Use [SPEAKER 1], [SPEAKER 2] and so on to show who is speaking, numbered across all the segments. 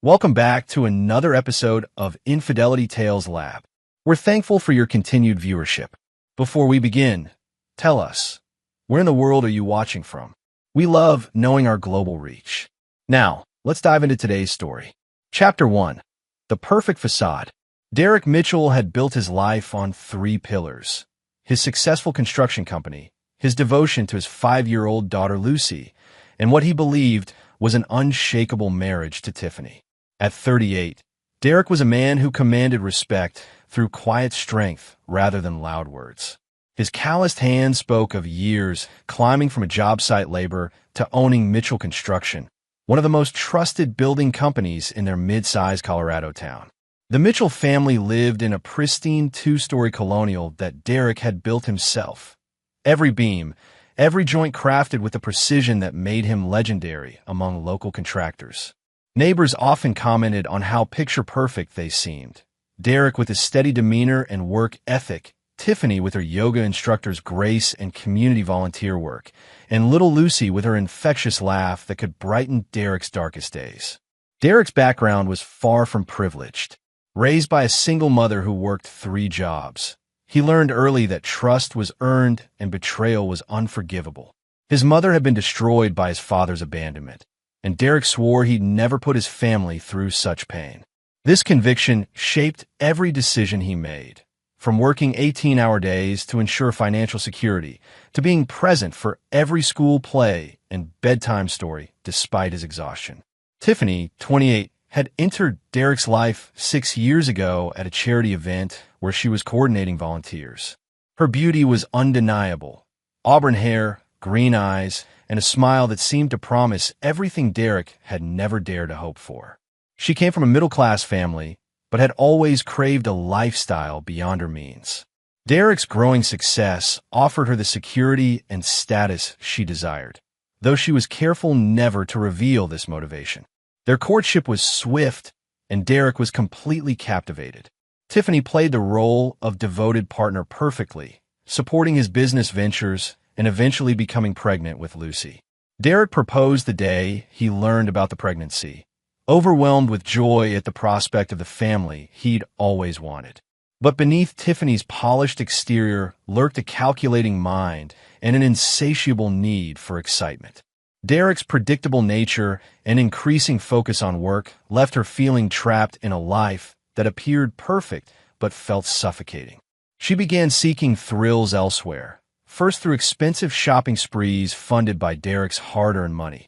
[SPEAKER 1] Welcome back to another episode of Infidelity Tales Lab. We're thankful for your continued viewership. Before we begin, tell us, where in the world are you watching from? We love knowing our global reach. Now, let's dive into today's story. Chapter 1. The Perfect Facade. Derek Mitchell had built his life on three pillars: his successful construction company, his devotion to his 5-year-old daughter Lucy, and what he believed was an unshakable marriage to Tiffany. At 38, Derek was a man who commanded respect through quiet strength rather than loud words. His calloused hand spoke of years climbing from a job site labor to owning Mitchell Construction, one of the most trusted building companies in their mid-sized Colorado town. The Mitchell family lived in a pristine 2-story colonial that Derek had built himself. Every beam, every joint crafted with a precision that made him legendary among local contractors. Neighbors often commented on how picture-perfect they seemed. Derek with his steady demeanor and work ethic, Tiffany with her yoga instructor's grace and community volunteer work, and little Lucy with her infectious laugh that could brighten Derek's darkest days. Derek's background was far from privileged. Raised by a single mother who worked 3 jobs, he learned early that trust was earned and betrayal was unforgivable. His mother had been destroyed by his father's abandonment, and Derek swore he'd never put his family through such pain. This conviction shaped every decision he made, from working 18-hour days to ensure financial security, to being present for every school play and bedtime story despite his exhaustion. Tiffany, 28, had entered Derek's life 6 years ago at a charity event where she was coordinating volunteers. Her beauty was undeniable: auburn hair, green eyes, and a smile that seemed to promise everything Derek had never dared to hope for. She came from a middle-class family, but had always craved a lifestyle beyond her means. Derek's growing success offered her the security and status she desired, though she was careful never to reveal this motivation. Their courtship was swift, and Derek was completely captivated. Tiffany played the role of devoted partner perfectly, supporting his business ventures and eventually becoming pregnant with Lucy. Derek proposed the day he learned about the pregnancy, overwhelmed with joy at the prospect of the family he'd always wanted. But beneath Tiffany's polished exterior lurked a calculating mind and an insatiable need for excitement. Derek's predictable nature and increasing focus on work left her feeling trapped in a life that appeared perfect but felt suffocating. She began seeking thrills elsewhere, first through expensive shopping sprees funded by Derek's hard-earned money,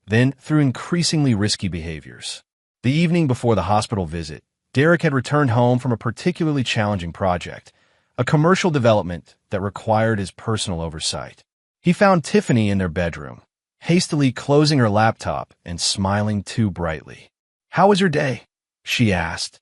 [SPEAKER 1] then through increasingly risky behaviors. The evening before the hospital visit, Derek had returned home from a particularly challenging project, a commercial development that required his personal oversight. He found Tiffany in their bedroom, hastily closing her laptop and smiling too brightly. "How was your day?" she asked,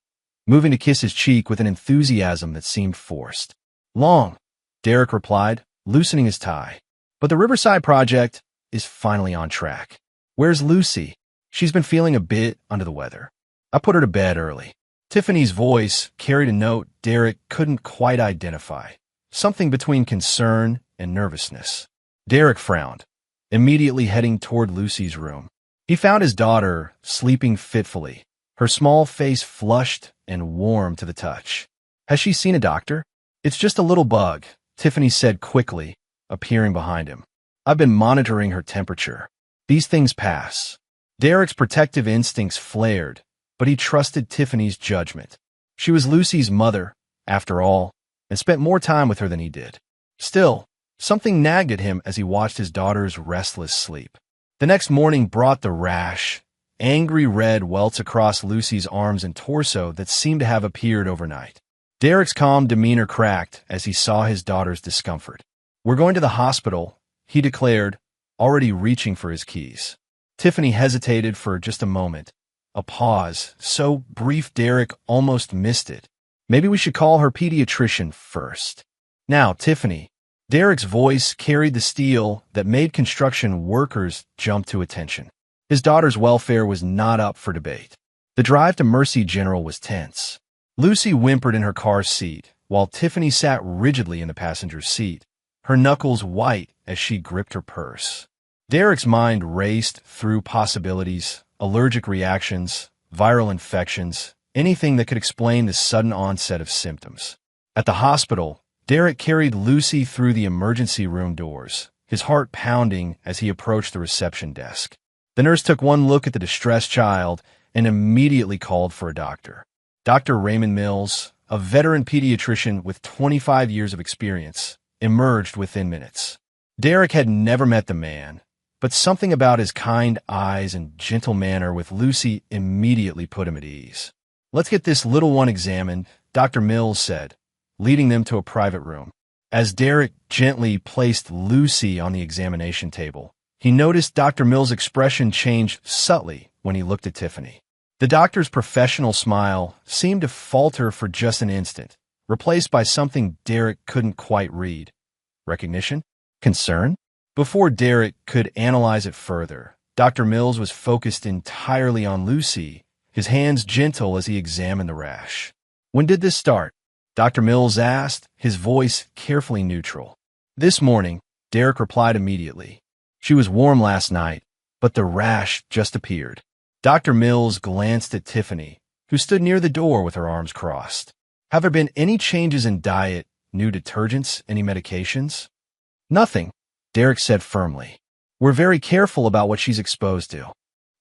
[SPEAKER 1] moving to kiss his cheek with an enthusiasm that seemed forced. "Long," Derek replied, loosening his tie. "But the Riverside project is finally on track." "Where's Lucy?" "She's been feeling a bit under the weather. I put her to bed early." Tiffany's voice carried a note Derek couldn't quite identify, something between concern and nervousness. Derek frowned, immediately heading toward Lucy's room. He found his daughter sleeping fitfully, her small face flushed and warm to the touch. "Has she seen a doctor?" "It's just a little bug," Tiffany said quickly, appearing behind him. "I've been monitoring her temperature. These things pass." Derek's protective instincts flared, but he trusted Tiffany's judgment. She was Lucy's mother, after all, and spent more time with her than he did. Still, something nagged at him as he watched his daughter's restless sleep. The next morning brought the rash, angry red welts across Lucy's arms and torso that seemed to have appeared overnight. Derek's calm demeanor cracked as he saw his daughter's discomfort. "We're going to the hospital," he declared, already reaching for his keys. Tiffany hesitated for just a moment, a pause so brief Derek almost missed it. "Maybe we should call her pediatrician first." "Now, Tiffany." Derek's voice carried the steel that made construction workers jump to attention. His daughter's welfare was not up for debate. The drive to Mercy General was tense. Lucy whimpered in her car seat, while Tiffany sat rigidly in the passenger's seat, her knuckles white as she gripped her purse. Derek's mind raced through possibilities: allergic reactions, viral infections, anything that could explain the sudden onset of symptoms. At the hospital, Derek carried Lucy through the emergency room doors, his heart pounding as he approached the reception desk. The nurse took one look at the distressed child and immediately called for a doctor. Dr. Raymond Mills, a veteran pediatrician with 25 years of experience, emerged within minutes. Derek had never met the man, but something about his kind eyes and gentle manner with Lucy immediately put him at ease. "Let's get this little one examined," Dr. Mills said, leading them to a private room. As Derek gently placed Lucy on the examination table, he noticed Dr. Mills' expression change subtly when he looked at Tiffany. The doctor's professional smile seemed to falter for just an instant, replaced by something Derek couldn't quite read. Recognition? Concern? Before Derek could analyze it further, Dr. Mills was focused entirely on Lucy, his hands gentle as he examined the rash. "When did this start?" Dr. Mills asked, his voice carefully neutral. "This morning," Derek replied immediately. "She was warm last night, but the rash just appeared." Dr. Mills glanced at Tiffany, who stood near the door with her arms crossed. "Have there been any changes in diet, new detergents, any medications?" "Nothing," Derek said firmly. "We're very careful about what she's exposed to."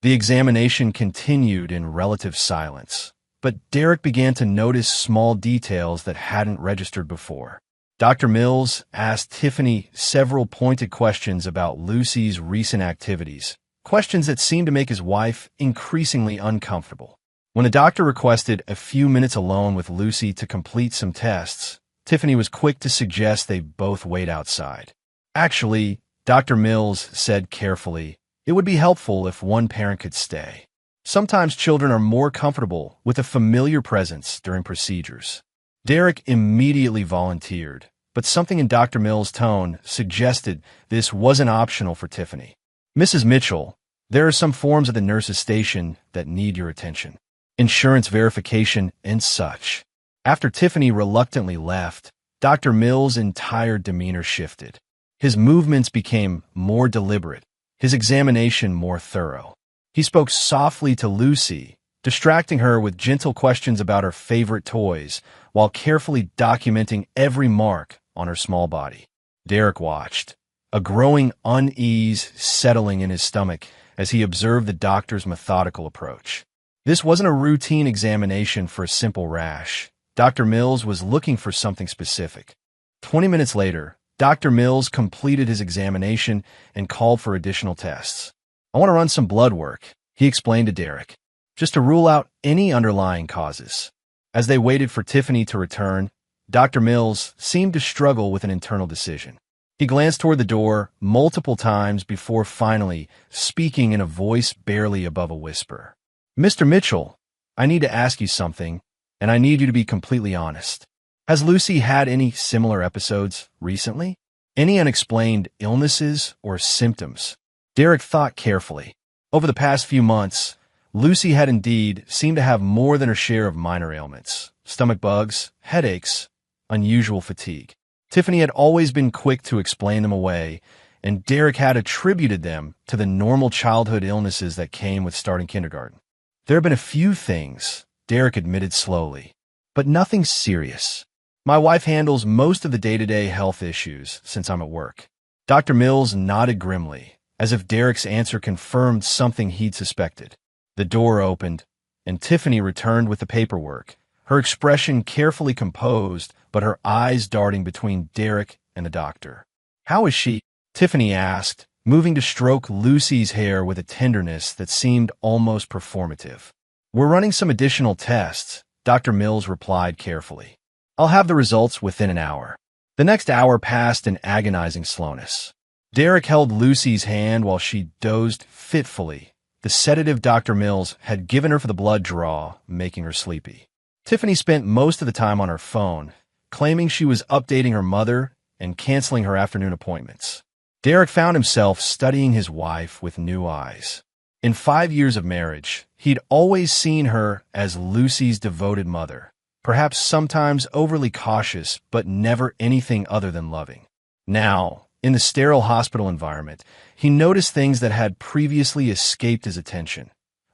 [SPEAKER 1] The examination continued in relative silence, but Derek began to notice small details that hadn't registered before. Dr. Mills asked Tiffany several pointed questions about Lucy's recent activities, questions that seemed to make his wife increasingly uncomfortable. When the doctor requested a few minutes alone with Lucy to complete some tests, Tiffany was quick to suggest they both wait outside. "Actually," Dr. Mills said carefully, "it would be helpful if one parent could stay. Sometimes children are more comfortable with a familiar presence during procedures." Derek immediately volunteered, but something in Dr. Mills' tone suggested this wasn't optional for Tiffany. "Mrs. Mitchell, there are some forms at the nurse's station that need your attention. Insurance verification and such." After Tiffany reluctantly left, Dr. Mills' entire demeanor shifted. His movements became more deliberate, his examination more thorough. He spoke softly to Lucy, distracting her with gentle questions about her favorite toys, while carefully documenting every mark on her small body. Derek watched, a growing unease settling in his stomach as he observed the doctor's methodical approach. This wasn't a routine examination for a simple rash. Dr. Mills was looking for something specific. 20 minutes later, Dr. Mills completed his examination and called for additional tests. "I want to run some blood work," he explained to Derek, "just to rule out any underlying causes." As they waited for Tiffany to return, Dr. Mills seemed to struggle with an internal decision. He glanced toward the door multiple times before finally speaking in a voice barely above a whisper. "Mr. Mitchell, I need to ask you something, and I need you to be completely honest. Has Lucy had any similar episodes recently? Any unexplained illnesses or symptoms?" Derek thought carefully. Over the past few months, Lucy had indeed seemed to have more than her share of minor ailments, stomach bugs, headaches, unusual fatigue. Tiffany had always been quick to explain them away, and Derek had attributed them to the normal childhood illnesses that came with starting kindergarten. "There have been a few things," Derek admitted slowly, "but nothing serious. My wife handles most of the day-to-day health issues since I'm at work." Dr. Mills nodded grimly, as if Derek's answer confirmed something he'd suspected. The door opened, and Tiffany returned with the paperwork, her expression carefully composed, but her eyes darting between Derek and the doctor. "How is she?" Tiffany asked, moving to stroke Lucy's hair with a tenderness that seemed almost performative. "We're running some additional tests," Dr. Mills replied carefully. "I'll have the results within an hour." The next hour passed in agonizing slowness. Derek held Lucy's hand while she dozed fitfully, the sedative Dr. Mills had given her for the blood draw, making her sleepy. Tiffany spent most of the time on her phone, claiming she was updating her mother and canceling her afternoon appointments. Derek found himself studying his wife with new eyes. In 5 years of marriage, he'd always seen her as Lucy's devoted mother, perhaps sometimes overly cautious, but never anything other than loving. Now, in the sterile hospital environment, he noticed things that had previously escaped his attention.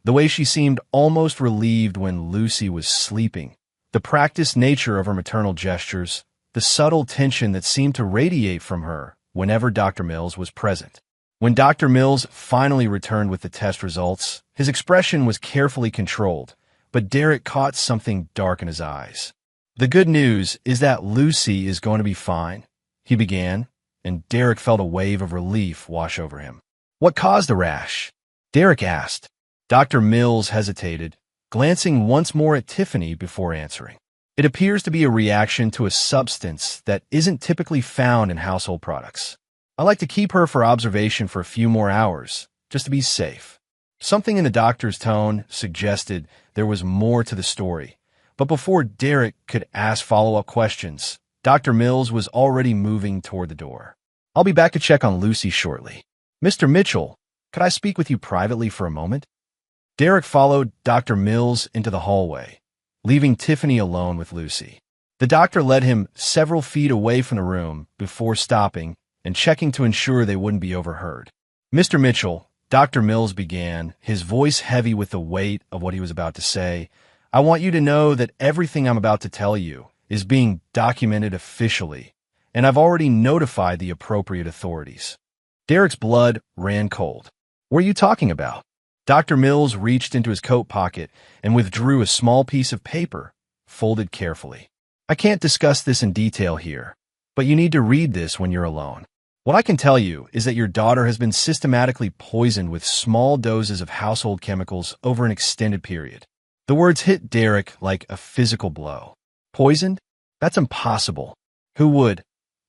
[SPEAKER 1] The way she seemed almost relieved when Lucy was sleeping, the practiced nature of her maternal gestures, the subtle tension that seemed to radiate from her whenever Dr. Mills was present. When Dr. Mills finally returned with the test results, his expression was carefully controlled, but Derek caught something dark in his eyes. "The good news is that Lucy is going to be fine," he began, and Derek felt a wave of relief wash over him. "What caused the rash?" Derek asked. Dr. Mills hesitated, glancing once more at Tiffany before answering. "It appears to be a reaction to a substance that isn't typically found in household products. I like to keep her for observation for a few more hours, just to be safe." Something in the doctor's tone suggested there was more to the story, but before Derek could ask follow-up questions, Dr. Mills was already moving toward the door. "I'll be back to check on Lucy shortly. Mr. Mitchell, could I speak with you privately for a moment?" Derek followed Dr. Mills into the hallway, leaving Tiffany alone with Lucy. The doctor led him several feet away from the room before stopping and checking to ensure they wouldn't be overheard. "Mr. Mitchell," Dr. Mills began, his voice heavy with the weight of what he was about to say, "I want you to know that everything I'm about to tell you is being documented officially, and I've already notified the appropriate authorities." Derek's blood ran cold. "What are you talking about?" Dr. Mills reached into his coat pocket and withdrew a small piece of paper, folded carefully. "I can't discuss this in detail here, but you need to read this when you're alone. What I can tell you is that your daughter has been systematically poisoned with small doses of household chemicals over an extended period." The words hit Derek like a physical blow. "Poisoned? That's impossible. Who would?"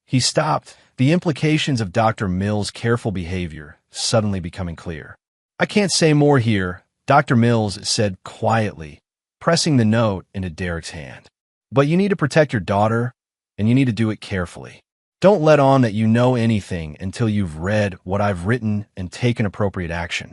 [SPEAKER 1] He stopped, the implications of Dr. Mills' careful behavior suddenly becoming clear. "I can't say more here," Dr. Mills said quietly, pressing the note into Derek's hand. "But you need to protect your daughter, and you need to do it carefully. Don't let on that you know anything until you've read what I've written and taken appropriate action."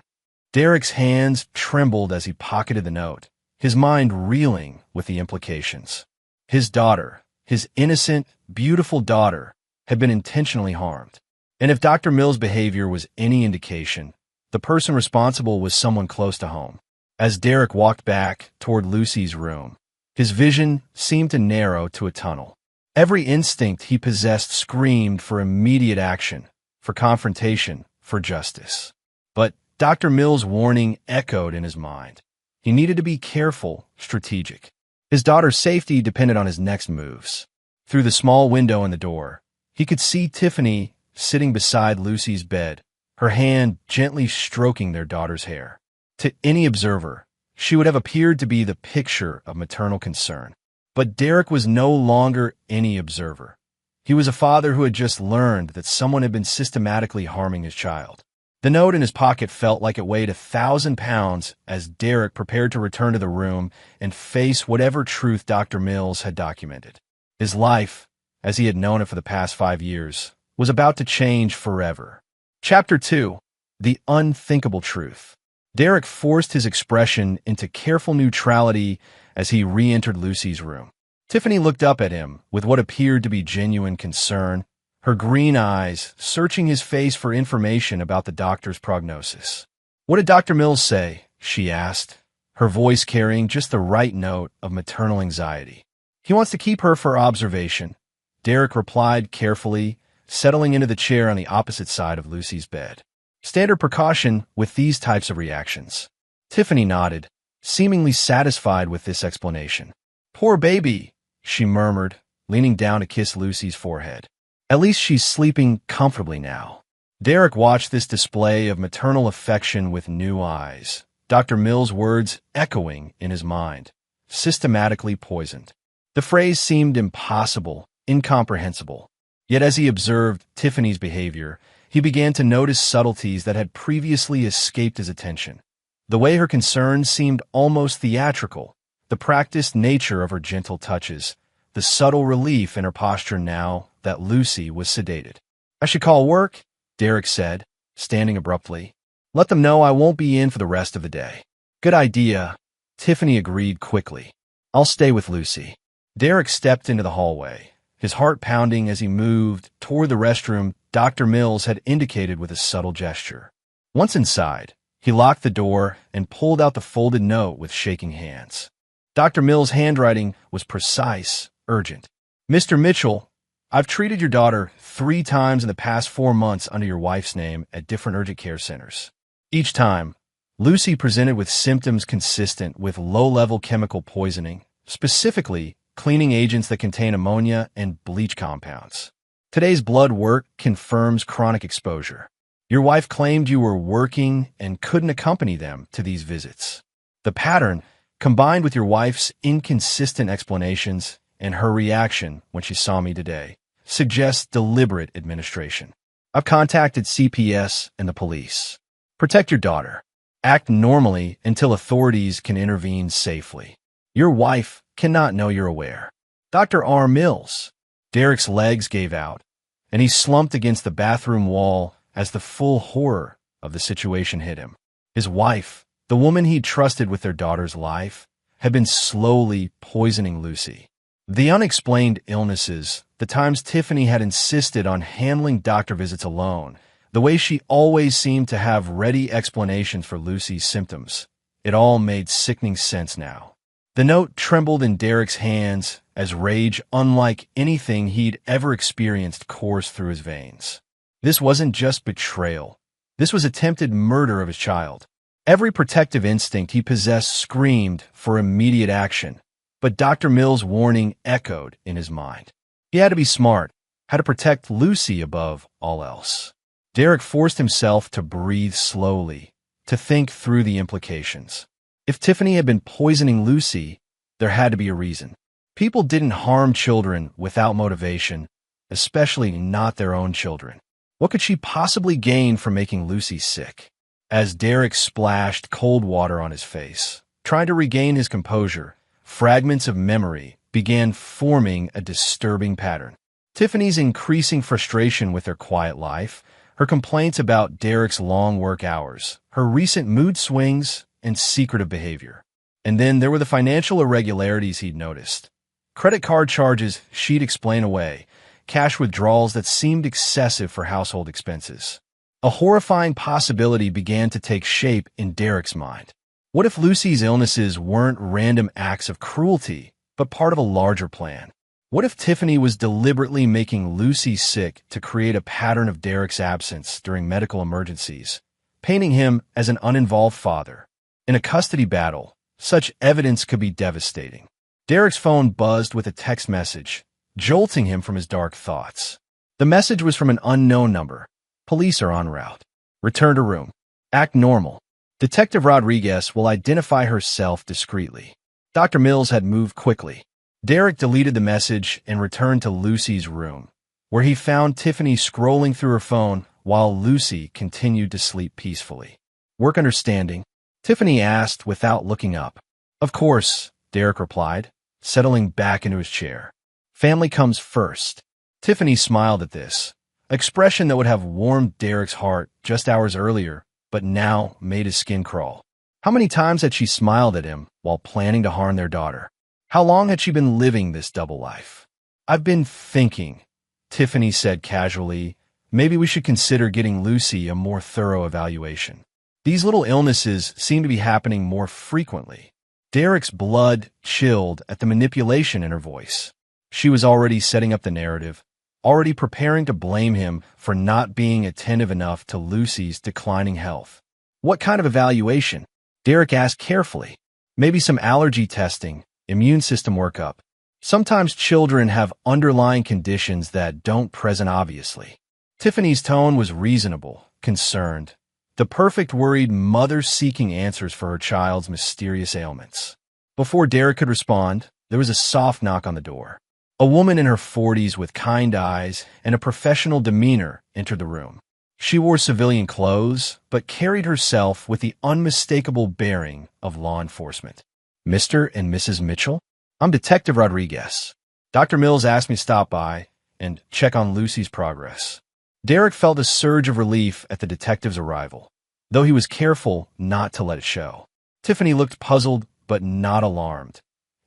[SPEAKER 1] Derek's hands trembled as he pocketed the note, his mind reeling with the implications. His daughter, his innocent, beautiful daughter, had been intentionally harmed. And if Dr. Mills' behavior was any indication, the person responsible was someone close to home. As Derek walked back toward Lucy's room, his vision seemed to narrow to a tunnel. Every instinct he possessed screamed for immediate action, for confrontation, for justice. But Dr. Mills' warning echoed in his mind. He needed to be careful, strategic. His daughter's safety depended on his next moves. Through the small window in the door, he could see Tiffany sitting beside Lucy's bed, her hand gently stroking their daughter's hair. To any observer, she would have appeared to be the picture of maternal concern. But Derek was no longer any observer. He was a father who had just learned that someone had been systematically harming his child. The note in his pocket felt like it weighed 1,000 pounds as Derek prepared to return to the room and face whatever truth Dr. Mills had documented. His life, as he had known it for the past 5 years, was about to change forever. Chapter 2. The Unthinkable Truth. Derek forced his expression into careful neutrality as he re-entered Lucy's room. Tiffany looked up at him with what appeared to be genuine concern, her green eyes searching his face for information about the doctor's prognosis. "What did Dr. Mills say?" she asked, her voice carrying just the right note of maternal anxiety. "He wants to keep her for observation," Derek replied carefully, settling into the chair on the opposite side of Lucy's bed. Standard precaution with these types of reactions. Tiffany nodded, seemingly satisfied with this explanation. "Poor baby," she murmured, leaning down to kiss Lucy's forehead. "At least she's sleeping comfortably now." Derek watched this display of maternal affection with new eyes, Dr. Mills' words echoing in his mind. Systematically poisoned. The phrase seemed impossible, incomprehensible. Yet as he observed Tiffany's behavior, he began to notice subtleties that had previously escaped his attention. The way her concern seemed almost theatrical, the practiced nature of her gentle touches, the subtle relief in her posture now that Lucy was sedated. "I should call work," Derek said, standing abruptly. "Let them know I won't be in for the rest of the day." "Good idea," Tiffany agreed quickly. "I'll stay with Lucy." Derek stepped into the hallway, his heart pounding as he moved toward the restroom Dr. Mills had indicated with a subtle gesture. Once inside, He locked the door and pulled out the folded note with shaking hands. Dr. Mill's handwriting was precise, urgent. Mr. Mitchell, I've treated your daughter 3 times in the past 4 months under your wife's name at different urgent care centers. Each time, Lucy presented with symptoms consistent with low-level chemical poisoning, specifically cleaning agents that contain ammonia and bleach compounds. Today's blood work confirms chronic exposure. Your wife claimed you were working and couldn't accompany them to these visits. The pattern, combined with your wife's inconsistent explanations and her reaction when she saw me today, suggests deliberate administration. I've contacted CPS and the police. Protect your daughter. Act normally until authorities can intervene safely. Your wife cannot know you're aware. Dr. R. Mills. Derek's legs gave out, and he slumped against the bathroom wall as the full horror of the situation hit him. His wife, the woman he'd trusted with their daughter's life, had been slowly poisoning Lucy. The unexplained illnesses, the times Tiffany had insisted on handling doctor visits alone, the way she always seemed to have ready explanations for Lucy's symptoms, it all made sickening sense now. The note trembled in Derek's hands as rage unlike anything he'd ever experienced coursed through his veins. This wasn't just betrayal. This was attempted murder of his child. Every protective instinct he possessed screamed for immediate action, but Dr. Mill's warning echoed in his mind. He had to be smart, had to protect Lucy above all else. Derek forced himself to breathe slowly, to think through the implications. If Tiffany had been poisoning Lucy, there had to be a reason. People didn't harm children without motivation, especially not their own children. What could she possibly gain from making Lucy sick? As Derek splashed cold water on his face, trying to regain his composure, fragments of memory began forming a disturbing pattern. Tiffany's increasing frustration with her quiet life, her complaints about Derek's long work hours, her recent mood swings, and secretive behavior. And then there were the financial irregularities he'd noticed. Credit card charges she'd explain away, cash withdrawals that seemed excessive for household expenses. A horrifying possibility began to take shape in Derek's mind. What if Lucy's illnesses weren't random acts of cruelty, but part of a larger plan? What if Tiffany was deliberately making Lucy sick to create a pattern of Derek's absence during medical emergencies, painting him as an uninvolved father? In a custody battle, such evidence could be devastating. Derek's phone buzzed with a text message, jolting him from his dark thoughts. The message was from an unknown number. Police are en route. Return to room. Act normal. Detective Rodriguez will identify herself discreetly. Dr. Mills had moved quickly. Derek deleted the message and returned to Lucy's room, where he found Tiffany scrolling through her phone while Lucy continued to sleep peacefully. Work understanding? Tiffany asked without looking up. Of course, Derek replied, settling back into his chair. Family comes first. Tiffany smiled at this, expression that would have warmed Derek's heart just hours earlier, but now made his skin crawl. How many times had she smiled at him while planning to harm their daughter? How long had she been living this double life? I've been thinking, Tiffany said casually, maybe we should consider getting Lucy a more thorough evaluation. These little illnesses seem to be happening more frequently. Derek's blood chilled at the manipulation in her voice. She was already setting up the narrative, already preparing to blame him for not being attentive enough to Lucy's declining health. What kind of evaluation? Derek asked carefully. Maybe some allergy testing, immune system workup. Sometimes children have underlying conditions that don't present obviously. Tiffany's tone was reasonable, concerned. The perfect worried mother seeking answers for her child's mysterious ailments. Before Derek could respond, there was a soft knock on the door. A woman in her 40s with kind eyes and a professional demeanor entered the room. She wore civilian clothes, but carried herself with the unmistakable bearing of law enforcement. Mr. and Mrs. Mitchell? I'm Detective Rodriguez. Dr. Mills asked me to stop by and check on Lucy's progress. Derek felt a surge of relief at the detective's arrival, though he was careful not to let it show. Tiffany looked puzzled but not alarmed.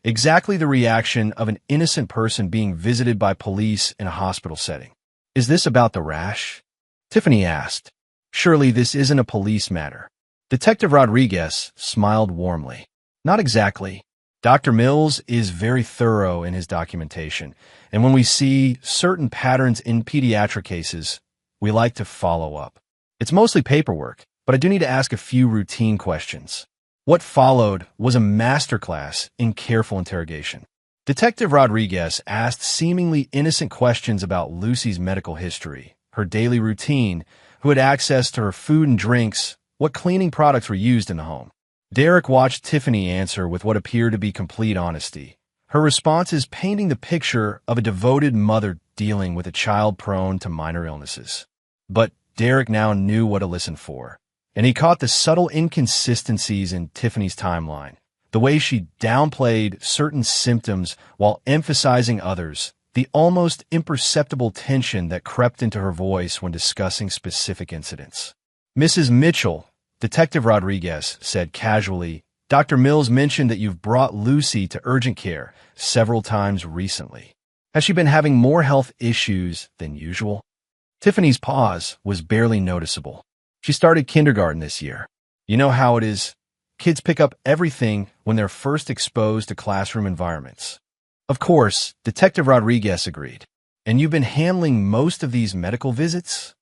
[SPEAKER 1] Exactly the reaction of an innocent person being visited by police in a hospital setting. Is this about the rash? Tiffany asked. Surely this isn't a police matter. Detective Rodriguez smiled warmly. Not exactly. Dr. Mills is very thorough in his documentation, and when we see certain patterns in pediatric cases, we like to follow up. It's mostly paperwork, but I do need to ask a few routine questions. What followed was a masterclass in careful interrogation. Detective Rodriguez asked seemingly innocent questions about Lucy's medical history, her daily routine, who had access to her food and drinks, what cleaning products were used in the home. Derek watched Tiffany answer with what appeared to be complete honesty, her responses painting the picture of a devoted mother dealing with a child prone to minor illnesses. But Derek now knew what to listen for, and he caught the subtle inconsistencies in Tiffany's timeline, the way she downplayed certain symptoms while emphasizing others, the almost imperceptible tension that crept into her voice when discussing specific incidents. Mrs. Mitchell, Detective Rodriguez said casually, Dr. Mills mentioned that you've brought Lucy to urgent care several times recently. Has she been having more health issues than usual? Tiffany's pause was barely noticeable. She started kindergarten this year. You know how it is. Kids pick up everything when they're first exposed to classroom environments. Of course, Detective Rodriguez agreed. And you've been handling most of these medical visits?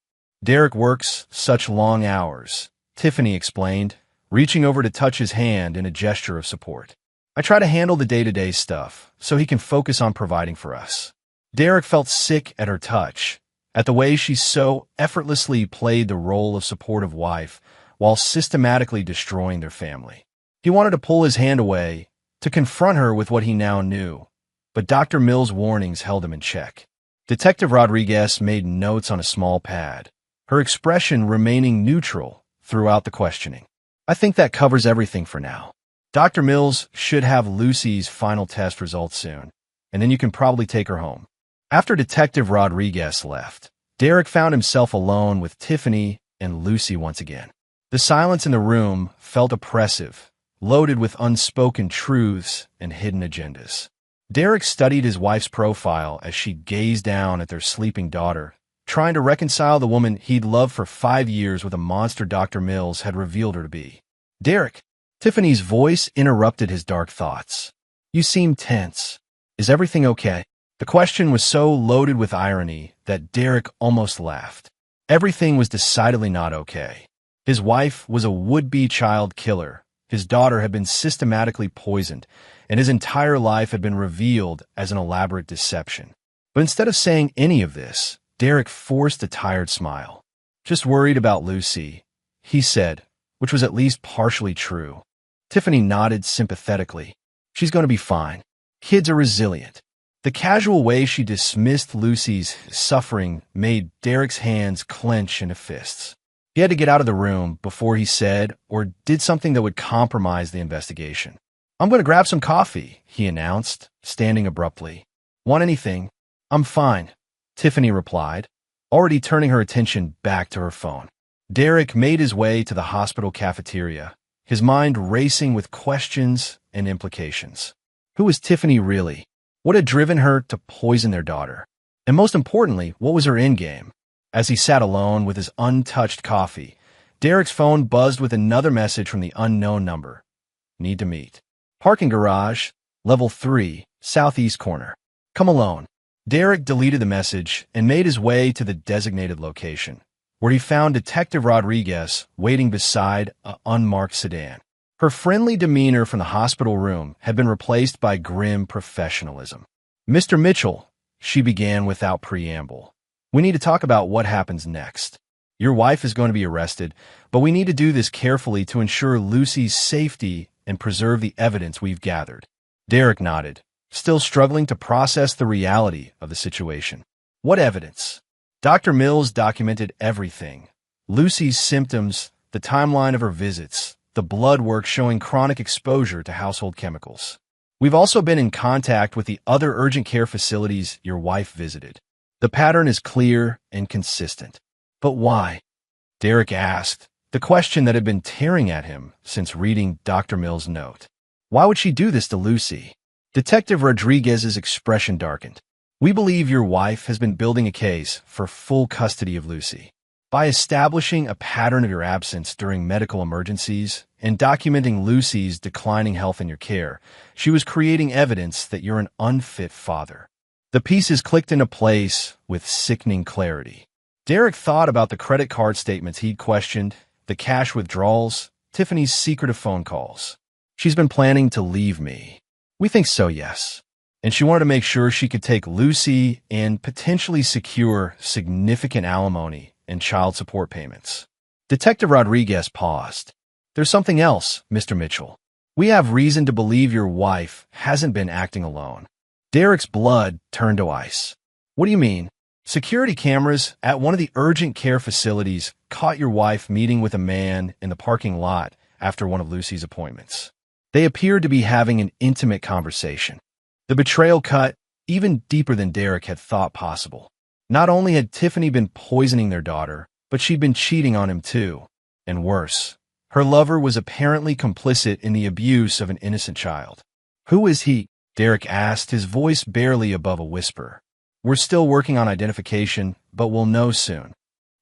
[SPEAKER 1] Derek works such long hours, Tiffany explained, reaching over to touch his hand in a gesture of support. I try to handle the day-to-day stuff so he can focus on providing for us. Derek felt sick at her touch, at the way she so effortlessly played the role of supportive wife while systematically destroying their family. He wanted to pull his hand away, to confront her with what he now knew, but Dr. Mills' warnings held him in check. Detective Rodriguez made notes on a small pad, her expression remaining neutral throughout the questioning. I think that covers everything for now. Dr. Mills should have Lucy's final test results soon, and then you can probably take her home. After Detective Rodriguez left, Derek found himself alone with Tiffany and Lucy once again. The silence in the room felt oppressive, loaded with unspoken truths and hidden agendas. Derek studied his wife's profile as she gazed down at their sleeping daughter, trying to reconcile the woman he'd loved for 5 years with a monster Dr. Mills had revealed her to be. Derek, Tiffany's voice interrupted his dark thoughts. You seem tense. Is everything okay? The question was so loaded with irony that Derek almost laughed. Everything was decidedly not okay. His wife was a would-be child killer. His daughter had been systematically poisoned, and his entire life had been revealed as an elaborate deception. But instead of saying any of this, Derek forced a tired smile. Just worried about Lucy, he said, which was at least partially true. Tiffany nodded sympathetically. She's going to be fine. Kids are resilient. The casual way she dismissed Lucy's suffering made Derek's hands clench into fists. He had to get out of the room before he said or did something that would compromise the investigation. I'm going to grab some coffee, he announced, standing abruptly. Want anything? I'm fine, Tiffany replied, already turning her attention back to her phone. Derek made his way to the hospital cafeteria, his mind racing with questions and implications. Who was Tiffany really? What had driven her to poison their daughter? And most importantly, what was her endgame? As he sat alone with his untouched coffee, Derek's phone buzzed with another message from the unknown number. Need to meet. Parking garage, level 3, southeast corner. Come alone. Derek deleted the message and made his way to the designated location, where he found Detective Rodriguez waiting beside an unmarked sedan. Her friendly demeanor from the hospital room had been replaced by grim professionalism. Mr. Mitchell, she began without preamble. We need to talk about what happens next. Your wife is going to be arrested, but we need to do this carefully to ensure Lucy's safety and preserve the evidence we've gathered. Derek nodded, still struggling to process the reality of the situation. What evidence? Dr. Mills documented everything. Lucy's symptoms, the timeline of her visits, the blood work showing chronic exposure to household chemicals. We've also been in contact with the other urgent care facilities your wife visited. The pattern is clear and consistent. But why? Derek asked, the question that had been tearing at him since reading Dr. Mills' note. Why would she do this to Lucy? Detective Rodriguez's expression darkened. We believe your wife has been building a case for full custody of Lucy. By establishing a pattern of your absence during medical emergencies and documenting Lucy's declining health in your care, she was creating evidence that you're an unfit father. The pieces clicked into place with sickening clarity. Derek thought about the credit card statements he'd questioned, the cash withdrawals, Tiffany's secretive phone calls. She's been planning to leave me. We think so, yes. And she wanted to make sure she could take Lucy and potentially secure significant alimony and child support payments. Detective Rodriguez paused. There's something else, Mr. Mitchell. We have reason to believe your wife hasn't been acting alone. Derek's blood turned to ice. What do you mean? Security cameras at one of the urgent care facilities caught your wife meeting with a man in the parking lot after one of Lucy's appointments. They appeared to be having an intimate conversation. The betrayal cut even deeper than Derek had thought possible. Not only had Tiffany been poisoning their daughter, but she'd been cheating on him too. And worse, her lover was apparently complicit in the abuse of an innocent child. Who is he? Derek asked, his voice barely above a whisper. We're still working on identification, but we'll know soon.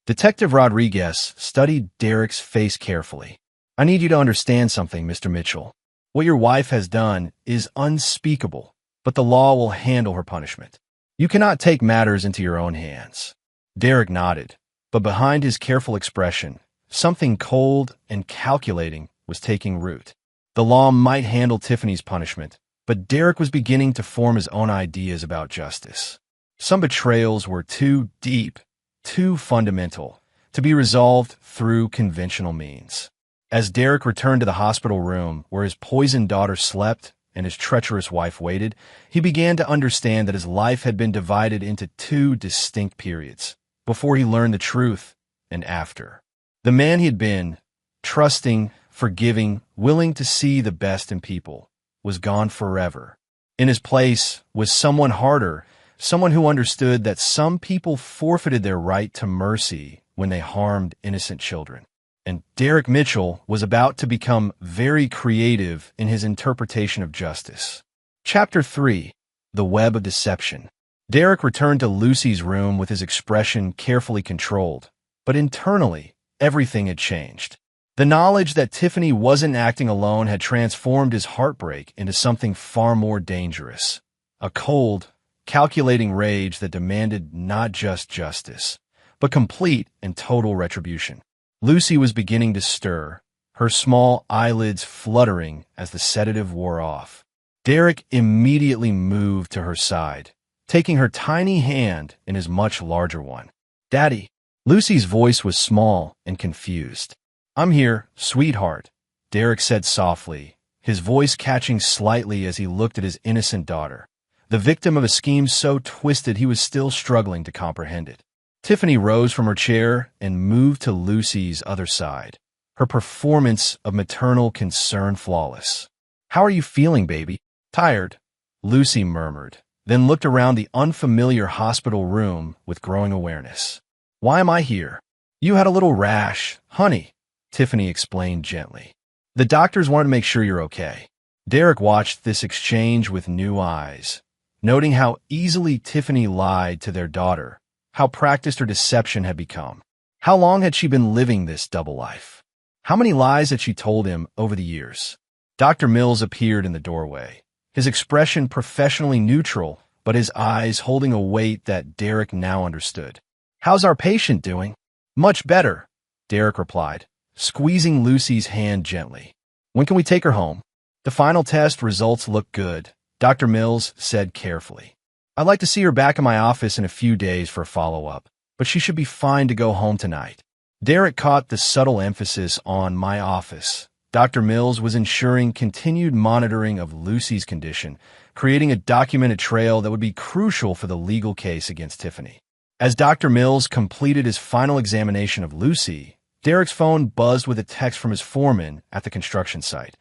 [SPEAKER 1] Detective Rodriguez studied Derek's face carefully. I need you to understand something, Mr. Mitchell. What your wife has done is unspeakable, but the law will handle her punishment. You cannot take matters into your own hands. Derek nodded, but behind his careful expression, something cold and calculating was taking root. The law might handle Tiffany's punishment, but Derek was beginning to form his own ideas about justice. Some betrayals were too deep, too fundamental, to be resolved through conventional means. As Derek returned to the hospital room where his poisoned daughter slept and his treacherous wife waited, he began to understand that his life had been divided into two distinct periods, before he learned the truth and after. The man he had been, trusting, forgiving, willing to see the best in people, was gone forever. In his place was someone harder, someone who understood that some people forfeited their right to mercy when they harmed innocent children. And Derek Mitchell was about to become very creative in his interpretation of justice. Chapter 3. The Web of Deception. Derek returned to Lucy's room with his expression carefully controlled, but internally, everything had changed. The knowledge that Tiffany wasn't acting alone had transformed his heartbreak into something far more dangerous. A cold, calculating rage that demanded not just justice, but complete and total retribution. Lucy was beginning to stir, her small eyelids fluttering as the sedative wore off. Derek immediately moved to her side, taking her tiny hand in his much larger one. Daddy. Lucy's voice was small and confused. I'm here, sweetheart, Derek said softly, his voice catching slightly as he looked at his innocent daughter, the victim of a scheme so twisted he was still struggling to comprehend it. Tiffany rose from her chair and moved to Lucy's other side, her performance of maternal concern flawless. How are you feeling, baby? Tired, Lucy murmured, then looked around the unfamiliar hospital room with growing awareness. Why am I here? You had a little rash, honey, Tiffany explained gently. The doctors wanted to make sure you're okay. Derek watched this exchange with new eyes, noting how easily Tiffany lied to their daughter, how practiced her deception had become. How long had she been living this double life? How many lies had she told him over the years? Dr. Mills appeared in the doorway, his expression professionally neutral, but his eyes holding a weight that Derek now understood. How's our patient doing? Much better, Derek replied, squeezing Lucy's hand gently. When can we take her home? The final test results look good, Dr. Mills said carefully. I'd like to see her back in my office in a few days for a follow-up, but she should be fine to go home tonight. Derek caught the subtle emphasis on my office. Dr. Mills was ensuring continued monitoring of Lucy's condition, creating a documented trail that would be crucial for the legal case against Tiffany. As Dr. Mills completed his final examination of Lucy, Derek's phone buzzed with a text from his foreman at the construction site.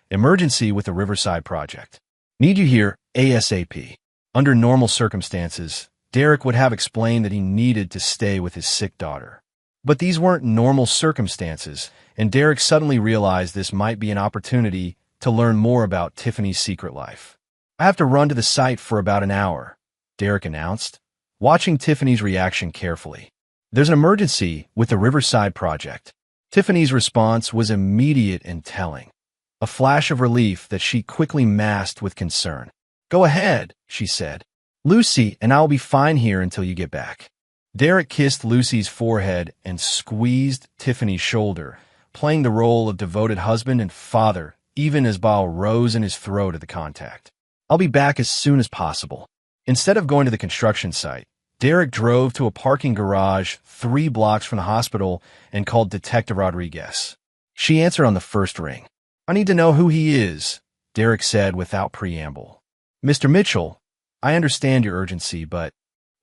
[SPEAKER 1] Emergency with the Riverside project. Need you here ASAP. Under normal circumstances, Derek would have explained that he needed to stay with his sick daughter. But these weren't normal circumstances, and Derek suddenly realized this might be an opportunity to learn more about Tiffany's secret life. I have to run to the site for about an hour, Derek announced, watching Tiffany's reaction carefully. There's an emergency with the Riverside project. Tiffany's response was immediate and telling, a flash of relief that she quickly masked with concern. Go ahead, she said. Lucy and I'll be fine here until you get back. Derek kissed Lucy's forehead and squeezed Tiffany's shoulder, playing the role of devoted husband and father, even as bile rose in his throat at the contact. I'll be back as soon as possible. Instead of going to the construction site, Derek drove to a parking garage 3 blocks from the hospital and called Detective Rodriguez. She answered on the first ring. I need to know who he is, Derek said without preamble. Mr. Mitchell, I understand your urgency, but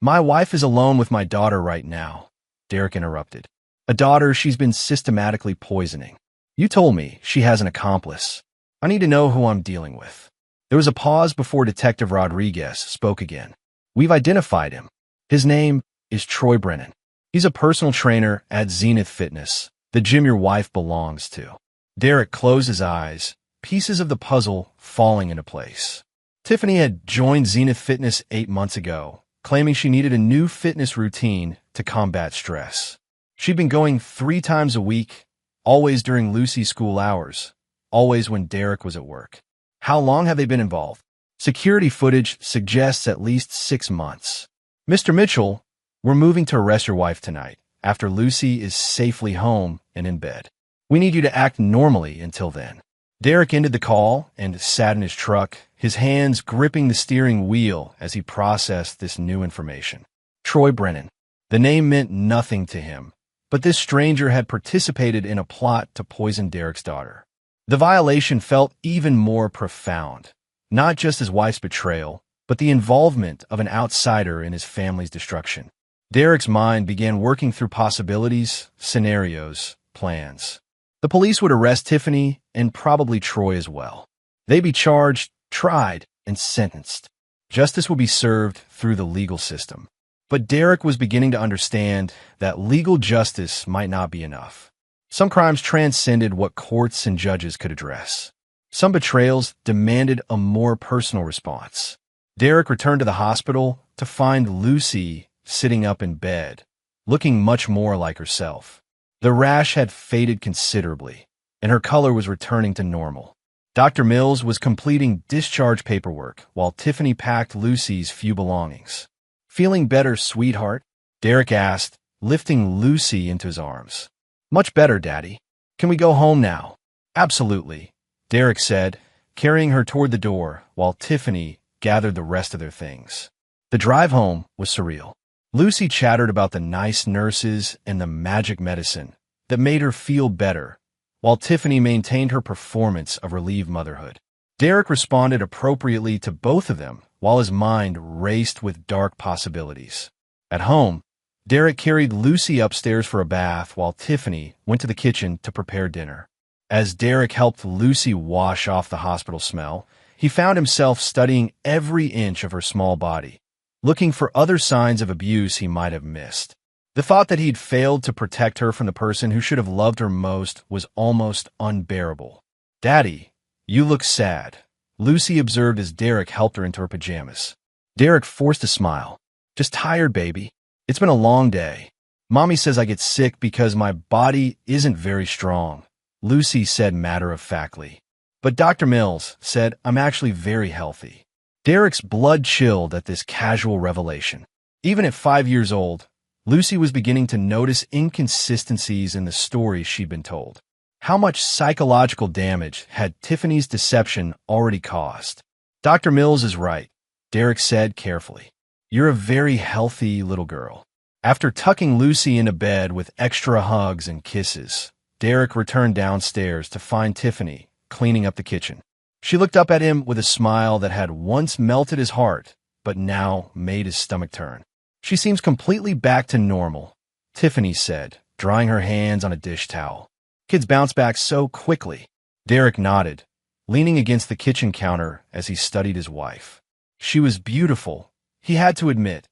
[SPEAKER 1] my wife is alone with my daughter right now, Derek interrupted. A daughter she's been systematically poisoning. You told me she has an accomplice. I need to know who I'm dealing with. There was a pause before Detective Rodriguez spoke again. We've identified him. His name is Troy Brennan. He's a personal trainer at Zenith Fitness, the gym your wife belongs to. Derek closed his eyes, pieces of the puzzle falling into place. Tiffany had joined Zenith Fitness 8 months ago, claiming she needed a new fitness routine to combat stress. She'd been going 3 times a week, always during Lucy's school hours, always when Derek was at work. How long have they been involved? Security footage suggests at least 6 months. Mr. Mitchell, we're moving to arrest your wife tonight, after Lucy is safely home and in bed. We need you to act normally until then. Derek ended the call and sat in his truck, his hands gripping the steering wheel as he processed this new information. Troy Brennan. The name meant nothing to him, but this stranger had participated in a plot to poison Derek's daughter. The violation felt even more profound, not just his wife's betrayal, but the involvement of an outsider in his family's destruction. Derek's mind began working through possibilities, scenarios, plans. The police would arrest Tiffany and probably Troy as well. They'd be charged, tried, and sentenced. Justice would be served through the legal system. But Derek was beginning to understand that legal justice might not be enough. Some crimes transcended what courts and judges could address. Some betrayals demanded a more personal response. Derek returned to the hospital to find Lucy sitting up in bed, looking much more like herself. The rash had faded considerably, and her color was returning to normal. Dr. Mills was completing discharge paperwork while Tiffany packed Lucy's few belongings. Feeling better, sweetheart? Derek asked, lifting Lucy into his arms. Much better, Daddy. Can we go home now? Absolutely, Derek said, carrying her toward the door while Tiffany gathered the rest of their things. The drive home was surreal. Lucy chattered about the nice nurses and the magic medicine that made her feel better, while Tiffany maintained her performance of relieved motherhood. Derek responded appropriately to both of them, while his mind raced with dark possibilities. At home, Derek carried Lucy upstairs for a bath while Tiffany went to the kitchen to prepare dinner. As Derek helped Lucy wash off the hospital smell, he found himself studying every inch of her small body, looking for other signs of abuse he might have missed. The thought that he'd failed to protect her from the person who should have loved her most was almost unbearable. Daddy, you look sad, Lucy observed as Derek helped her into her pajamas. Derek forced a smile. Just tired, baby. It's been a long day. Mommy says I get sick because my body isn't very strong, Lucy said matter-of-factly. But Dr. Mills said I'm actually very healthy. Derek's blood chilled at this casual revelation. Even at 5 years old, Lucy was beginning to notice inconsistencies in the stories she'd been told. How much psychological damage had Tiffany's deception already caused? Dr. Mills is right, Derek said carefully. You're a very healthy little girl. After tucking Lucy into bed with extra hugs and kisses, Derek returned downstairs to find Tiffany cleaning up the kitchen. She looked up at him with a smile that had once melted his heart, but now made his stomach turn. She seems completely back to normal, Tiffany said, drying her hands on a dish towel. Kids bounce back so quickly. Derek nodded, leaning against the kitchen counter as he studied his wife. She was beautiful, he had to admit.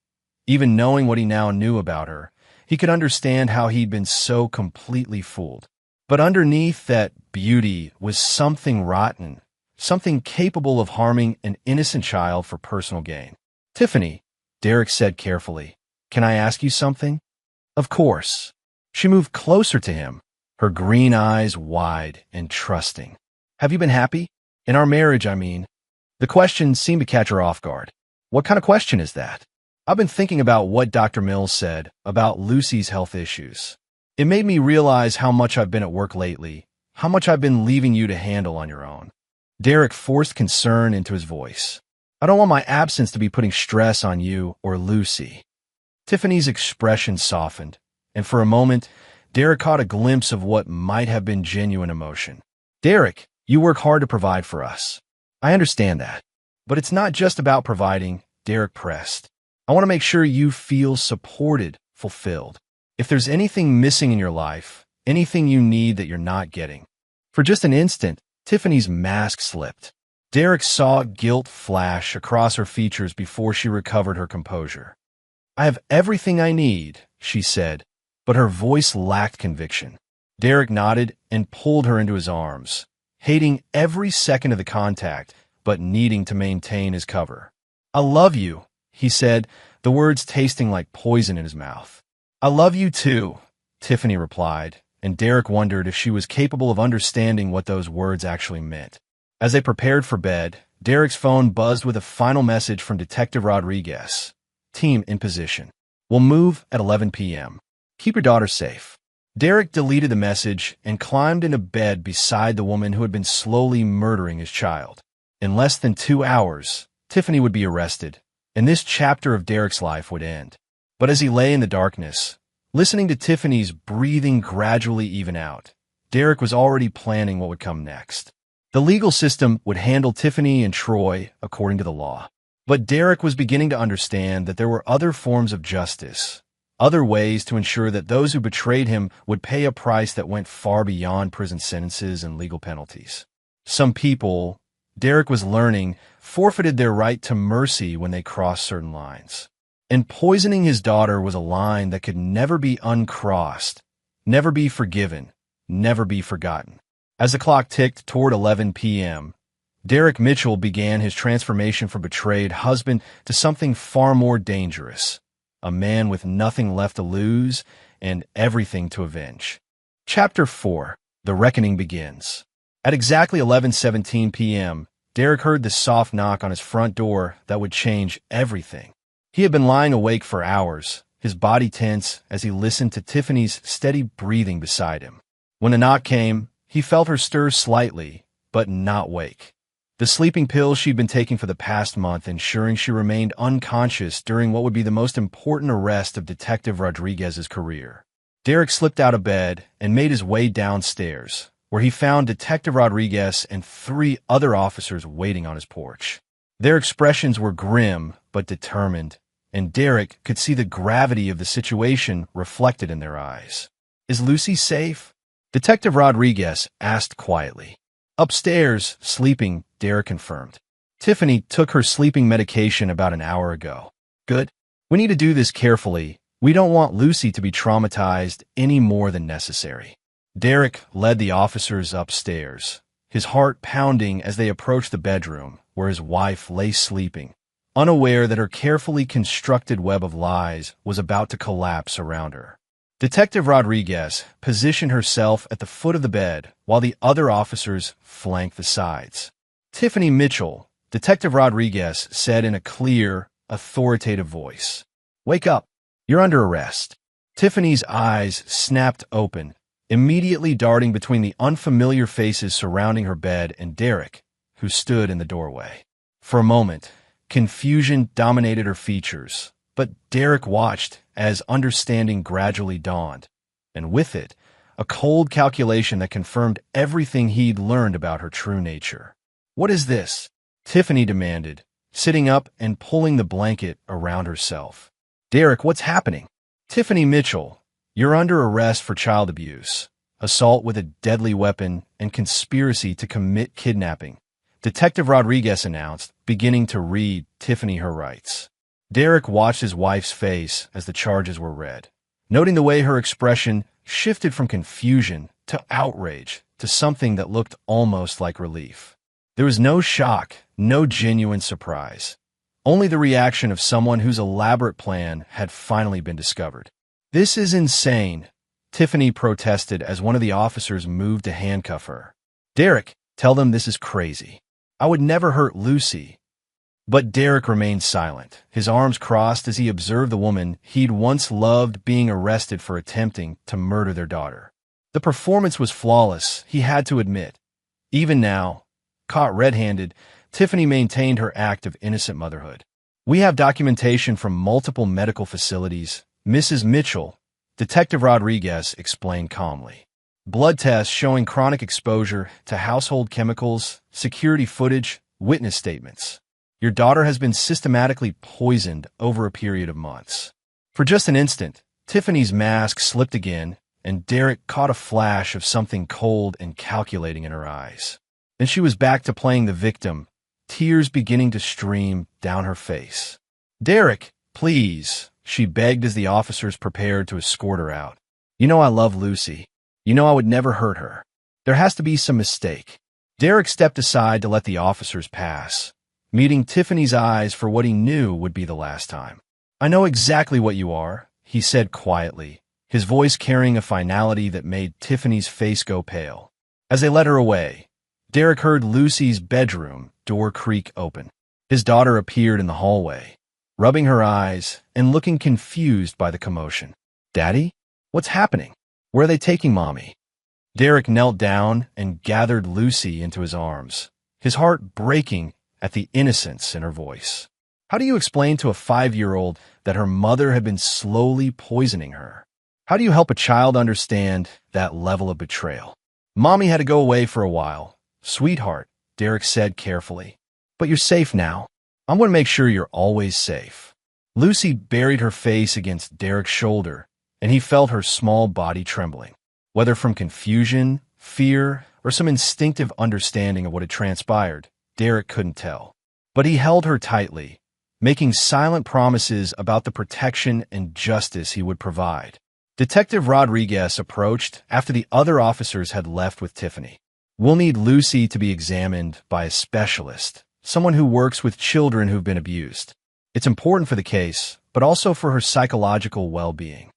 [SPEAKER 1] Even knowing what he now knew about her, he could understand how he'd been so completely fooled. But underneath that beauty was something rotten, something capable of harming an innocent child for personal gain. Tiffany, Derek said carefully, can I ask you something? Of course. She moved closer to him, her green eyes wide and trusting. Have you been happy? In our marriage, I mean. The question seemed to catch her off guard. What kind of question is that? I've been thinking about what Dr. Mills said about Lucy's health issues. It made me realize how much I've been at work lately, how much I've been leaving you to handle on your own. Derek forced concern into his voice. I don't want my absence to be putting stress on you or Lucy. Tiffany's expression softened, and for a moment, Derek caught a glimpse of what might have been genuine emotion. Derek, you work hard to provide for us. I understand that. But it's not just about providing, Derek pressed. I want to make sure you feel supported, fulfilled. If there's anything missing in your life, anything you need that you're not getting. For just an instant, Tiffany's mask slipped. Derek saw guilt flash across her features before she recovered her composure. I have everything I need, she said, but her voice lacked conviction. Derek nodded and pulled her into his arms, hating every second of the contact, but needing to maintain his cover. I love you, he said, the words tasting like poison in his mouth. I love you too, Tiffany replied, and Derek wondered if she was capable of understanding what those words actually meant. As they prepared for bed, Derek's phone buzzed with a final message from Detective Rodriguez. Team in position. We'll move at 11 p.m. Keep your daughter safe. Derek deleted the message and climbed into bed beside the woman who had been slowly murdering his child. In less than 2 hours, Tiffany would be arrested, and this chapter of Derek's life would end. But as he lay in the darkness, listening to Tiffany's breathing gradually even out, Derek was already planning what would come next. The legal system would handle Tiffany and Troy according to the law. But Derek was beginning to understand that there were other forms of justice, other ways to ensure that those who betrayed him would pay a price that went far beyond prison sentences and legal penalties. Some people, Derek was learning, forfeited their right to mercy when they crossed certain lines. And poisoning his daughter was a line that could never be uncrossed, never be forgiven, never be forgotten. As the clock ticked toward 11 p.m., Derek Mitchell began his transformation from betrayed husband to something far more dangerous, a man with nothing left to lose and everything to avenge. Chapter 4. The Reckoning Begins. At exactly 11:17 p.m., Derek heard the soft knock on his front door that would change everything. He had been lying awake for hours, his body tense as he listened to Tiffany's steady breathing beside him. When the knock came, he felt her stir slightly, but not wake. The sleeping pills she'd been taking for the past month, ensuring she remained unconscious during what would be the most important arrest of Detective Rodriguez's career. Derek slipped out of bed and made his way downstairs, where he found Detective Rodriguez and 3 other officers waiting on his porch. Their expressions were grim but determined, and Derek could see the gravity of the situation reflected in their eyes. Is Lucy safe? Detective Rodriguez asked quietly. Upstairs, sleeping, Derek confirmed. Tiffany took her sleeping medication about an hour ago. Good. We need to do this carefully. We don't want Lucy to be traumatized any more than necessary. Derek led the officers upstairs, his heart pounding as they approached the bedroom where his wife lay sleeping, unaware that her carefully constructed web of lies was about to collapse around her. Detective Rodriguez positioned herself at the foot of the bed while the other officers flanked the sides. Tiffany Mitchell, Detective Rodriguez said in a clear, authoritative voice. Wake up. You're under arrest. Tiffany's eyes snapped open, immediately darting between the unfamiliar faces surrounding her bed and Derek, who stood in the doorway. For a moment, confusion dominated her features, but Derek watched as understanding gradually dawned, and with it, a cold calculation that confirmed everything he'd learned about her true nature. What is this? Tiffany demanded, sitting up and pulling the blanket around herself. Derek, what's happening? Tiffany Mitchell, you're under arrest for child abuse, assault with a deadly weapon, and conspiracy to commit kidnapping, Detective Rodriguez announced, beginning to read Tiffany her rights. Derek watched his wife's face as the charges were read, noting the way her expression shifted from confusion to outrage to something that looked almost like relief. There was no shock, no genuine surprise, only the reaction of someone whose elaborate plan had finally been discovered. "This is insane," Tiffany protested as one of the officers moved to handcuff her. "Derek, tell them this is crazy. I would never hurt Lucy." But Derek remained silent, his arms crossed as he observed the woman he'd once loved being arrested for attempting to murder their daughter. The performance was flawless, he had to admit. Even now, caught red-handed, Tiffany maintained her act of innocent motherhood. "We have documentation from multiple medical facilities," Mrs. Mitchell, Detective Rodriguez explained calmly. "Blood tests showing chronic exposure to household chemicals, security footage, witness statements. Your daughter has been systematically poisoned over a period of months." For just an instant, Tiffany's mask slipped again, and Derek caught a flash of something cold and calculating in her eyes. Then she was back to playing the victim, tears beginning to stream down her face. "Derek, please," she begged as the officers prepared to escort her out. "You know I love Lucy. You know I would never hurt her. There has to be some mistake." Derek stepped aside to let the officers pass, meeting Tiffany's eyes for what he knew would be the last time. "I know exactly what you are," he said quietly, his voice carrying a finality that made Tiffany's face go pale. As they led her away, Derek heard Lucy's bedroom door creak open. His daughter appeared in the hallway, rubbing her eyes and looking confused by the commotion. "Daddy? What's happening? Where are they taking Mommy?" Derek knelt down and gathered Lucy into his arms, his heart breaking at the innocence in her voice. How do you explain to a 5-year-old that her mother had been slowly poisoning her? How do you help a child understand that level of betrayal? "Mommy had to go away for a while, sweetheart," Derek said carefully. "But you're safe now. I'm going to make sure you're always safe." Lucy buried her face against Derek's shoulder, and he felt her small body trembling. Whether from confusion, fear, or some instinctive understanding of what had transpired, Derek couldn't tell. But he held her tightly, making silent promises about the protection and justice he would provide. Detective Rodriguez approached after the other officers had left with Tiffany. "We'll need Lucy to be examined by a specialist, someone who works with children who've been abused. It's important for the case, but also for her psychological well-being."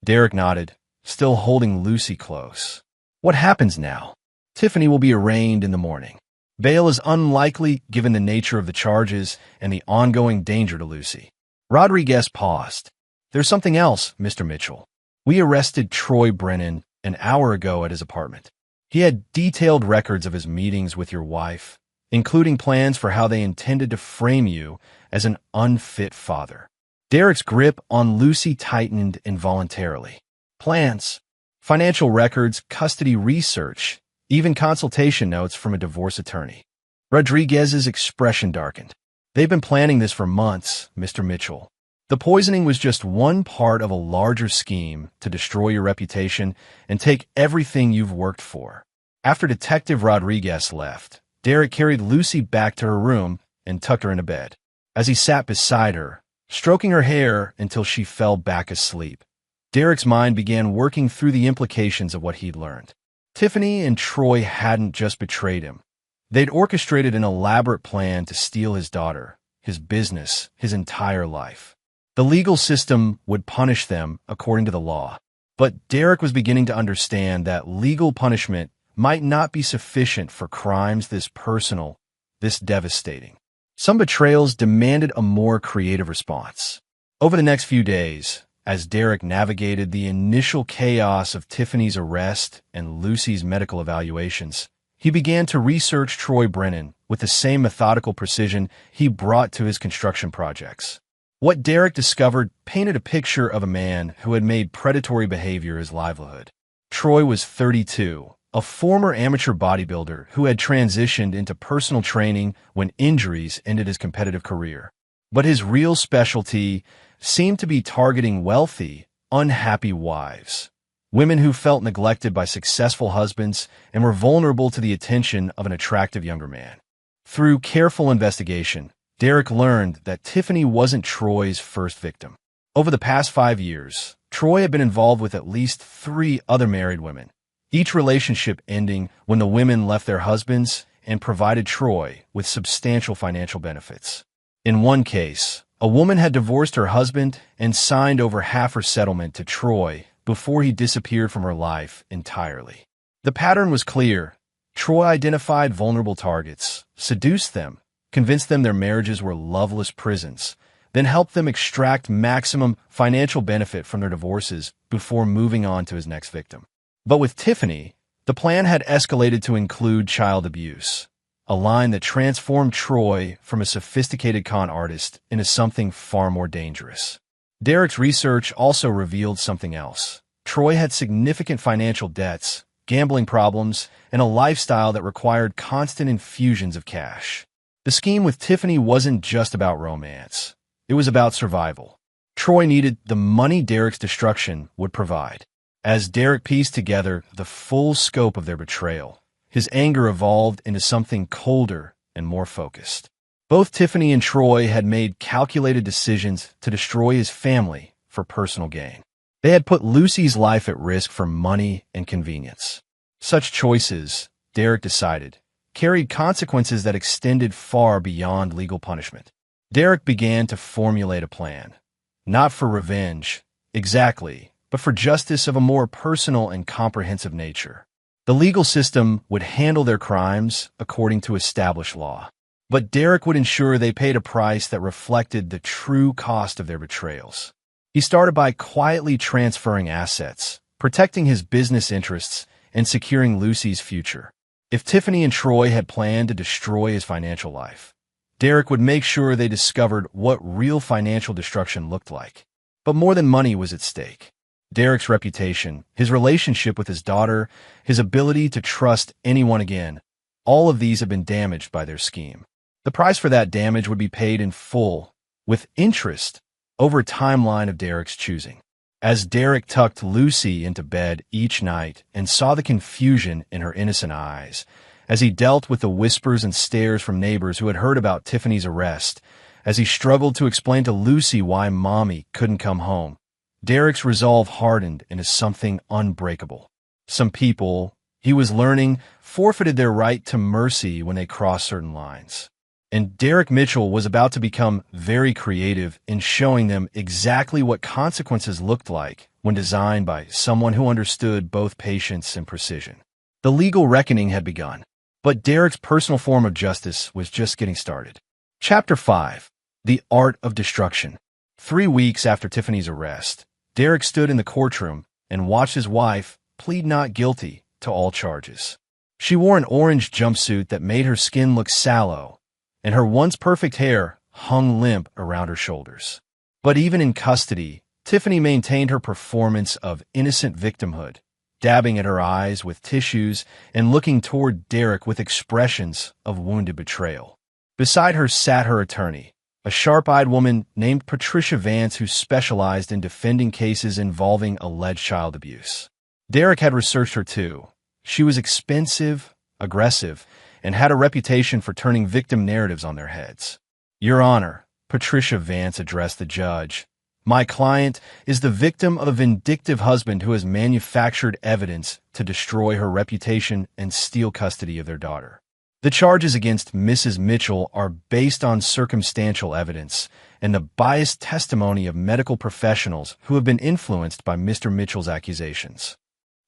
[SPEAKER 1] Derek nodded, still holding Lucy close. "What happens now?" "Tiffany will be arraigned in the morning. Bail is unlikely given the nature of the charges and the ongoing danger to Lucy." Rodriguez paused. "There's something else, Mr. Mitchell. We arrested Troy Brennan an hour ago at his apartment. He had detailed records of his meetings with your wife, including plans for how they intended to frame you as an unfit father." Derek's grip on Lucy tightened involuntarily. "Plans, financial records, custody research, even consultation notes from a divorce attorney." Rodriguez's expression darkened. "They've been planning this for months, Mr. Mitchell. The poisoning was just one part of a larger scheme to destroy your reputation and take everything you've worked for." After Detective Rodriguez left, Derek carried Lucy back to her room and tucked her into bed. As he sat beside her, stroking her hair until she fell back asleep, Derek's mind began working through the implications of what he'd learned. Tiffany and Troy hadn't just betrayed him. They'd orchestrated an elaborate plan to steal his daughter, his business, his entire life. The legal system would punish them according to the law. But Derek was beginning to understand that legal punishment might not be sufficient for crimes this personal, this devastating. Some betrayals demanded a more creative response. Over the next few days, as Derek navigated the initial chaos of Tiffany's arrest and Lucy's medical evaluations, he began to research Troy Brennan with the same methodical precision he brought to his construction projects. What Derek discovered painted a picture of a man who had made predatory behavior his livelihood. Troy was 32, a former amateur bodybuilder who had transitioned into personal training when injuries ended his competitive career. But his real specialty seemed to be targeting wealthy, unhappy wives, women who felt neglected by successful husbands and were vulnerable to the attention of an attractive younger man. Through careful investigation, Derek learned that Tiffany wasn't Troy's first victim. Over the past 5 years, Troy had been involved with at least 3 other married women, each relationship ending when the women left their husbands and provided Troy with substantial financial benefits. In one case, A woman had divorced her husband and signed over half her settlement to Troy before he disappeared from her life entirely. The pattern was clear. Troy identified vulnerable targets, seduced them, convinced them their marriages were loveless prisons, then helped them extract maximum financial benefit from their divorces before moving on to his next victim. But with Tiffany, the plan had escalated to include child abuse, a line that transformed Troy from a sophisticated con artist into something far more dangerous. Derek's research also revealed something else. Troy had significant financial debts, gambling problems, and a lifestyle that required constant infusions of cash. The scheme with Tiffany wasn't just about romance. It was about survival. Troy needed the money Derek's destruction would provide. As Derek pieced together the full scope of their betrayal, his anger evolved into something colder and more focused. Both Tiffany and Troy had made calculated decisions to destroy his family for personal gain. They had put Lucy's life at risk for money and convenience. Such choices, Derek decided, carried consequences that extended far beyond legal punishment. Derek began to formulate a plan, not for revenge, exactly, but for justice of a more personal and comprehensive nature. The legal system would handle their crimes according to established law, but Derek would ensure they paid a price that reflected the true cost of their betrayals. He started by quietly transferring assets, protecting his business interests, and securing Lucy's future. If Tiffany and Troy had planned to destroy his financial life, Derek would make sure they discovered what real financial destruction looked like. But more than money was at stake. Derek's reputation, his relationship with his daughter, his ability to trust anyone again, all of these had been damaged by their scheme. The price for that damage would be paid in full, with interest, over a timeline of Derek's choosing. As Derek tucked Lucy into bed each night and saw the confusion in her innocent eyes, as he dealt with the whispers and stares from neighbors who had heard about Tiffany's arrest, as he struggled to explain to Lucy why Mommy couldn't come home, Derek's resolve hardened into something unbreakable. Some people, he was learning, forfeited their right to mercy when they crossed certain lines. And Derek Mitchell was about to become very creative in showing them exactly what consequences looked like when designed by someone who understood both patience and precision. The legal reckoning had begun, but Derek's personal form of justice was just getting started. Chapter 5. The Art of Destruction. 3 weeks after Tiffany's arrest, Derek stood in the courtroom and watched his wife plead not guilty to all charges. She wore an orange jumpsuit that made her skin look sallow, and her once perfect hair hung limp around her shoulders. But even in custody, Tiffany maintained her performance of innocent victimhood, dabbing at her eyes with tissues and looking toward Derek with expressions of wounded betrayal. Beside her sat her attorney, a sharp-eyed woman named Patricia Vance who specialized in defending cases involving alleged child abuse. Derek had researched her too. She was expensive, aggressive, and had a reputation for turning victim narratives on their heads. Your Honor, Patricia Vance addressed the judge, my client is the victim of a vindictive husband who has manufactured evidence to destroy her reputation and steal custody of their daughter. The charges against Mrs. Mitchell are based on circumstantial evidence and the biased testimony of medical professionals who have been influenced by Mr. Mitchell's accusations.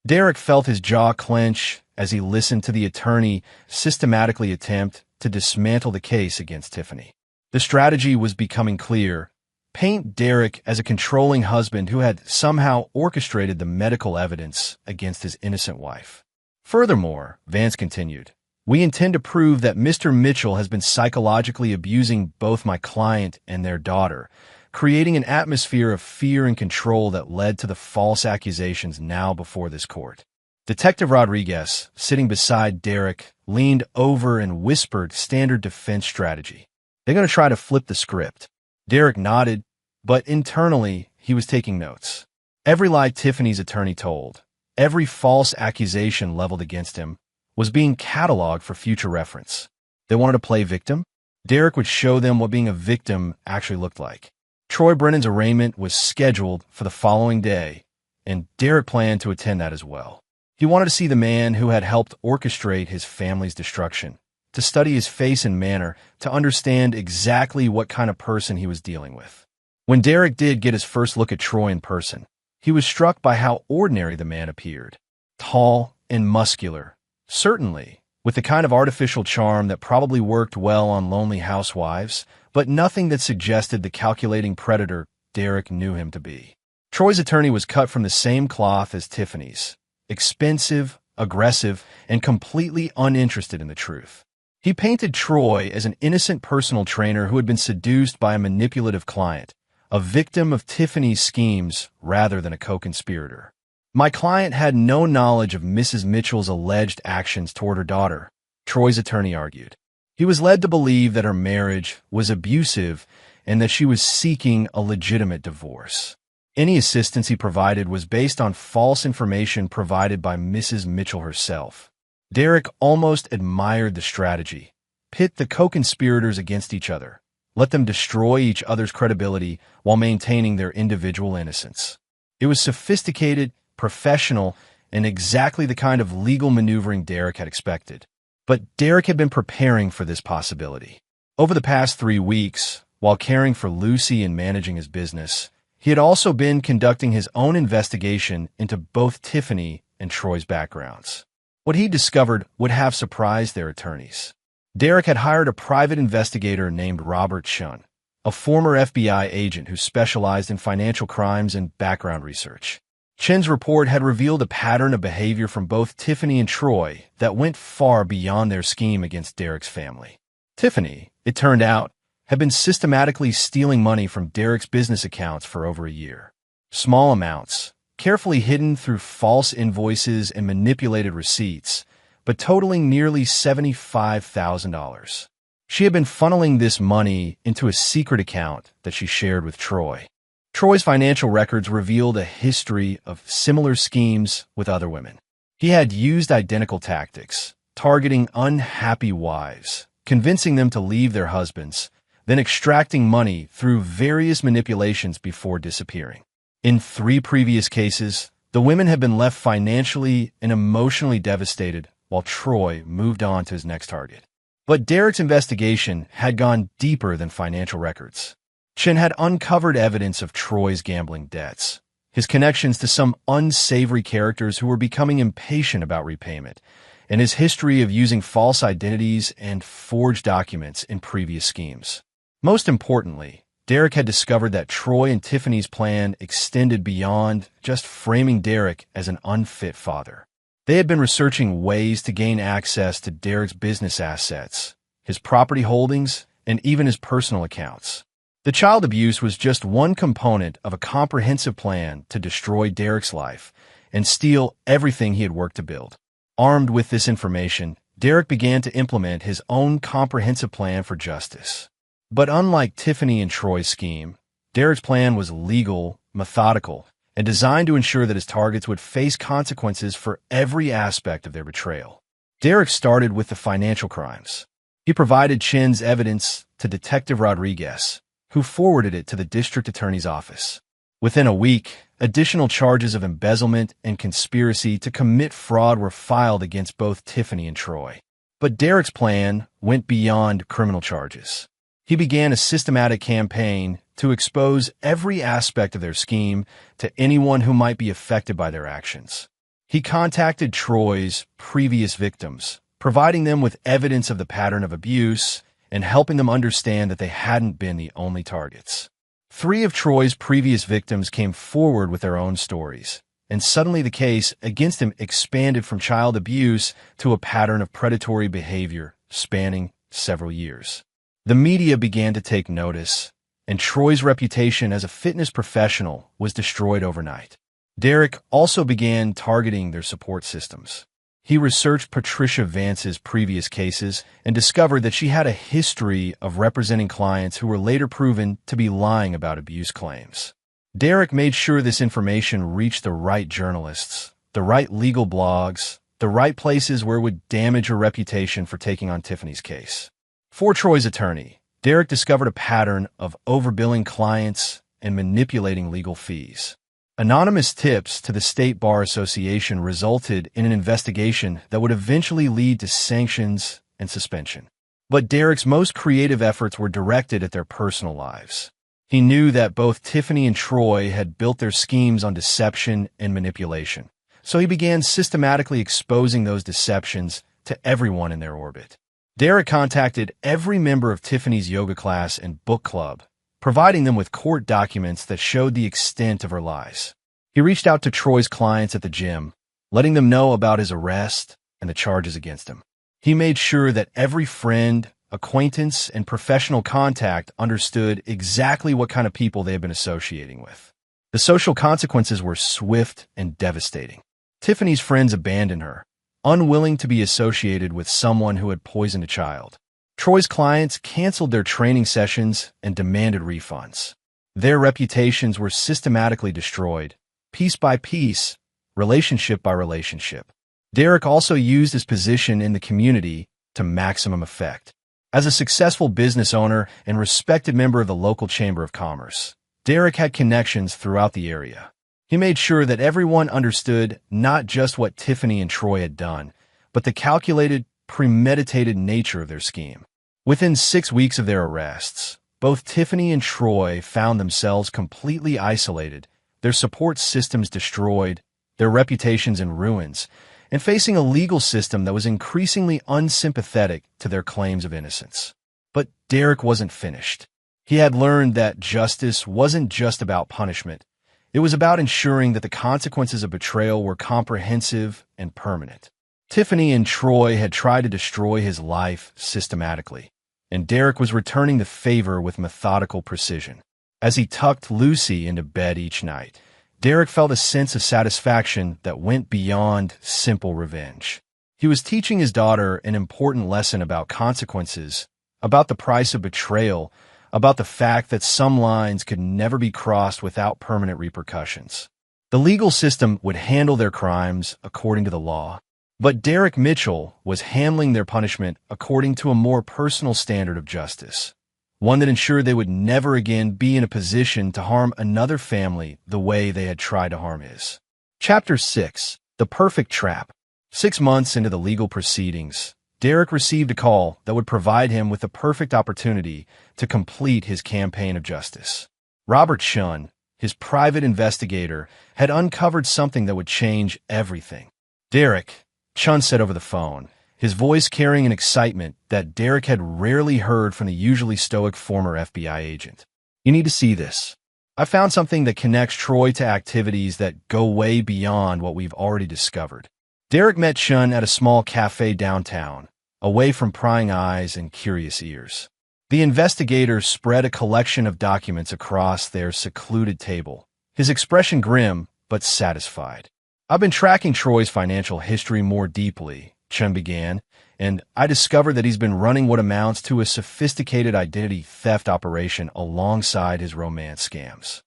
[SPEAKER 1] Derek felt his jaw clench as he listened to the attorney systematically attempt to dismantle the case against Tiffany. The strategy was becoming clear. Paint Derek as a controlling husband who had somehow orchestrated the medical evidence against his innocent wife. Furthermore, Vance continued, we intend to prove that Mr. Mitchell has been psychologically abusing both my client and their daughter, creating an atmosphere of fear and control that led to the false accusations now before this court. Detective Rodriguez, sitting beside Derek, leaned over and whispered standard defense strategy. They're going to try to flip the script. Derek nodded, but internally, he was taking notes. Every lie Tiffany's attorney told, every false accusation leveled against him, was being cataloged for future reference. They wanted to play victim? Derek would show them what being a victim actually looked like. Troy Brennan's arraignment was scheduled for the following day, and Derek planned to attend that as well. He wanted to see the man who had helped orchestrate his family's destruction, to study his face and manner to understand exactly what kind of person he was dealing with. When Derek did get his first look at Troy in person, he was struck by how ordinary the man appeared. Tall and muscular, certainly, with the kind of artificial charm that probably worked well on lonely housewives, but nothing that suggested the calculating predator Derek knew him to be. Troy's attorney was cut from the same cloth as Tiffany's, expensive, aggressive, and completely uninterested in the truth. He painted Troy as an innocent personal trainer who had been seduced by a manipulative client, a victim of Tiffany's schemes rather than a co-conspirator. My client had no knowledge of Mrs. Mitchell's alleged actions toward her daughter, Troy's attorney argued. He was led to believe that her marriage was abusive and that she was seeking a legitimate divorce. Any assistance he provided was based on false information provided by Mrs. Mitchell herself. Derek almost admired the strategy. Pit the co-conspirators against each other. Let them destroy each other's credibility while maintaining their individual innocence. It was sophisticated, professional, and exactly the kind of legal maneuvering Derek had expected. But Derek had been preparing for this possibility. Over the past 3 weeks, while caring for Lucy and managing his business, he had also been conducting his own investigation into both Tiffany and Troy's backgrounds. What he discovered would have surprised their attorneys. Derek had hired a private investigator named Robert Shun, a former FBI agent who specialized in financial crimes and background research. Chen's report had revealed a pattern of behavior from both Tiffany and Troy that went far beyond their scheme against Derek's family. Tiffany, it turned out, had been systematically stealing money from Derek's business accounts for over a year. Small amounts, carefully hidden through false invoices and manipulated receipts, but totaling nearly $75,000. She had been funneling this money into a secret account that she shared with Troy. Troy's financial records revealed a history of similar schemes with other women. He had used identical tactics, targeting unhappy wives, convincing them to leave their husbands, then extracting money through various manipulations before disappearing. In 3 previous cases, the women had been left financially and emotionally devastated while Troy moved on to his next target. But Derek's investigation had gone deeper than financial records. Chen had uncovered evidence of Troy's gambling debts, his connections to some unsavory characters who were becoming impatient about repayment, and his history of using false identities and forged documents in previous schemes. Most importantly, Derek had discovered that Troy and Tiffany's plan extended beyond just framing Derek as an unfit father. They had been researching ways to gain access to Derek's business assets, his property holdings, and even his personal accounts. The child abuse was just one component of a comprehensive plan to destroy Derek's life and steal everything he had worked to build. Armed with this information, Derek began to implement his own comprehensive plan for justice. But unlike Tiffany and Troy's scheme, Derek's plan was legal, methodical, and designed to ensure that his targets would face consequences for every aspect of their betrayal. Derek started with the financial crimes. He provided Chen's evidence to Detective Rodriguez, who forwarded it to the district attorney's office. Within a week, additional charges of embezzlement and conspiracy to commit fraud were filed against both Tiffany and Troy. But Derek's plan went beyond criminal charges. He began a systematic campaign to expose every aspect of their scheme to anyone who might be affected by their actions. He contacted Troy's previous victims, providing them with evidence of the pattern of abuse and helping them understand that they hadn't been the only targets. 3 of Troy's previous victims came forward with their own stories, and suddenly the case against him expanded from child abuse to a pattern of predatory behavior spanning several years. The media began to take notice, and Troy's reputation as a fitness professional was destroyed overnight. Derek also began targeting their support systems. He researched Patricia Vance's previous cases and discovered that she had a history of representing clients who were later proven to be lying about abuse claims. Derek made sure this information reached the right journalists, the right legal blogs, the right places where it would damage her reputation for taking on Tiffany's case. For Troy's attorney, Derek discovered a pattern of overbilling clients and manipulating legal fees. Anonymous tips to the State Bar Association resulted in an investigation that would eventually lead to sanctions and suspension. But Derek's most creative efforts were directed at their personal lives. He knew that both Tiffany and Troy had built their schemes on deception and manipulation, so he began systematically exposing those deceptions to everyone in their orbit. Derek contacted every member of Tiffany's yoga class and book club, providing them with court documents that showed the extent of her lies. He reached out to Troy's clients at the gym, letting them know about his arrest and the charges against him. He made sure that every friend, acquaintance, and professional contact understood exactly what kind of people they had been associating with. The social consequences were swift and devastating. Tiffany's friends abandoned her, unwilling to be associated with someone who had poisoned a child. Troy's clients canceled their training sessions and demanded refunds. Their reputations were systematically destroyed, piece by piece, relationship by relationship. Derek also used his position in the community to maximum effect. As a successful business owner and respected member of the local Chamber of Commerce, Derek had connections throughout the area. He made sure that everyone understood not just what Tiffany and Troy had done, but the calculated, premeditated nature of their scheme. Within 6 weeks of their arrests, both Tiffany and Troy found themselves completely isolated, their support systems destroyed, their reputations in ruins, and facing a legal system that was increasingly unsympathetic to their claims of innocence. But Derek wasn't finished. He had learned that justice wasn't just about punishment. It was about ensuring that the consequences of betrayal were comprehensive and permanent. Tiffany and Troy had tried to destroy his life systematically, and Derek was returning the favor with methodical precision. As he tucked Lucy into bed each night, Derek felt a sense of satisfaction that went beyond simple revenge. He was teaching his daughter an important lesson about consequences, about the price of betrayal, about the fact that some lines could never be crossed without permanent repercussions. The legal system would handle their crimes according to the law, but Derek Mitchell was handling their punishment according to a more personal standard of justice, one that ensured they would never again be in a position to harm another family the way they had tried to harm his. Chapter 6. The Perfect Trap. 6 months into the legal proceedings, Derek received a call that would provide him with the perfect opportunity to complete his campaign of justice. Robert Chun, his private investigator, had uncovered something that would change everything. "Derek," Chun said over the phone, his voice carrying an excitement that Derek had rarely heard from the usually stoic former FBI agent. "You need to see this. I found something that connects Troy to activities that go way beyond what we've already discovered." Derek met Chun at a small cafe downtown, away from prying eyes and curious ears. The investigator spread a collection of documents across their secluded table, his expression grim but satisfied. "I've been tracking Troy's financial history more deeply," Chun began, "and I discovered that he's been running what amounts to a sophisticated identity theft operation alongside his romance scams."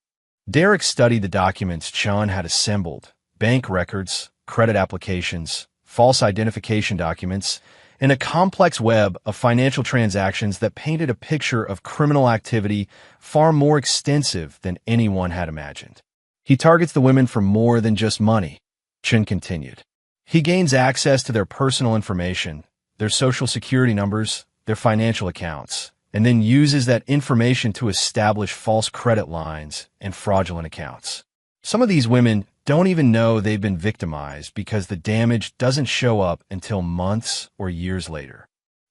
[SPEAKER 1] Derek studied the documents Chun had assembled: bank records, credit applications, false identification documents, and a complex web of financial transactions that painted a picture of criminal activity far more extensive than anyone had imagined. "He targets the women for more than just money," Chun continued. "He gains access to their personal information, their social security numbers, their financial accounts, and then uses that information to establish false credit lines and fraudulent accounts. Some of these women don't even know they've been victimized because the damage doesn't show up until months or years later."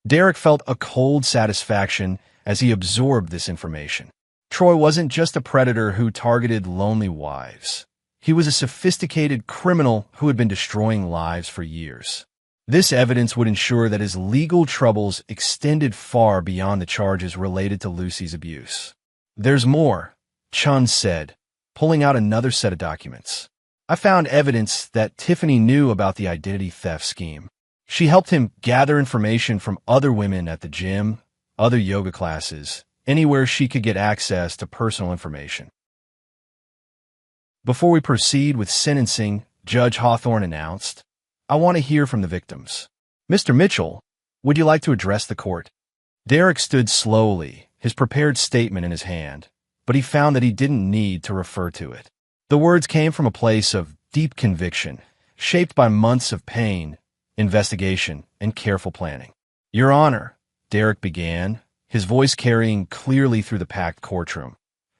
[SPEAKER 1] Derek felt a cold satisfaction as he absorbed this information. Troy wasn't just a predator who targeted lonely wives. He was a sophisticated criminal who had been destroying lives for years. This evidence would ensure that his legal troubles extended far beyond the charges related to Lucy's abuse. "There's more," Chun said, pulling out another set of documents. "I found evidence that Tiffany knew about the identity theft scheme. She helped him gather information from other women at the gym, other yoga classes, anywhere she could get access to personal information." Before we proceed with sentencing, Judge Hawthorne announced, "I want to hear from the victims. Mr. Mitchell, would you like to address the court?" Derek stood slowly, his prepared statement in his hand, but he found that he didn't need to refer to it. The words came from a place of deep conviction, shaped by months of pain, investigation, and careful planning. Your Honor, Derek began, his voice carrying clearly through the packed courtroom.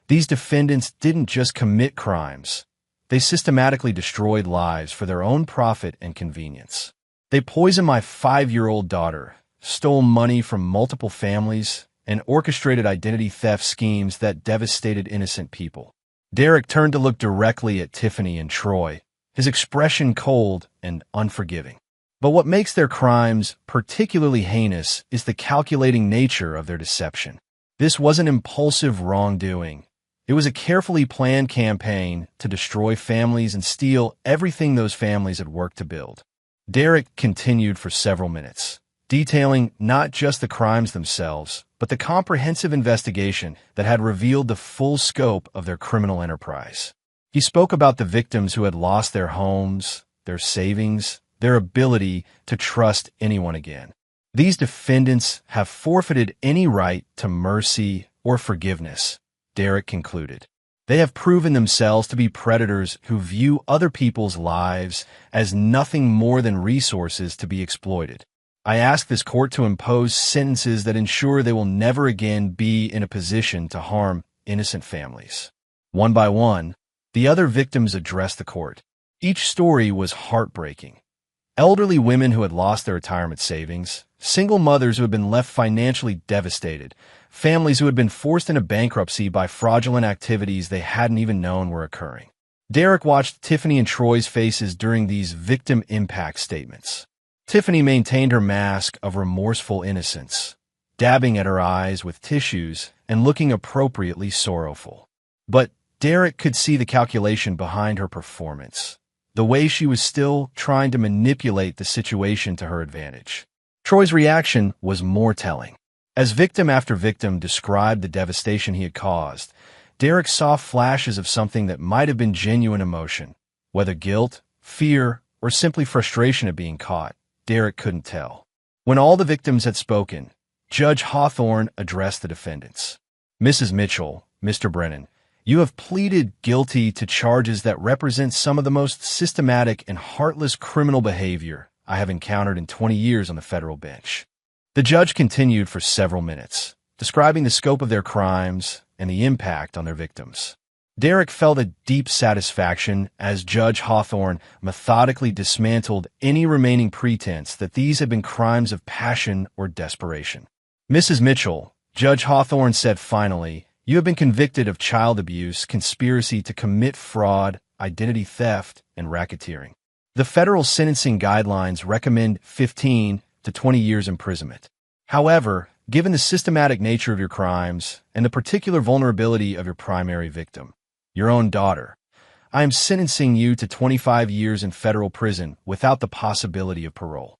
[SPEAKER 1] These defendants didn't just commit crimes. They systematically destroyed lives for their own profit and convenience. They poisoned my 5-year-old daughter, stole money from multiple families, and orchestrated identity theft schemes that devastated innocent people. Derek turned to look directly at Tiffany and Troy, his expression cold and unforgiving. But what makes their crimes particularly heinous is the calculating nature of their deception. This wasn't impulsive wrongdoing. It was a carefully planned campaign to destroy families and steal everything those families had worked to build. Derek continued for several minutes, detailing not just the crimes themselves, but the comprehensive investigation that had revealed the full scope of their criminal enterprise. He spoke about the victims who had lost their homes, their savings, their ability to trust anyone again. These defendants have forfeited any right to mercy or forgiveness, Derek concluded. They have proven themselves to be predators who view other people's lives as nothing more than resources to be exploited. I ask this court to impose sentences that ensure they will never again be in a position to harm innocent families. One by one, the other victims addressed the court. Each story was heartbreaking. Elderly women who had lost their retirement savings, single mothers who had been left financially devastated, families who had been forced into bankruptcy by fraudulent activities they hadn't even known were occurring. Derek watched Tiffany and Troy's faces during these victim impact statements. Tiffany maintained her mask of remorseful innocence, dabbing at her eyes with tissues and looking appropriately sorrowful. But Derek could see the calculation behind her performance, the way she was still trying to manipulate the situation to her advantage. Troy's reaction was more telling. As victim after victim described the devastation he had caused, Derek saw flashes of something that might have been genuine emotion. Whether guilt, fear, or simply frustration at being caught, Derek couldn't tell. When all the victims had spoken, Judge Hawthorne addressed the defendants. Mrs. Mitchell, Mr. Brennan, you have pleaded guilty to charges that represent some of the most systematic and heartless criminal behavior I have encountered in 20 years on the federal bench. The judge continued for several minutes, describing the scope of their crimes and the impact on their victims. Derek felt a deep satisfaction as Judge Hawthorne methodically dismantled any remaining pretense that these had been crimes of passion or desperation. Mrs. Mitchell, Judge Hawthorne said finally, you have been convicted of child abuse, conspiracy to commit fraud, identity theft, and racketeering. The federal sentencing guidelines recommend 15 to 20 years imprisonment. However, given the systematic nature of your crimes and the particular vulnerability of your primary victim, your own daughter, I am sentencing you to 25 years in federal prison without the possibility of parole.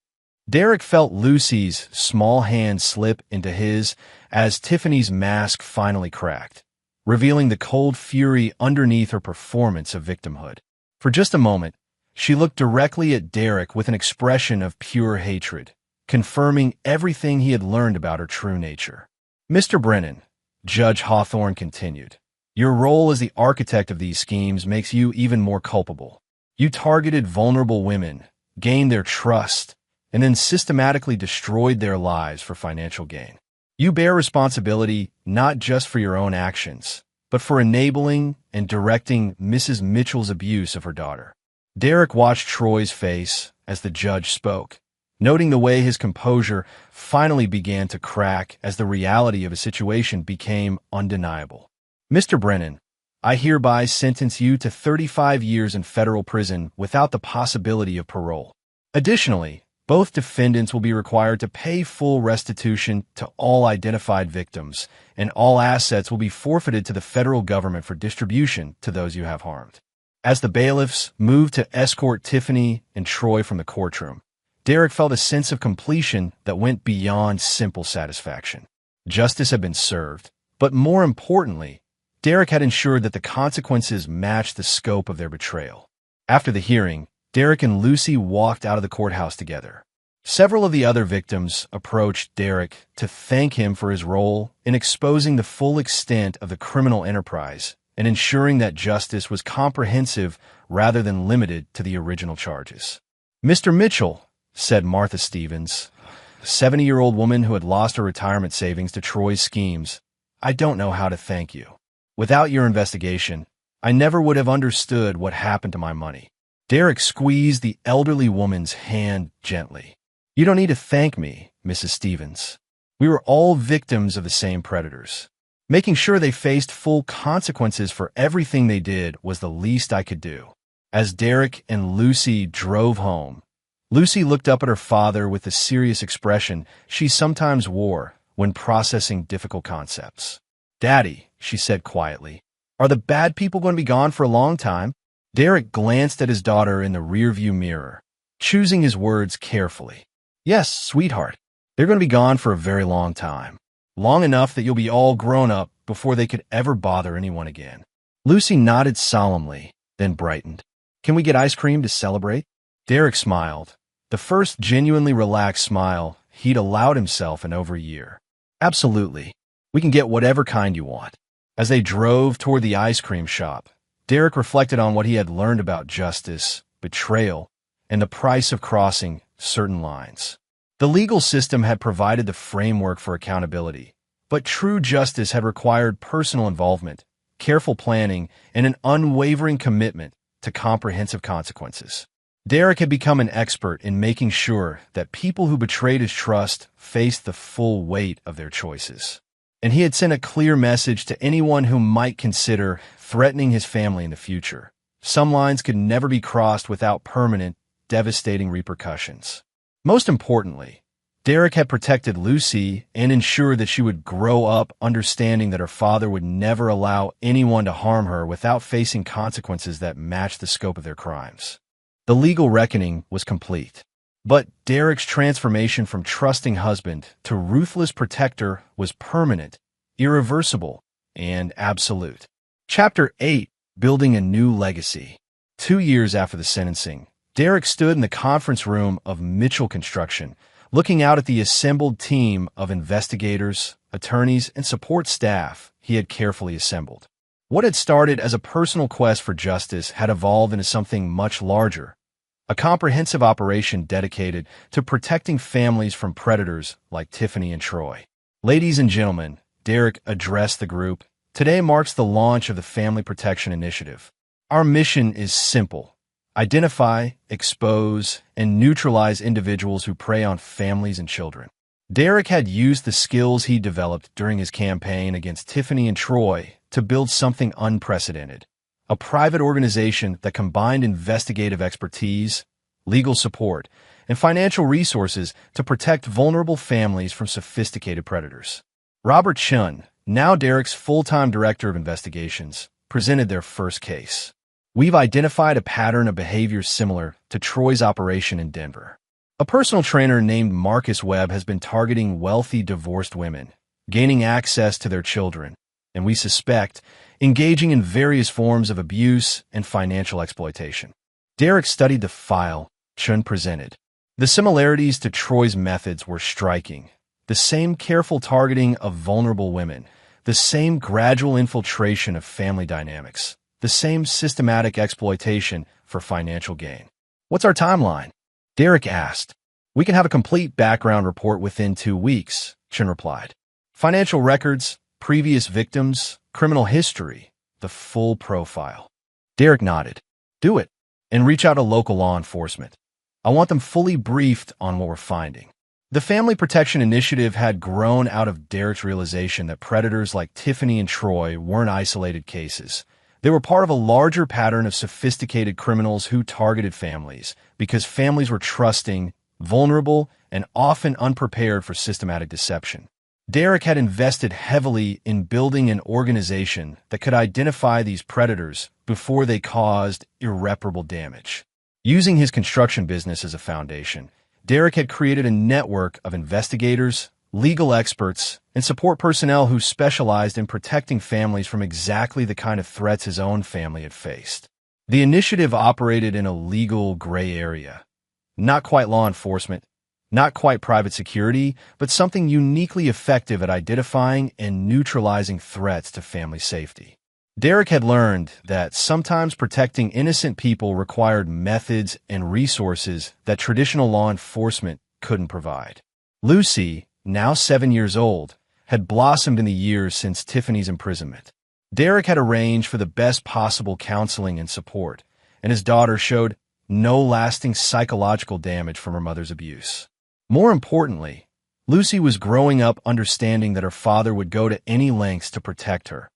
[SPEAKER 1] Derek felt Lucy's small hand slip into his as Tiffany's mask finally cracked, revealing the cold fury underneath her performance of victimhood. For just a moment, she looked directly at Derek with an expression of pure hatred, confirming everything he had learned about her true nature. Mr. Brennan, Judge Hawthorne continued, your role as the architect of these schemes makes you even more culpable. You targeted vulnerable women, gained their trust, and then systematically destroyed their lives for financial gain. You bear responsibility not just for your own actions, but for enabling and directing Mrs. Mitchell's abuse of her daughter. Derek watched Troy's face as the judge spoke, noting the way his composure finally began to crack as the reality of a situation became undeniable. Mr. Brennan, I hereby sentence you to 35 years in federal prison without the possibility of parole. Additionally, both defendants will be required to pay full restitution to all identified victims, and all assets will be forfeited to the federal government for distribution to those you have harmed. As the bailiffs moved to escort Tiffany and Troy from the courtroom, Derek felt a sense of completion that went beyond simple satisfaction. Justice had been served, but more importantly, Derek had ensured that the consequences matched the scope of their betrayal. After the hearing, Derek and Lucy walked out of the courthouse together. Several of the other victims approached Derek to thank him for his role in exposing the full extent of the criminal enterprise and ensuring that justice was comprehensive rather than limited to the original charges. Mr. Mitchell, said Martha Stevens, 70-year-old woman who had lost her retirement savings to Troy's schemes, "I don't know how to thank you. Without your investigation, I never would have understood what happened to my money." Derek squeezed the elderly woman's hand gently. "You don't need to thank me, Mrs. Stevens. We were all victims of the same predators. Making sure they faced full consequences for everything they did was the least I could do." As Derek and Lucy drove home, Lucy looked up at her father with the serious expression she sometimes wore when processing difficult concepts. "Daddy," she said quietly, "are the bad people going to be gone for a long time?" Derek glanced at his daughter in the rearview mirror, choosing his words carefully. "Yes, sweetheart. They're going to be gone for a very long time. Long enough that you'll be all grown up before they could ever bother anyone again." Lucy nodded solemnly, then brightened. "Can we get ice cream to celebrate?" Derek smiled, the first genuinely relaxed smile he'd allowed himself in over a year. "Absolutely. We can get whatever kind you want." As they drove toward the ice cream shop, Derek reflected on what he had learned about justice, betrayal, and the price of crossing certain lines. The legal system had provided the framework for accountability, but true justice had required personal involvement, careful planning, and an unwavering commitment to comprehensive consequences. Derek had become an expert in making sure that people who betrayed his trust faced the full weight of their choices. And he had sent a clear message to anyone who might consider threatening his family in the future. Some lines could never be crossed without permanent, devastating repercussions. Most importantly, Derek had protected Lucy and ensured that she would grow up understanding that her father would never allow anyone to harm her without facing consequences that matched the scope of their crimes. The legal reckoning was complete. But Derek's transformation from trusting husband to ruthless protector was permanent, irreversible, and absolute. Chapter 8: Building a New Legacy. 2 years after the sentencing, Derek stood in the conference room of Mitchell Construction, looking out at the assembled team of investigators, attorneys, and support staff he had carefully assembled. What had started as a personal quest for justice had evolved into something much larger, a comprehensive operation dedicated to protecting families from predators like Tiffany and Troy. "Ladies and gentlemen," Derek addressed the group, "today marks the launch of the Family Protection Initiative. Our mission is simple: identify, expose, and neutralize individuals who prey on families and children." Derek had used the skills he developed during his campaign against Tiffany and Troy to build something unprecedented. A private organization that combined investigative expertise, legal support, and financial resources to protect vulnerable families from sophisticated predators. Robert Chun, now Derek's full-time director of investigations, presented their first case. "We've identified a pattern of behavior similar to Troy's operation in Denver. A personal trainer named Marcus Webb has been targeting wealthy divorced women, gaining access to their children, and we suspect engaging in various forms of abuse and financial exploitation." Derek studied the file Chun presented. The similarities to Troy's methods were striking. The same careful targeting of vulnerable women, the same gradual infiltration of family dynamics, the same systematic exploitation for financial gain. "What's our timeline?" Derek asked. "We can have a complete background report within 2 weeks," Chun replied. "Financial records, previous victims, criminal history, the full profile." Derek nodded. "Do it, and reach out to local law enforcement. I want them fully briefed on what we're finding." The Family Protection Initiative had grown out of Derek's realization that predators like Tiffany and Troy weren't isolated cases. They were part of a larger pattern of sophisticated criminals who targeted families because families were trusting, vulnerable, and often unprepared for systematic deception. Derek had invested heavily in building an organization that could identify these predators before they caused irreparable damage. Using his construction business as a foundation, Derek had created a network of investigators, legal experts, and support personnel who specialized in protecting families from exactly the kind of threats his own family had faced. The initiative operated in a legal gray area. Not quite law enforcement, not quite private security, but something uniquely effective at identifying and neutralizing threats to family safety. Derek had learned that sometimes protecting innocent people required methods and resources that traditional law enforcement couldn't provide. Lucy, now 7 years old, had blossomed in the years since Tiffany's imprisonment. Derek had arranged for the best possible counseling and support, and his daughter showed no lasting psychological damage from her mother's abuse. More importantly, Lucy was growing up understanding that her father would go to any lengths to protect her,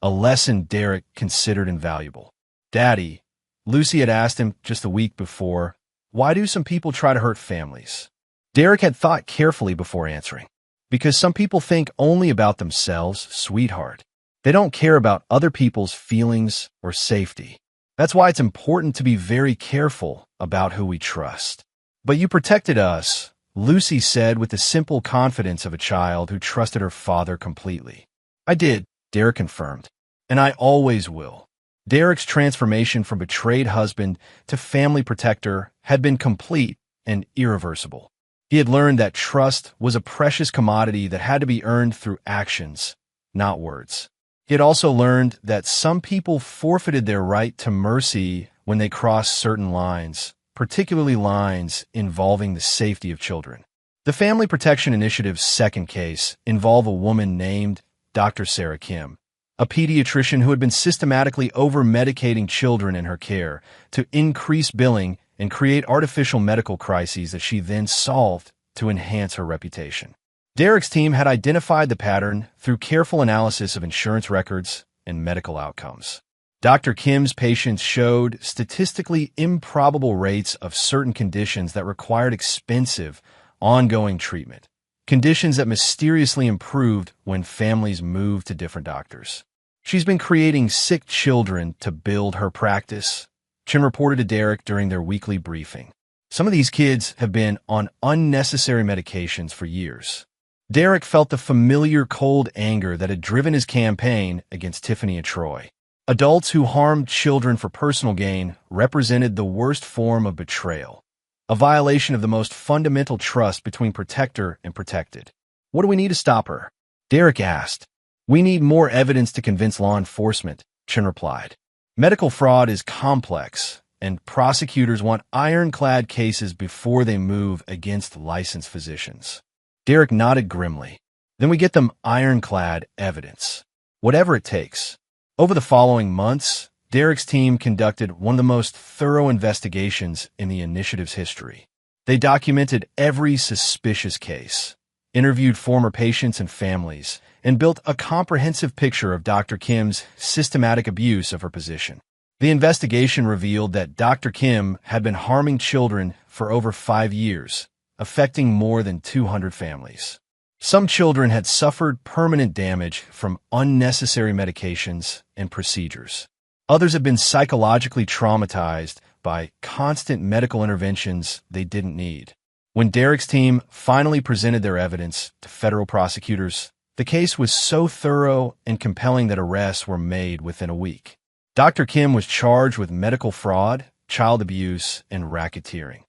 [SPEAKER 1] a lesson Derek considered invaluable. "Daddy," Lucy had asked him just a week before, "why do some people try to hurt families?" Derek had thought carefully before answering. "Because some people think only about themselves, sweetheart. They don't care about other people's feelings or safety. That's why it's important to be very careful about who we trust." "But you protected us," Lucy said with the simple confidence of a child who trusted her father completely. "I did," Derek confirmed. "And I always will." Derek's transformation from betrayed husband to family protector had been complete and irreversible. He had learned that trust was a precious commodity that had to be earned through actions, not words. He had also learned that some people forfeited their right to mercy when they crossed certain lines, particularly lines involving the safety of children. The Family Protection Initiative's second case involved a woman named Dr. Sarah Kim, a pediatrician who had been systematically over-medicating children in her care to increase billing and create artificial medical crises that she then solved to enhance her reputation. Derek's team had identified the pattern through careful analysis of insurance records and medical outcomes. Dr. Kim's patients showed statistically improbable rates of certain conditions that required expensive, ongoing treatment, conditions that mysteriously improved when families moved to different doctors. "She's been creating sick children to build her practice," Chin reported to Derek during their weekly briefing. "Some of these kids have been on unnecessary medications for years." Derek felt the familiar cold anger that had driven his campaign against Tiffany and Troy. Adults who harmed children for personal gain represented the worst form of betrayal, a violation of the most fundamental trust between protector and protected. "What do we need to stop her?" Derek asked. "We need more evidence to convince law enforcement," Chin replied. "Medical fraud is complex, and prosecutors want ironclad cases before they move against licensed physicians." Derek nodded grimly. "Then we get them ironclad evidence, whatever it takes." Over the following months, Derek's team conducted one of the most thorough investigations in the initiative's history. They documented every suspicious case, interviewed former patients and families, and built a comprehensive picture of Dr. Kim's systematic abuse of her position. The investigation revealed that Dr. Kim had been harming children for over 5 years, affecting more than 200 families. Some children had suffered permanent damage from unnecessary medications and procedures. Others had been psychologically traumatized by constant medical interventions they didn't need. When Derek's team finally presented their evidence to federal prosecutors, the case was so thorough and compelling that arrests were made within a week. Dr. Kim was charged with medical fraud, child abuse, and racketeering,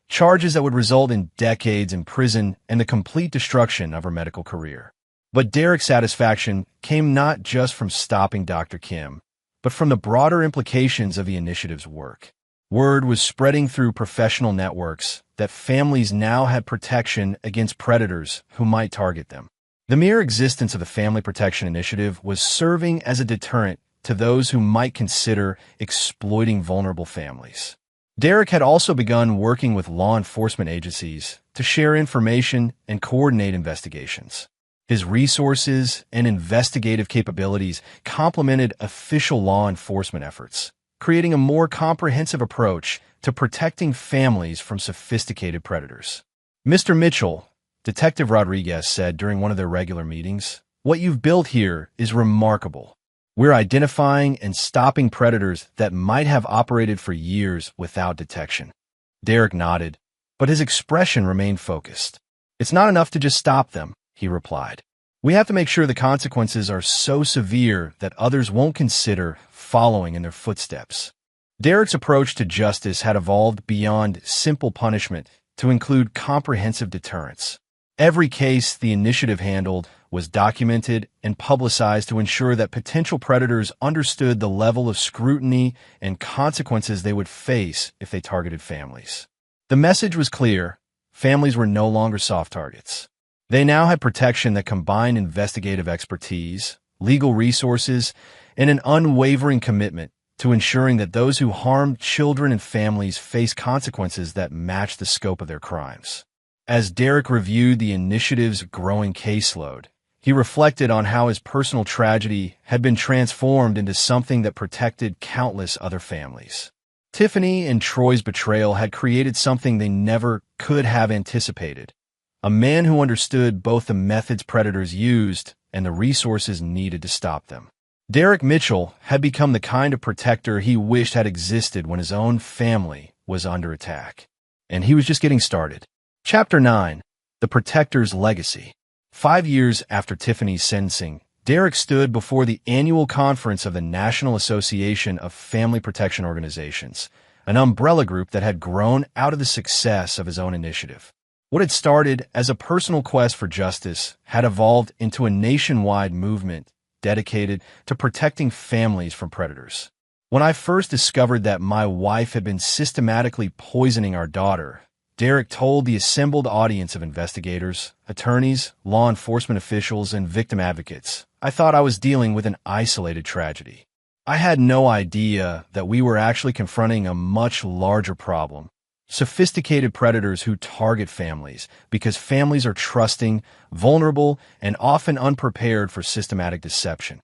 [SPEAKER 1] charges that would result in decades in prison and the complete destruction of her medical career. But Derek's satisfaction came not just from stopping Dr. Kim, but from the broader implications of the initiative's work. Word was spreading through professional networks that families now had protection against predators who might target them. The mere existence of the Family Protection Initiative was serving as a deterrent to those who might consider exploiting vulnerable families. Derek had also begun working with law enforcement agencies to share information and coordinate investigations. His resources and investigative capabilities complemented official law enforcement efforts, creating a more comprehensive approach to protecting families from sophisticated predators. "Mr. Mitchell," Detective Rodriguez said during one of their regular meetings, "what you've built here is remarkable. We're identifying and stopping predators that might have operated for years without detection." Derek nodded, but his expression remained focused. "It's not enough to just stop them," he replied. "We have to make sure the consequences are so severe that others won't consider following in their footsteps." Derek's approach to justice had evolved beyond simple punishment to include comprehensive deterrence. Every case the initiative handled was documented and publicized to ensure that potential predators understood the level of scrutiny and consequences they would face if they targeted families. The message was clear: families were no longer soft targets. They now had protection that combined investigative expertise, legal resources, and an unwavering commitment to ensuring that those who harmed children and families face consequences that match the scope of their crimes. As Derek reviewed the initiative's growing caseload, he reflected on how his personal tragedy had been transformed into something that protected countless other families. Tiffany and Troy's betrayal had created something they never could have anticipated: a man who understood both the methods predators used and the resources needed to stop them. Derek Mitchell had become the kind of protector he wished had existed when his own family was under attack. And he was just getting started. Chapter 9. The Protector's Legacy. 5 years after Tiffany's sentencing, Derek stood before the annual conference of the National Association of Family Protection Organizations, an umbrella group that had grown out of the success of his own initiative. What had started as a personal quest for justice had evolved into a nationwide movement dedicated to protecting families from predators. When I first discovered that my wife had been systematically poisoning our daughter, Derek told the assembled audience of investigators, attorneys, law enforcement officials, and victim advocates, I thought I was dealing with an isolated tragedy. I had no idea that we were actually confronting a much larger problem: sophisticated predators who target families because families are trusting, vulnerable, and often unprepared for systematic deception.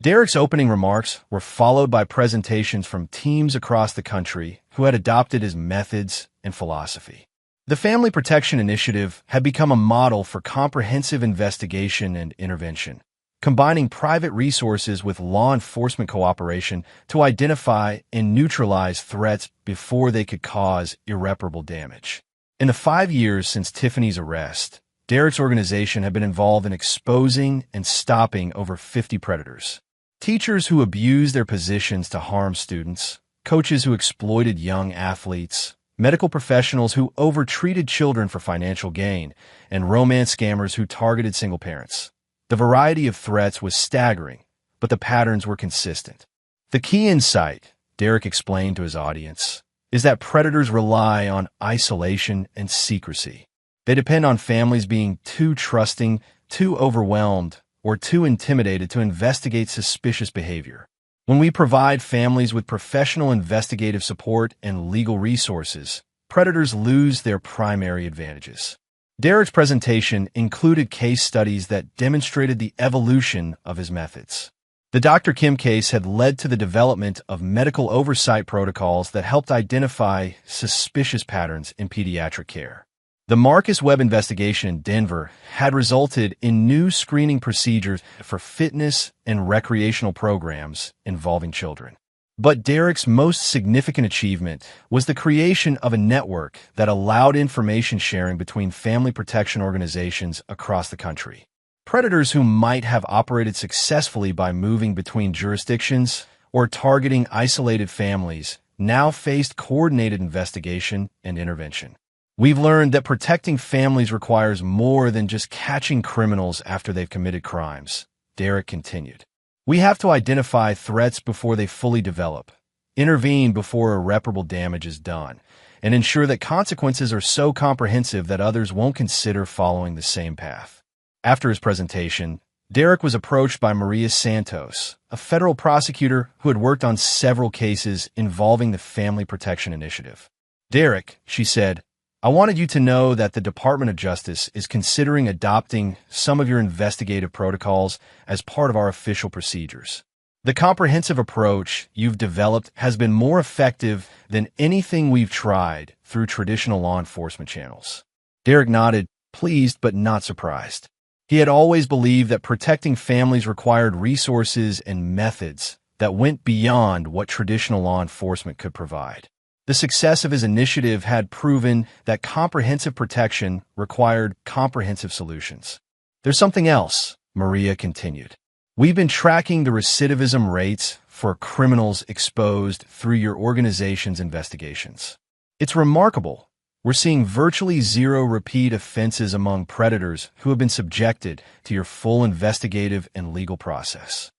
[SPEAKER 1] Derek's opening remarks were followed by presentations from teams across the country who had adopted his methods and philosophy. The Family Protection Initiative had become a model for comprehensive investigation and intervention, combining private resources with law enforcement cooperation to identify and neutralize threats before they could cause irreparable damage. In the 5 years since Tiffany's arrest, Derek's organization had been involved in exposing and stopping over 50 predators. Teachers who abused their positions to harm students, coaches who exploited young athletes, medical professionals who overtreated children for financial gain, and romance scammers who targeted single parents. The variety of threats was staggering, but the patterns were consistent. The key insight, Derek explained to his audience, is that predators rely on isolation and secrecy. They depend on families being too trusting, too overwhelmed, or too intimidated to investigate suspicious behavior. When we provide families with professional investigative support and legal resources, predators lose their primary advantages. Derek's presentation included case studies that demonstrated the evolution of his methods. The Dr. Kim case had led to the development of medical oversight protocols that helped identify suspicious patterns in pediatric care. The Marcus Webb investigation in Denver had resulted in new screening procedures for fitness and recreational programs involving children. But Derek's most significant achievement was the creation of a network that allowed information sharing between family protection organizations across the country. Predators who might have operated successfully by moving between jurisdictions or targeting isolated families now faced coordinated investigation and intervention. We've learned that protecting families requires more than just catching criminals after they've committed crimes, Derek continued. We have to identify threats before they fully develop, intervene before irreparable damage is done, and ensure that consequences are so comprehensive that others won't consider following the same path. After his presentation, Derek was approached by Maria Santos, a federal prosecutor who had worked on several cases involving the Family Protection Initiative. Derek, she said, I wanted you to know that the Department of Justice is considering adopting some of your investigative protocols as part of our official procedures. The comprehensive approach you've developed has been more effective than anything we've tried through traditional law enforcement channels. Derek nodded, pleased but not surprised. He had always believed that protecting families required resources and methods that went beyond what traditional law enforcement could provide. The success of his initiative had proven that comprehensive protection required comprehensive solutions. There's something else, Maria continued. We've been tracking the recidivism rates for criminals exposed through your organization's investigations. It's remarkable. We're seeing virtually zero repeat offenses among predators who have been subjected to your full investigative and legal process.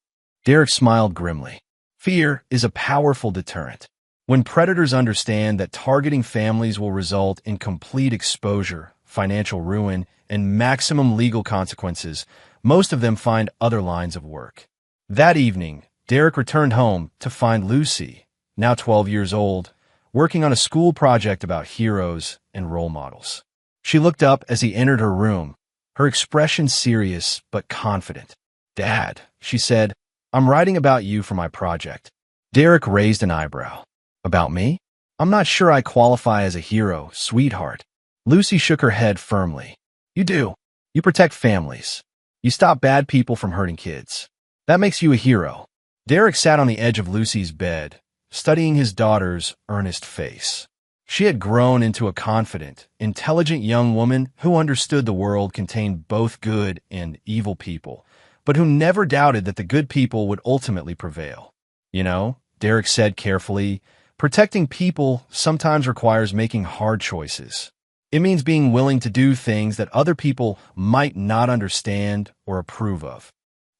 [SPEAKER 1] Derek smiled grimly. Fear is a powerful deterrent. When predators understand that targeting families will result in complete exposure, financial ruin, and maximum legal consequences, most of them find other lines of work. That evening, Derek returned home to find Lucy, now 12 years old, working on a school project about heroes and role models. She looked up as he entered her room, her expression serious but confident. "Dad," she said, "I'm writing about you for my project." Derek raised an eyebrow. "About me? I'm not sure I qualify as a hero, sweetheart." Lucy shook her head firmly. "You do. You protect families. You stop bad people from hurting kids. That makes you a hero." Derek sat on the edge of Lucy's bed, studying his daughter's earnest face. She had grown into a confident, intelligent young woman who understood the world contained both good and evil people, but who never doubted that the good people would ultimately prevail. "You know," Derek said carefully, "protecting people sometimes requires making hard choices. It means being willing to do things that other people might not understand or approve of."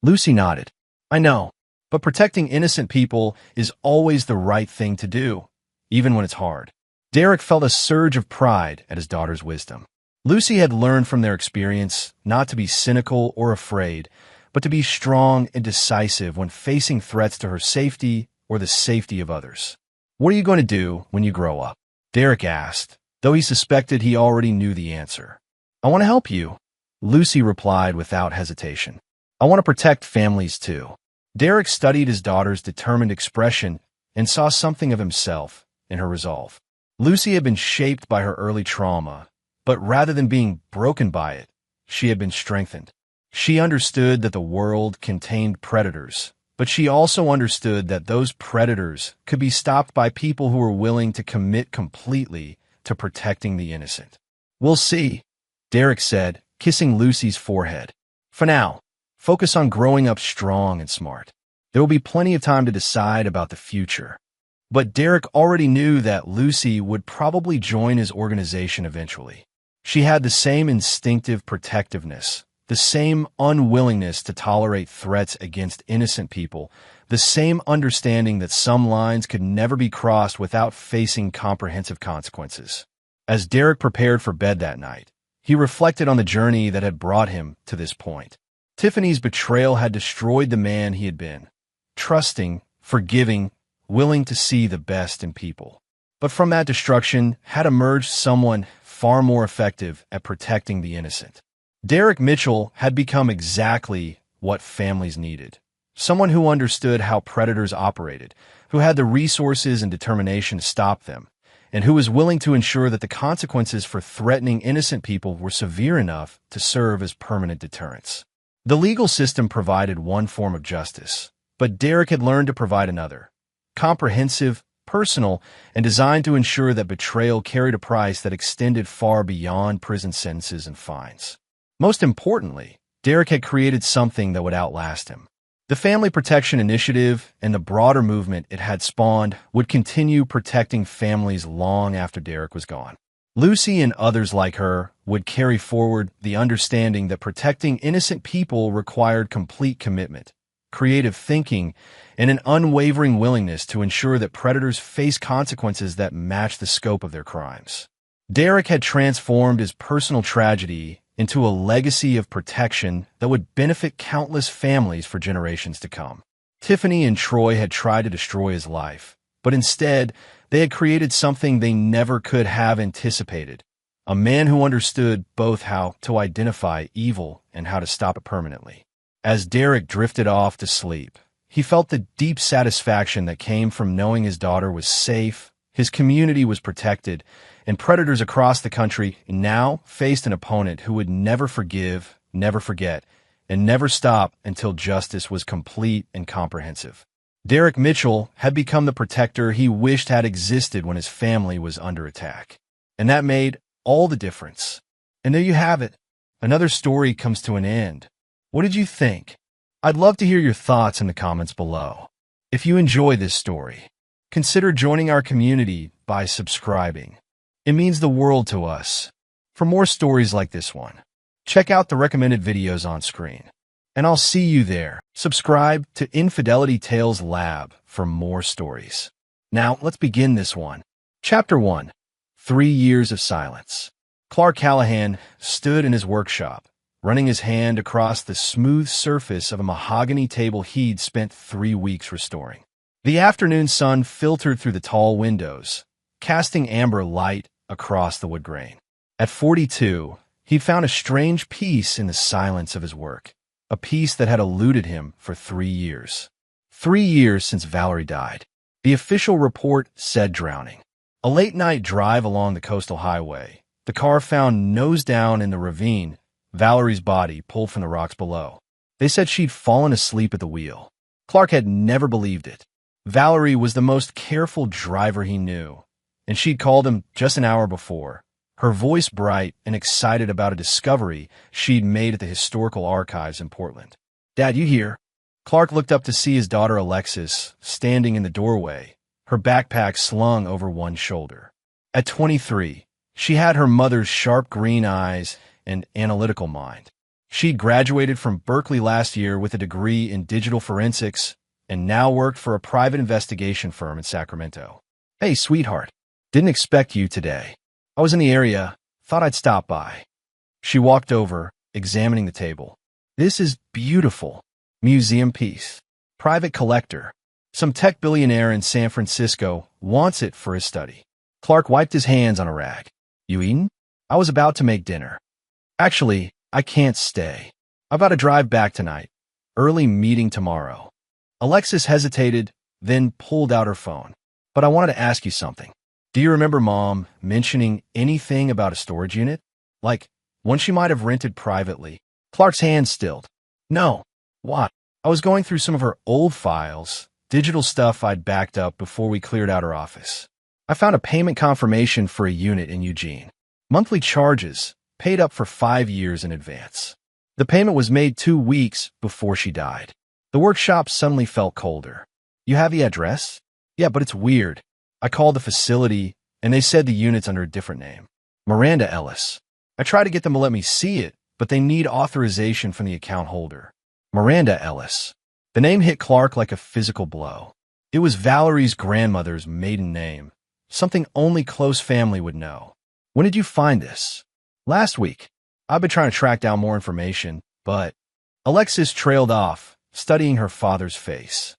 [SPEAKER 1] Lucy nodded. "I know, but protecting innocent people is always the right thing to do, even when it's hard." Derek felt a surge of pride at his daughter's wisdom. Lucy had learned from their experience not to be cynical or afraid, but to be strong and decisive when facing threats to her safety or the safety of others. "What are you going to do when you grow up?" Derek asked, though he suspected he already knew the answer. "I want to help you," Lucy replied without hesitation. "I want to protect families too." Derek studied his daughter's determined expression and saw something of himself in her resolve. Lucy had been shaped by her early trauma, but rather than being broken by it, she had been strengthened. She understood that the world contained predators, but she also understood that those predators could be stopped by people who were willing to commit completely to protecting the innocent. "We'll see," Derek said, kissing Lucy's forehead. "For now, focus on growing up strong and smart. There will be plenty of time to decide about the future." But Derek already knew that Lucy would probably join his organization eventually. She had the same instinctive protectiveness, the same unwillingness to tolerate threats against innocent people, the same understanding that some lines could never be crossed without facing comprehensive consequences. As Derek prepared for bed that night, he reflected on the journey that had brought him to this point. Tiffany's betrayal had destroyed the man he had been, trusting, forgiving, willing to see the best in people. But from that destruction had emerged someone far more effective at protecting the innocent. Derek Mitchell had become exactly what families needed. Someone who understood how predators operated, who had the resources and determination to stop them, and who was willing to ensure that the consequences for threatening innocent people were severe enough to serve as permanent deterrents. The legal system provided one form of justice, but Derek had learned to provide another, comprehensive, personal, and designed to ensure that betrayal carried a price that extended far beyond prison sentences and fines. Most importantly, Derek had created something that would outlast him. The Family Protection Initiative and the broader movement it had spawned would continue protecting families long after Derek was gone. Lucy and others like her would carry forward the understanding that protecting innocent people required complete commitment, creative thinking, and an unwavering willingness to ensure that predators face consequences that match the scope of their crimes. Derek had transformed his personal tragedy into a legacy of protection that would benefit countless families for generations to come. Tiffany and Troy had tried to destroy his life, but instead, they had created something they never could have anticipated, a man who understood both how to identify evil and how to stop it permanently. As Derek drifted off to sleep, he felt the deep satisfaction that came from knowing his daughter was safe, his community was protected, and predators across the country now faced an opponent who would never forgive, never forget, and never stop until justice was complete and comprehensive. Derek Mitchell had become the protector he wished had existed when his family was under attack. And that made all the difference. And there you have it. Another story comes to an end. What did you think? I'd love to hear your thoughts in the comments below. If you enjoy this story, consider joining our community by subscribing. It means the world to us. For more stories like this one, check out the recommended videos on screen. And I'll see you there. Subscribe to Infidelity Tales Lab for more stories. Now, let's begin this one. Chapter 1. 3 Years of Silence. Clark Callahan stood in his workshop, running his hand across the smooth surface of a mahogany table he'd spent 3 weeks restoring. The afternoon sun filtered through the tall windows, casting amber light across the wood grain. At 42, he'd found a strange peace in the silence of his work, a peace that had eluded him for 3 years. 3 years since Valerie died. The official report said drowning. A late-night drive along the coastal highway, the car found nose down in the ravine, Valerie's body pulled from the rocks below. They said she'd fallen asleep at the wheel. Clark had never believed it. Valerie was the most careful driver he knew, and she'd called him just an hour before, her voice bright and excited about a discovery she'd made at the historical archives in Portland. "Dad, you here?" Clark looked up to see his daughter Alexis standing in the doorway, her backpack slung over one shoulder. At 23, she had her mother's sharp green eyes and analytical mind. She'd graduated from Berkeley last year with a degree in digital forensics and now worked for a private investigation firm in Sacramento. "Hey, sweetheart. Didn't expect you today. I was in the area. Thought I'd stop by." She walked over, examining the table. "This is beautiful. Museum piece. Private collector. Some tech billionaire in San Francisco wants it for his study." Clark wiped his hands on a rag. "You eaten?" "I was about to make dinner. Actually, I can't stay. I've got to drive back tonight. Early meeting tomorrow." Alexis hesitated, then pulled out her phone. "But I wanted to ask you something. Do you remember Mom mentioning anything about a storage unit? Like, one she might have rented privately?" Clark's hands stilled. "No. What?" "I was going through some of her old files, digital stuff I'd backed up before we cleared out her office. I found a payment confirmation for a unit in Eugene. Monthly charges, paid up for 5 years in advance. The payment was made 2 weeks before she died." The workshop suddenly felt colder. "You have the address?" "Yeah, but it's weird. I called the facility, and they said the unit's under a different name. Miranda Ellis. I tried to get them to let me see it, but they need authorization from the account holder." Miranda Ellis. The name hit Clark like a physical blow. It was Valerie's grandmother's maiden name, something only close family would know. "When did you find this?" "Last week. I've been trying to track down more information, but..." Alexis trailed off, studying her father's face.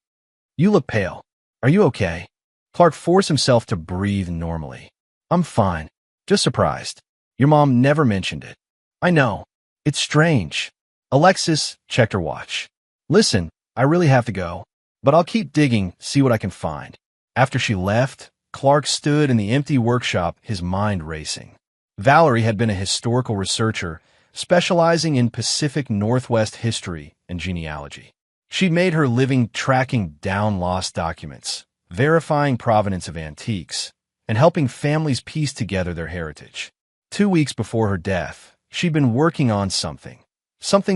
[SPEAKER 1] "You look pale. Are you okay?" Clark forced himself to breathe normally. "I'm fine. Just surprised. Your mom never mentioned it." "I know. It's strange." Alexis checked her watch. "Listen, I really have to go, but I'll keep digging, see what I can find." After she left, Clark stood in the empty workshop, his mind racing. Valerie had been a historical researcher, specializing in Pacific Northwest history and genealogy. She'd made her living tracking down lost documents, verifying provenance of antiques, and helping families piece together their heritage. 2 weeks before her death, she'd been working on something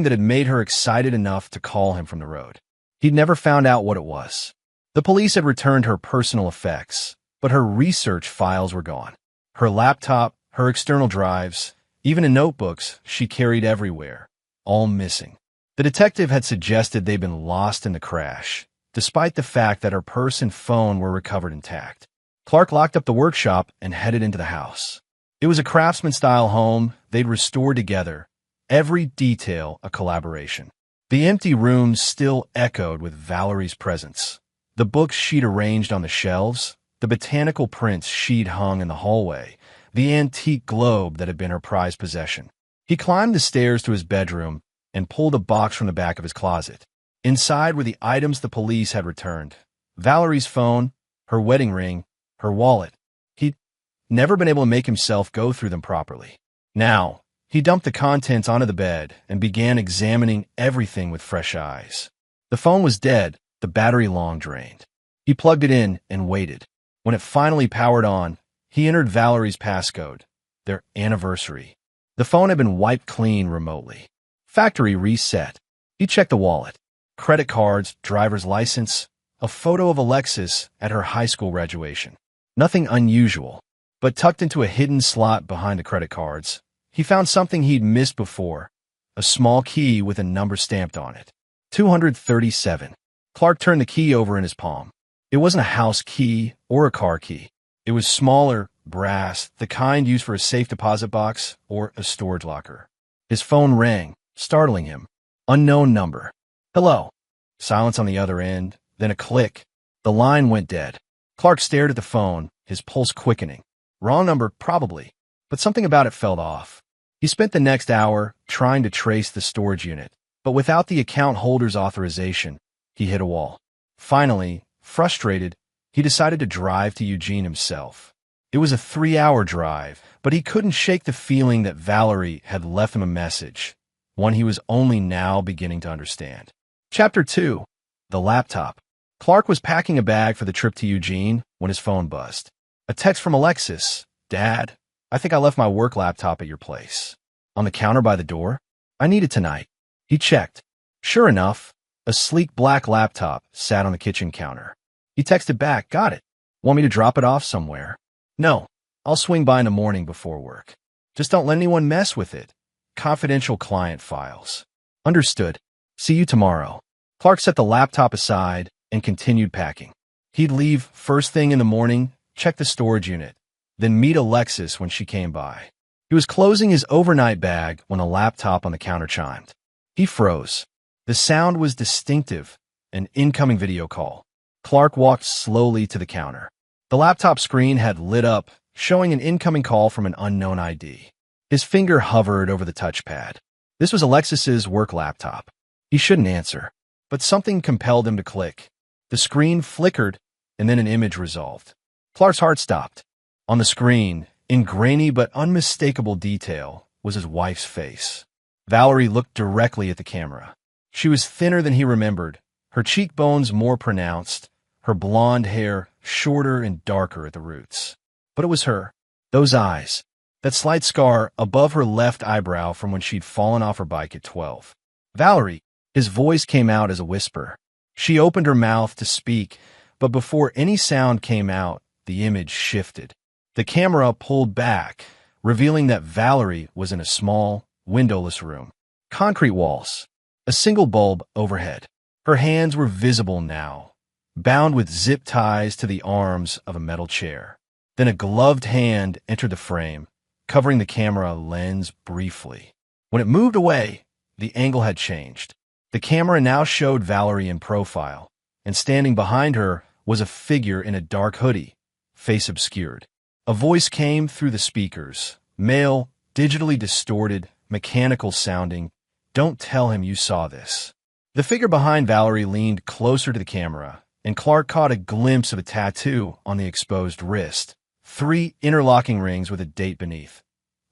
[SPEAKER 1] that had made her excited enough to call him from the road. He'd never found out what it was. The police had returned her personal effects, but her research files were gone. Her laptop, her external drives, even in notebooks she carried everywhere, all missing. The detective had suggested they'd been lost in the crash, despite the fact that her purse and phone were recovered intact. Clark locked up the workshop and headed into the house. It was a craftsman-style home they'd restored together, every detail a collaboration. The empty rooms still echoed with Valerie's presence. The books she'd arranged on the shelves, the botanical prints she'd hung in the hallway, the antique globe that had been her prized possession. He climbed the stairs to his bedroom and pulled a box from the back of his closet. Inside were the items the police had returned: Valerie's phone, her wedding ring, her wallet. He'd never been able to make himself go through them properly. Now, he dumped the contents onto the bed and began examining everything with fresh eyes. The phone was dead, the battery long drained. He plugged it in and waited. When it finally powered on, he entered Valerie's passcode, their anniversary. The phone had been wiped clean remotely. Factory reset. He checked the wallet. Credit cards, driver's license, a photo of Alexis at her high school graduation. Nothing unusual, but tucked into a hidden slot behind the credit cards, he found something he'd missed before, a small key with a number stamped on it. 237. Clark turned the key over in his palm. It wasn't a house key or a car key. It was smaller, brass, the kind used for a safe deposit box or a storage locker. His phone rang, startling him. Unknown number. Hello. Silence on the other end, then a click. The line went dead. Clark stared at the phone, his pulse quickening. Wrong number, probably, but something about it felt off. He spent the next hour trying to trace the storage unit, but without the account holder's authorization, he hit a wall. Finally, frustrated, he decided to drive to Eugene himself. It was a 3-hour drive, but he couldn't shake the feeling that Valerie had left him a message, one he was only now beginning to understand. Chapter 2. The Laptop. Clark was packing a bag for the trip to Eugene when his phone buzzed. A text from Alexis. Dad, I think I left my work laptop at your place. On the counter by the door? I need it tonight. He checked. Sure enough, a sleek black laptop sat on the kitchen counter. He texted back, got it. Want me to drop it off somewhere? No, I'll swing by in the morning before work. Just don't let anyone mess with it. Confidential client files. Understood. See you tomorrow. Clark set the laptop aside and continued packing. He'd leave first thing in the morning, check the storage unit, then meet Alexis when she came by. He was closing his overnight bag when a laptop on the counter chimed. He froze. The sound was distinctive, an incoming video call. Clark walked slowly to the counter. The laptop screen had lit up, showing an incoming call from an unknown ID. His finger hovered over the touchpad. This was Alexis's work laptop. He shouldn't answer, but something compelled him to click. The screen flickered, and then an image resolved. Clark's heart stopped. On the screen, in grainy but unmistakable detail, was his wife's face. Valerie looked directly at the camera. She was thinner than he remembered, her cheekbones more pronounced, her blonde hair shorter and darker at the roots. But it was her. Those eyes. That slight scar above her left eyebrow from when she'd fallen off her bike at 12. Valerie. His voice came out as a whisper. She opened her mouth to speak, but before any sound came out, the image shifted. The camera pulled back, revealing that Valerie was in a small, windowless room. Concrete walls. A single bulb overhead. Her hands were visible now, bound with zip ties to the arms of a metal chair. Then a gloved hand entered the frame, covering the camera lens briefly. When it moved away, the angle had changed. The camera now showed Valerie in profile, and standing behind her was a figure in a dark hoodie, face obscured. A voice came through the speakers, male, digitally distorted, mechanical sounding. Don't tell him you saw this. The figure behind Valerie leaned closer to the camera, and Clark caught a glimpse of a tattoo on the exposed wrist. 3 interlocking rings with a date beneath.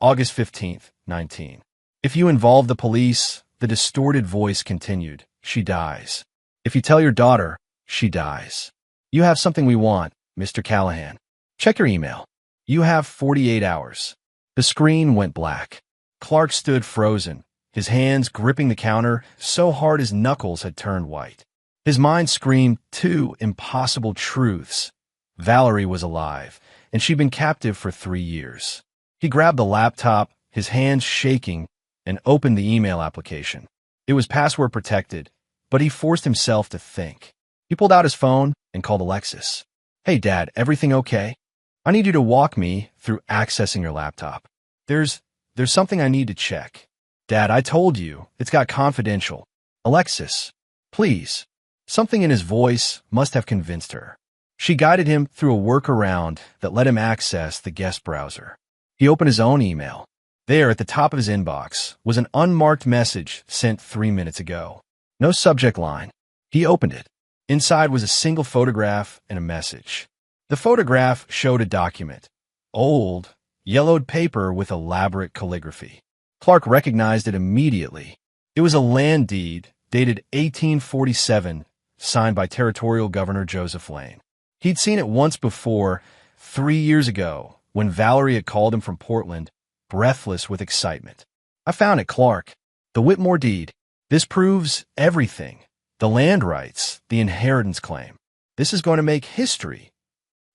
[SPEAKER 1] August 15th, 19. If you involve the police, the distorted voice continued, she dies. If you tell your daughter, she dies. You have something we want, Mr. Callahan. Check your email. You have 48 hours. The screen went black. Clark stood frozen, his hands gripping the counter so hard his knuckles had turned white. His mind screamed 2 impossible truths. Valerie was alive, and she'd been captive for 3 years. He grabbed the laptop, his hands shaking, and opened the email application. It was password protected, but he forced himself to think. He pulled out his phone and called Alexis. Hey, Dad, everything okay? I need you to walk me through accessing your laptop. There's something I need to check. Dad, I told you, it's got confidential. Alexis, please. Something in his voice must have convinced her. She guided him through a workaround that let him access the guest browser. He opened his own email. There, at the top of his inbox, was an unmarked message sent 3 minutes ago. No subject line. He opened it. Inside was a single photograph and a message. The photograph showed a document. Old, yellowed paper with elaborate calligraphy. Clark recognized it immediately. It was a land deed dated 1847, signed by Territorial Governor Joseph Lane. He'd seen it once before, 3 years ago, when Valerie had called him from Portland, breathless with excitement. I found it, Clark. The Whitmore deed. This proves everything. The land rights, the inheritance claim. This is going to make history.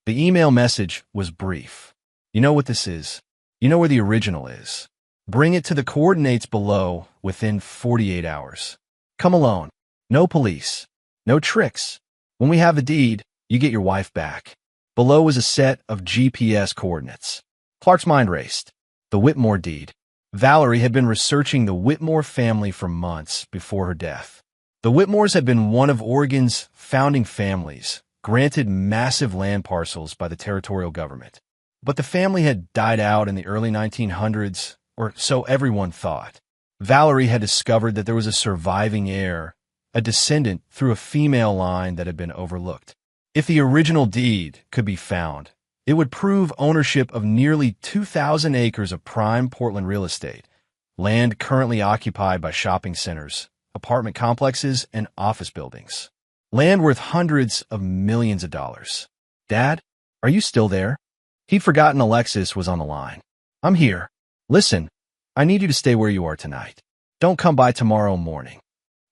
[SPEAKER 1] The email message was brief. You know what this is. You know where the original is. Bring it to the coordinates below within 48 hours. Come alone. No police. No tricks. When we have the deed, you get your wife back. Below was a set of GPS coordinates. Clark's mind raced. The Whitmore deed. Valerie had been researching the Whitmore family for months before her death. The Whitmores had been one of Oregon's founding families, granted massive land parcels by the territorial government. But the family had died out in the early 1900s, or so everyone thought. Valerie had discovered that there was a surviving heir, a descendant through a female line that had been overlooked. If the original deed could be found, it would prove ownership of nearly 2,000 acres of prime Portland real estate, land currently occupied by shopping centers, apartment complexes, and office buildings. Land worth hundreds of millions of dollars. Dad, are you still there? He'd forgotten Alexis was on the line. I'm here. Listen, I need you to stay where you are tonight. Don't come by tomorrow morning.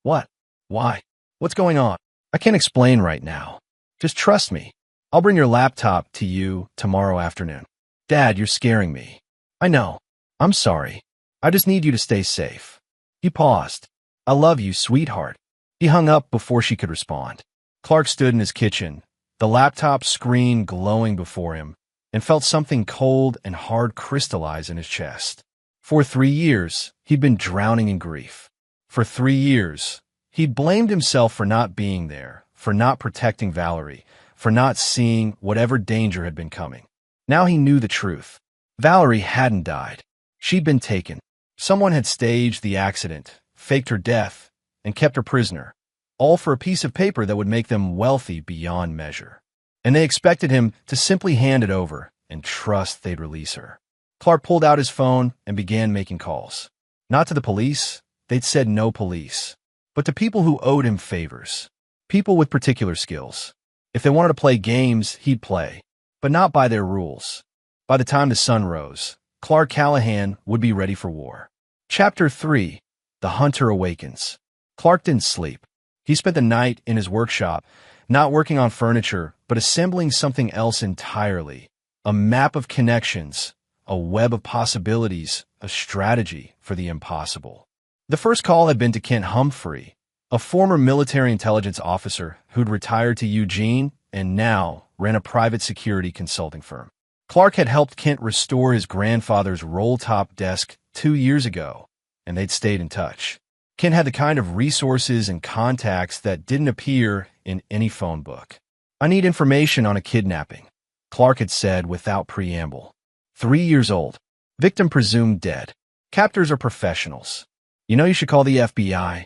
[SPEAKER 1] What? Why? What's going on? I can't explain right now. Just trust me. I'll bring your laptop to you tomorrow afternoon. Dad, you're scaring me. I know. I'm sorry. I just need you to stay safe. He paused. I love you, sweetheart. He hung up before she could respond. Clark stood in his kitchen, the laptop screen glowing before him, and felt something cold and hard crystallize in his chest. For 3 years, he'd been drowning in grief. For 3 years, he'd blamed himself for not being there, for not protecting Valerie, for not seeing whatever danger had been coming. Now he knew the truth. Valerie hadn't died. She'd been taken. Someone had staged the accident, faked her death, and kept her prisoner, all for a piece of paper that would make them wealthy beyond measure. And they expected him to simply hand it over and trust they'd release her. Clark pulled out his phone and began making calls. Not to the police, they'd said no police, but to people who owed him favors, people with particular skills. If they wanted to play games, he'd play, but not by their rules. By the time the sun rose, Clark Callahan would be ready for war. Chapter 3. The Hunter Awakens. Clark didn't sleep. He spent the night in his workshop, not working on furniture, but assembling something else entirely. A map of connections, a web of possibilities, a strategy for the impossible. The first call had been to Kent Humphrey, a former military intelligence officer who'd retired to Eugene and now ran a private security consulting firm. Clark had helped Kent restore his grandfather's roll-top desk 2 years ago, and they'd stayed in touch. Kent had the kind of resources and contacts that didn't appear in any phone book. I need information on a kidnapping, Clark had said without preamble. 3 years old. Victim presumed dead. Captors are professionals. You know you should call the FBI.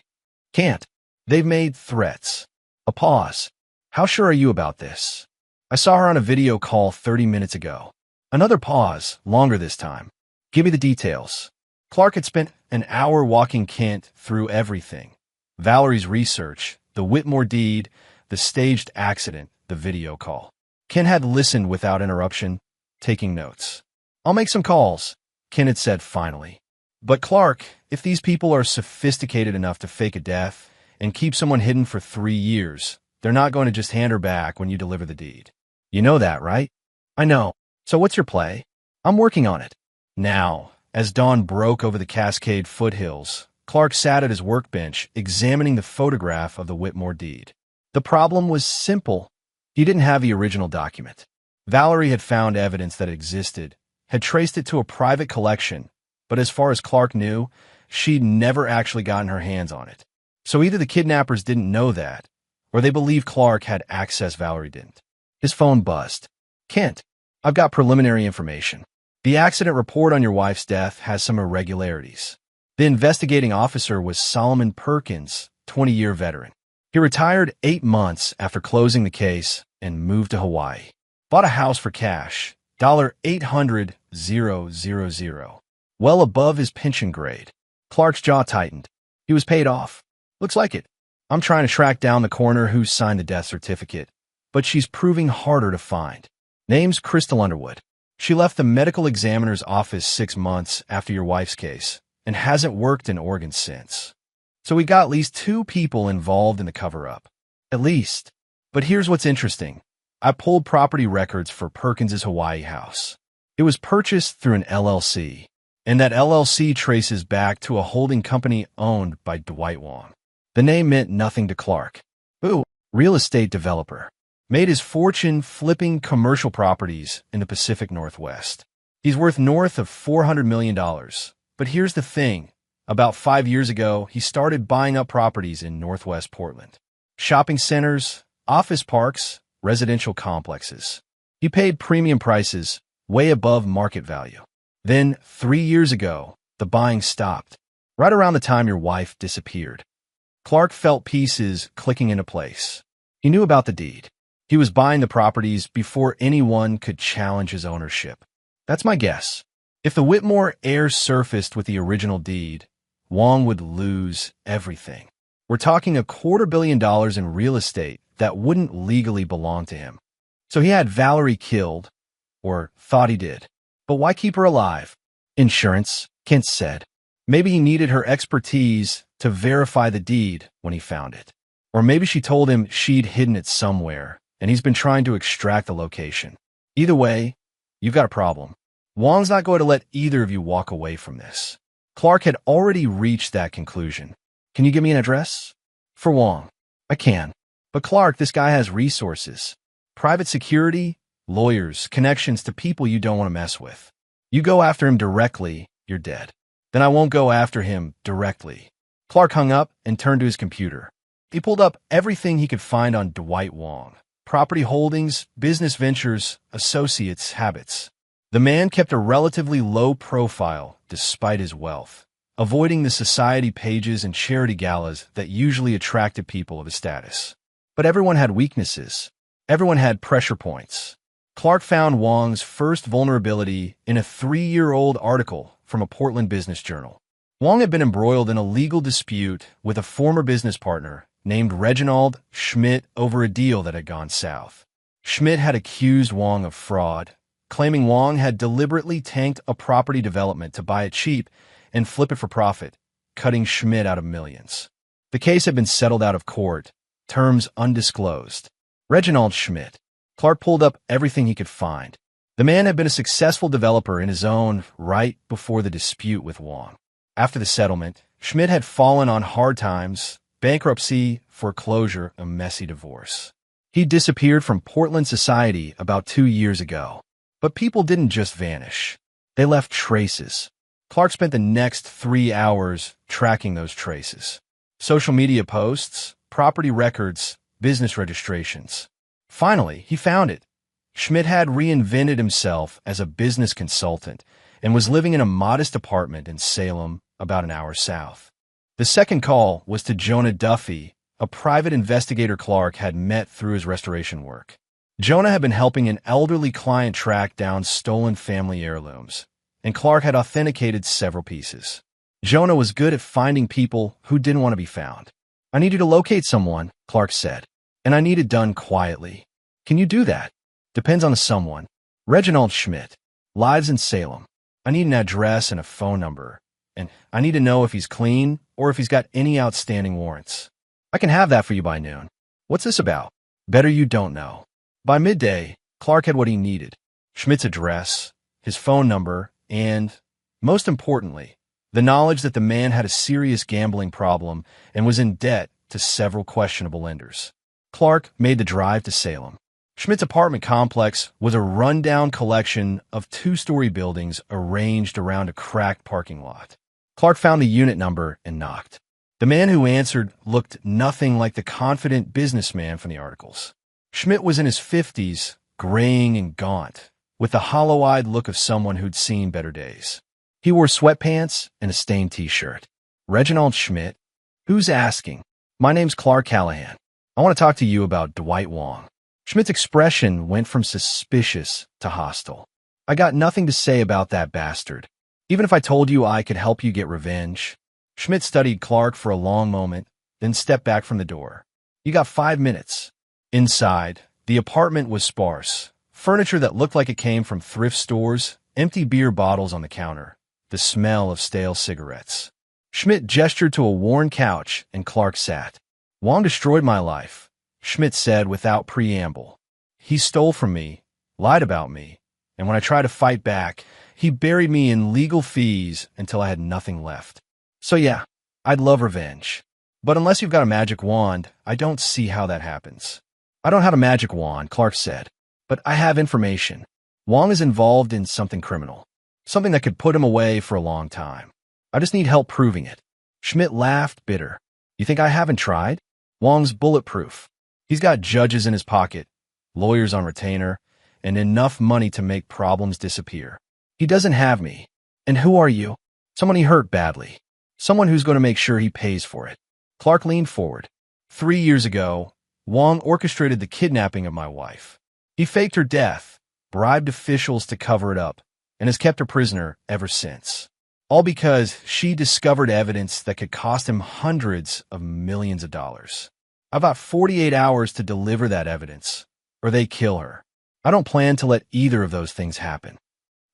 [SPEAKER 1] Can't. They've made threats. A pause. How sure are you about this? I saw her on a video call 30 minutes ago. Another pause, longer this time. Give me the details. Clark had spent an hour walking Kent through everything. Valerie's research, the Whitmore deed, the staged accident, the video call. Kent had listened without interruption, taking notes. I'll make some calls, Kent had said finally. But Clark, if these people are sophisticated enough to fake a death and keep someone hidden for 3 years, they're not going to just hand her back when you deliver the deed. You know that, right? I know. So what's your play? I'm working on it. Now, as dawn broke over the Cascade foothills, Clark sat at his workbench, examining the photograph of the Whitmore deed. The problem was simple. He didn't have the original document. Valerie had found evidence that it existed, had traced it to a private collection, but as far as Clark knew, she'd never actually gotten her hands on it. So either the kidnappers didn't know that, or they believed Clark had access Valerie didn't. His phone buzzed. Kent, I've got preliminary information. The accident report on your wife's death has some irregularities. The investigating officer was Solomon Perkins, 20-year veteran. He retired 8 months after closing the case and moved to Hawaii. Bought a house for cash, $800,000, well above his pension grade. Clark's jaw tightened. He was paid off. Looks like it. I'm trying to track down the coroner who signed the death certificate, but she's proving harder to find. Name's Crystal Underwood. She left the medical examiner's office 6 months after your wife's case and hasn't worked in Oregon since. So we got at least 2 people involved in the cover-up. At least. But here's what's interesting. I pulled property records for Perkins's Hawaii house. It was purchased through an LLC, and that LLC traces back to a holding company owned by Dwight Wong. The name meant nothing to Clark. Ooh, real estate developer. made his fortune flipping commercial properties in the Pacific Northwest. He's worth north of $400 million. But here's the thing. About 5 years ago, he started buying up properties in Northwest Portland. Shopping centers, office parks, residential complexes. He paid premium prices way above market value. Then, 3 years ago, the buying stopped, right around the time your wife disappeared. Clark felt pieces clicking into place. He knew about the deed. He was buying the properties before anyone could challenge his ownership. That's my guess. If the Whitmore heirs surfaced with the original deed, Wong would lose everything. We're talking $250 million in real estate that wouldn't legally belong to him. So he had Valerie killed, or thought he did. But why keep her alive? Insurance, Kent said. Maybe he needed her expertise to verify the deed when he found it. Or maybe she told him she'd hidden it somewhere, and he's been trying to extract the location. Either way, you've got a problem. Wong's not going to let either of you walk away from this. Clark had already reached that conclusion. Can you give me an address? For Wong. I can. But Clark, this guy has resources. Private security, lawyers, connections to people you don't want to mess with. You go after him directly, you're dead. Then I won't go after him directly. Clark hung up and turned to his computer. He pulled up everything he could find on Dwight Wong. Property holdings, business ventures, associates, habits. The man kept a relatively low profile despite his wealth, avoiding the society pages and charity galas that usually attracted people of his status. But everyone had weaknesses. Everyone had pressure points. Clark found Wong's first vulnerability in a 3-year-old article from a Portland business journal. Wong had been embroiled in a legal dispute with a former business partner named Reginald Schmidt over a deal that had gone south. Schmidt had accused Wong of fraud, claiming Wong had deliberately tanked a property development to buy it cheap and flip it for profit, cutting Schmidt out of millions. The case had been settled out of court, terms undisclosed. Reginald Schmidt. Clark pulled up everything he could find. The man had been a successful developer in his own right before the dispute with Wong. After the settlement, Schmidt had fallen on hard times, bankruptcy, foreclosure, a messy divorce. He disappeared from Portland society about 2 years ago. But people didn't just vanish. They left traces. Clark spent the next 3 hours tracking those traces. Social media posts, property records, business registrations. Finally, he found it. Schmidt had reinvented himself as a business consultant and was living in a modest apartment in Salem, about an hour south. The second call was to Jonah Duffy, a private investigator Clark had met through his restoration work. Jonah had been helping an elderly client track down stolen family heirlooms, and Clark had authenticated several pieces. Jonah was good at finding people who didn't want to be found. I need you to locate someone, Clark said, and I need it done quietly. Can you do that? Depends on the someone. Reginald Schmidt. Lives in Salem. I need an address and a phone number, and I need to know if he's clean or if he's got any outstanding warrants. I can have that for you by noon. What's this about? Better you don't know. By midday, Clark had what he needed. Schmidt's address, his phone number, and, most importantly, the knowledge that the man had a serious gambling problem and was in debt to several questionable lenders. Clark made the drive to Salem. Schmidt's apartment complex was a rundown collection of 2-story buildings arranged around a cracked parking lot. Clark found the unit number and knocked. The man who answered looked nothing like the confident businessman from the articles. Schmidt was in his 50s, graying and gaunt, with the hollow-eyed look of someone who'd seen better days. He wore sweatpants and a stained t-shirt. Reginald Schmidt? Who's asking? My name's Clark Callahan. I want to talk to you about Dwight Wong. Schmidt's expression went from suspicious to hostile. I got nothing to say about that bastard. Even if I told you I could help you get revenge. Schmidt studied Clark for a long moment, then stepped back from the door. You got 5 minutes. Inside, the apartment was sparse. Furniture that looked like it came from thrift stores, empty beer bottles on the counter, the smell of stale cigarettes. Schmidt gestured to a worn couch, and Clark sat. Wong destroyed my life, Schmidt said without preamble. He stole from me, lied about me, and when I tried to fight back, he buried me in legal fees until I had nothing left. So yeah, I'd love revenge. But unless you've got a magic wand, I don't see how that happens. I don't have a magic wand, Clark said, but I have information. Wong is involved in something criminal, something that could put him away for a long time. I just need help proving it. Schmidt laughed, bitter. You think I haven't tried? Wong's bulletproof. He's got judges in his pocket, lawyers on retainer, and enough money to make problems disappear. He doesn't have me. And who are you? Someone he hurt badly. Someone who's going to make sure he pays for it. Clark leaned forward. 3 years ago, Wong orchestrated the kidnapping of my wife. He faked her death, bribed officials to cover it up, and has kept her prisoner ever since. All because she discovered evidence that could cost him hundreds of millions of dollars. I've got 48 hours to deliver that evidence, or they kill her. I don't plan to let either of those things happen.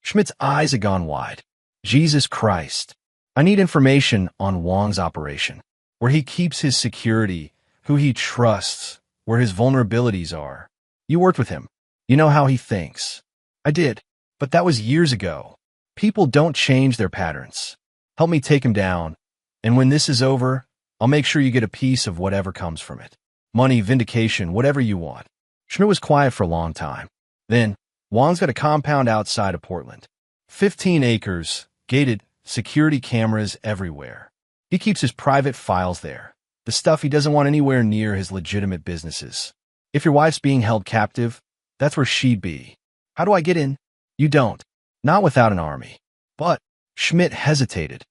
[SPEAKER 1] Schmidt's eyes had gone wide. Jesus Christ. I need information on Wong's operation, where he keeps his security, who he trusts, where his vulnerabilities are. You worked with him. You know how he thinks. I did, but that was years ago. People don't change their patterns. Help me take him down, and when this is over, I'll make sure you get a piece of whatever comes from it. Money, vindication, whatever you want. Schmidt was quiet for a long time. Then, Wong's got a compound outside of Portland. 15 acres, gated, security cameras everywhere. He keeps his private files there, the stuff he doesn't want anywhere near his legitimate businesses. If your wife's being held captive, that's where she'd be. How do I get in? You don't. Not without an army. But Schmidt hesitated.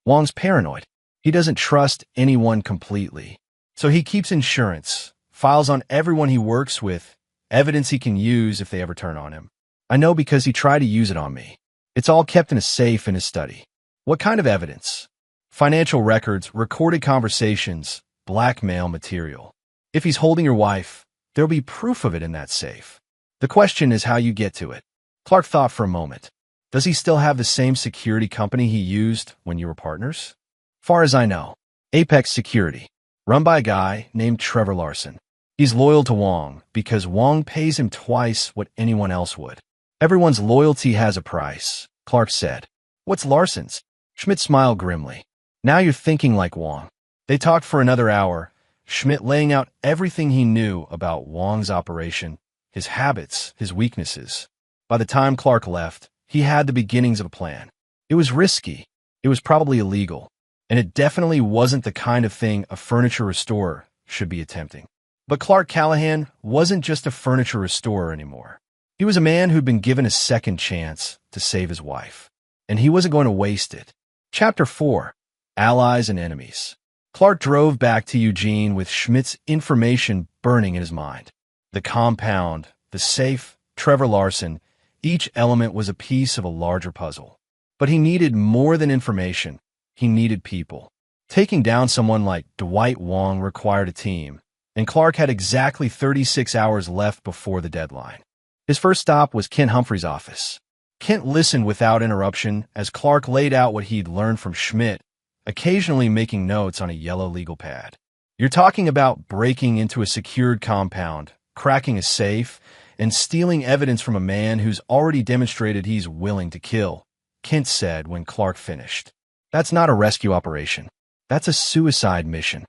[SPEAKER 1] Wong's paranoid. He doesn't trust anyone completely. So he keeps insurance, files on everyone he works with, evidence he can use if they ever turn on him. I know because he tried to use it on me. It's all kept in a safe in his study. What kind of evidence? Financial records, recorded conversations, blackmail material. If he's holding your wife, there'll be proof of it in that safe. The question is how you get to it. Clark thought for a moment. Does he still have the same security company he used when you were partners? Far as I know, Apex Security, run by a guy named Trevor Larson. He's loyal to Wong because Wong pays him twice what anyone else would. Everyone's loyalty has a price, Clark said. What's Larson's? Schmidt smiled grimly. Now you're thinking like Wong. They talked for another hour, Schmidt laying out everything he knew about Wong's operation, his habits, his weaknesses. By the time Clark left, he had the beginnings of a plan. It was risky. It was probably illegal. And it definitely wasn't the kind of thing a furniture restorer should be attempting. But Clark Callahan wasn't just a furniture restorer anymore. He was a man who'd been given a second chance to save his wife. And he wasn't going to waste it. Chapter 4. Allies and Enemies. Clark drove back to Eugene with Schmidt's information burning in his mind. The compound, the safe, Trevor Larson, each element was a piece of a larger puzzle. But he needed more than information. He needed people. Taking down someone like Dwight Wong required a team, and Clark had exactly 36 hours left before the deadline. His first stop was Kent Humphrey's office. Kent listened without interruption as Clark laid out what he'd learned from Schmidt, occasionally making notes on a yellow legal pad. You're talking about breaking into a secured compound, cracking a safe, and stealing evidence from a man who's already demonstrated he's willing to kill, Kent said when Clark finished. That's not a rescue operation. That's a suicide mission.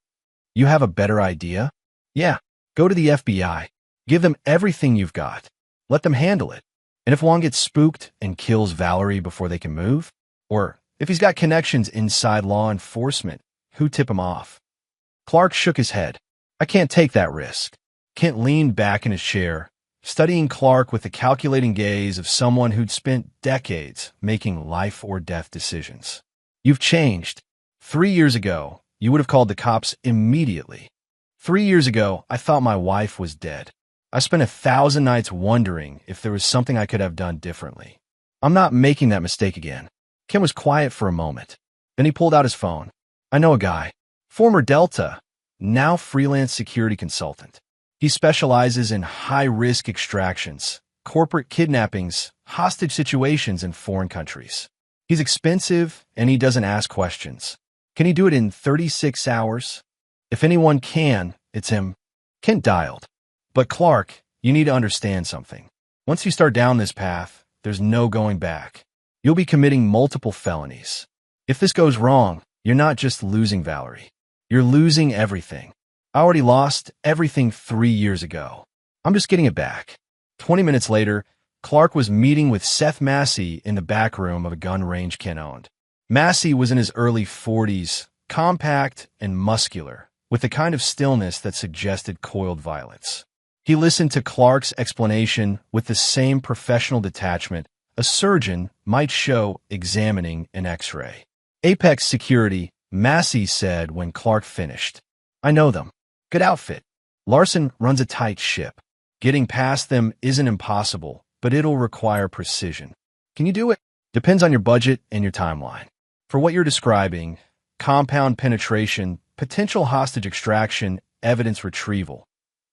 [SPEAKER 1] You have a better idea? Yeah, go to the FBI. Give them everything you've got. Let them handle it. And if Wong gets spooked and kills Valerie before they can move? Or if he's got connections inside law enforcement, who tip him off? Clark shook his head. I can't take that risk. Kent leaned back in his chair, studying Clark with the calculating gaze of someone who'd spent decades making life-or-death decisions. You've changed. 3 years ago, you would have called the cops immediately. 3 years ago, I thought my wife was dead. I spent 1,000 nights wondering if there was something I could have done differently. I'm not making that mistake again. Ken was quiet for a moment. Then he pulled out his phone. I know a guy. Former Delta, now freelance security consultant. He specializes in high-risk extractions, corporate kidnappings, hostage situations in foreign countries. He's expensive, and he doesn't ask questions. Can he do it in 36 hours? If anyone can, it's him. Kent dialed. But Clark, you need to understand something. Once you start down this path, there's no going back. You'll be committing multiple felonies. If this goes wrong, you're not just losing Valerie. You're losing everything. I already lost everything 3 years ago. I'm just getting it back. 20 minutes later, Clark was meeting with Seth Massey in the back room of a gun range Ken owned. Massey was in his early 40s, compact and muscular, with the kind of stillness that suggested coiled violence. He listened to Clark's explanation with the same professional detachment a surgeon might show examining an X-ray. Apex Security, Massey said when Clark finished. I know them. Good outfit. Larson runs a tight ship. Getting past them isn't impossible, but it'll require precision. Can you do it? Depends on your budget and your timeline. For what you're describing, compound penetration, potential hostage extraction, evidence retrieval,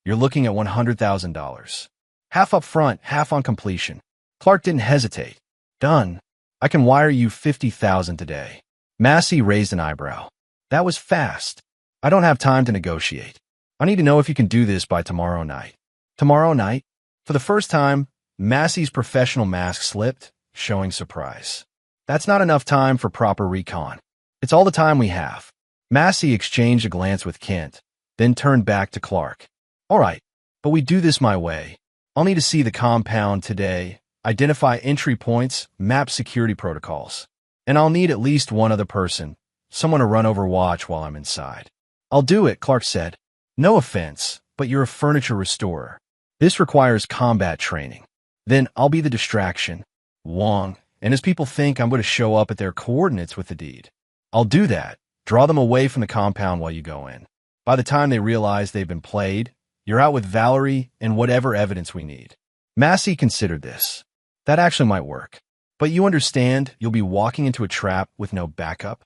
[SPEAKER 1] you're looking at $100,000. Half up front, half on completion. Clark didn't hesitate. Done. I can wire you $50,000 today. Massey raised an eyebrow. That was fast. I don't have time to negotiate. I need to know if you can do this by tomorrow night. Tomorrow night? For the first time, Massey's professional mask slipped, showing surprise. That's not enough time for proper recon. It's all the time we have. Massey exchanged a glance with Kent, then turned back to Clark. All right, but we do this my way. I'll need to see the compound today, identify entry points, map security protocols. And I'll need at least one other person, someone to run over watch while I'm inside. I'll do it, Clark said. No offense, but you're a furniture restorer. This requires combat training. Then I'll be the distraction. Wong, and as people think I'm going to show up at their coordinates with the deed. I'll do that. Draw them away from the compound while you go in. By the time they realize they've been played, you're out with Valerie and whatever evidence we need. Massey considered this. That actually might work. But you understand you'll be walking into a trap with no backup?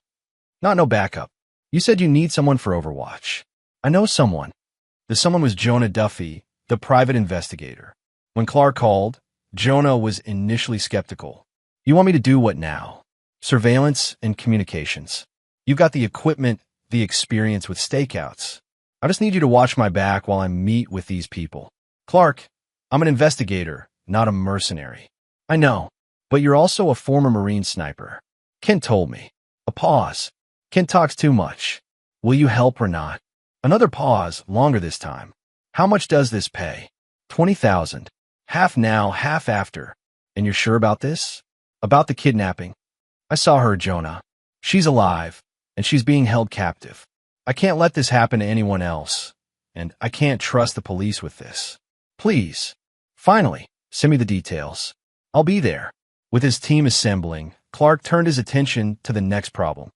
[SPEAKER 1] Not no backup. You said you need someone for Overwatch. I know someone. The someone was Jonah Duffy, the private investigator. When Clark called, Jonah was initially skeptical. You want me to do what now? Surveillance and communications. You've got the equipment, the experience with stakeouts. I just need you to watch my back while I meet with these people. Clark, I'm an investigator, not a mercenary. I know, but you're also a former Marine sniper. Kent told me. A pause. Kent talks too much. Will you help or not? Another pause, longer this time. How much does this pay? 20,000. Half now, half after. And you're sure about this? About the kidnapping? I saw her, Jonah. She's alive, and she's being held captive. I can't let this happen to anyone else, and I can't trust the police with this. Please. Finally, send me the details. I'll be there. With his team assembling, Clark turned his attention to the next problem,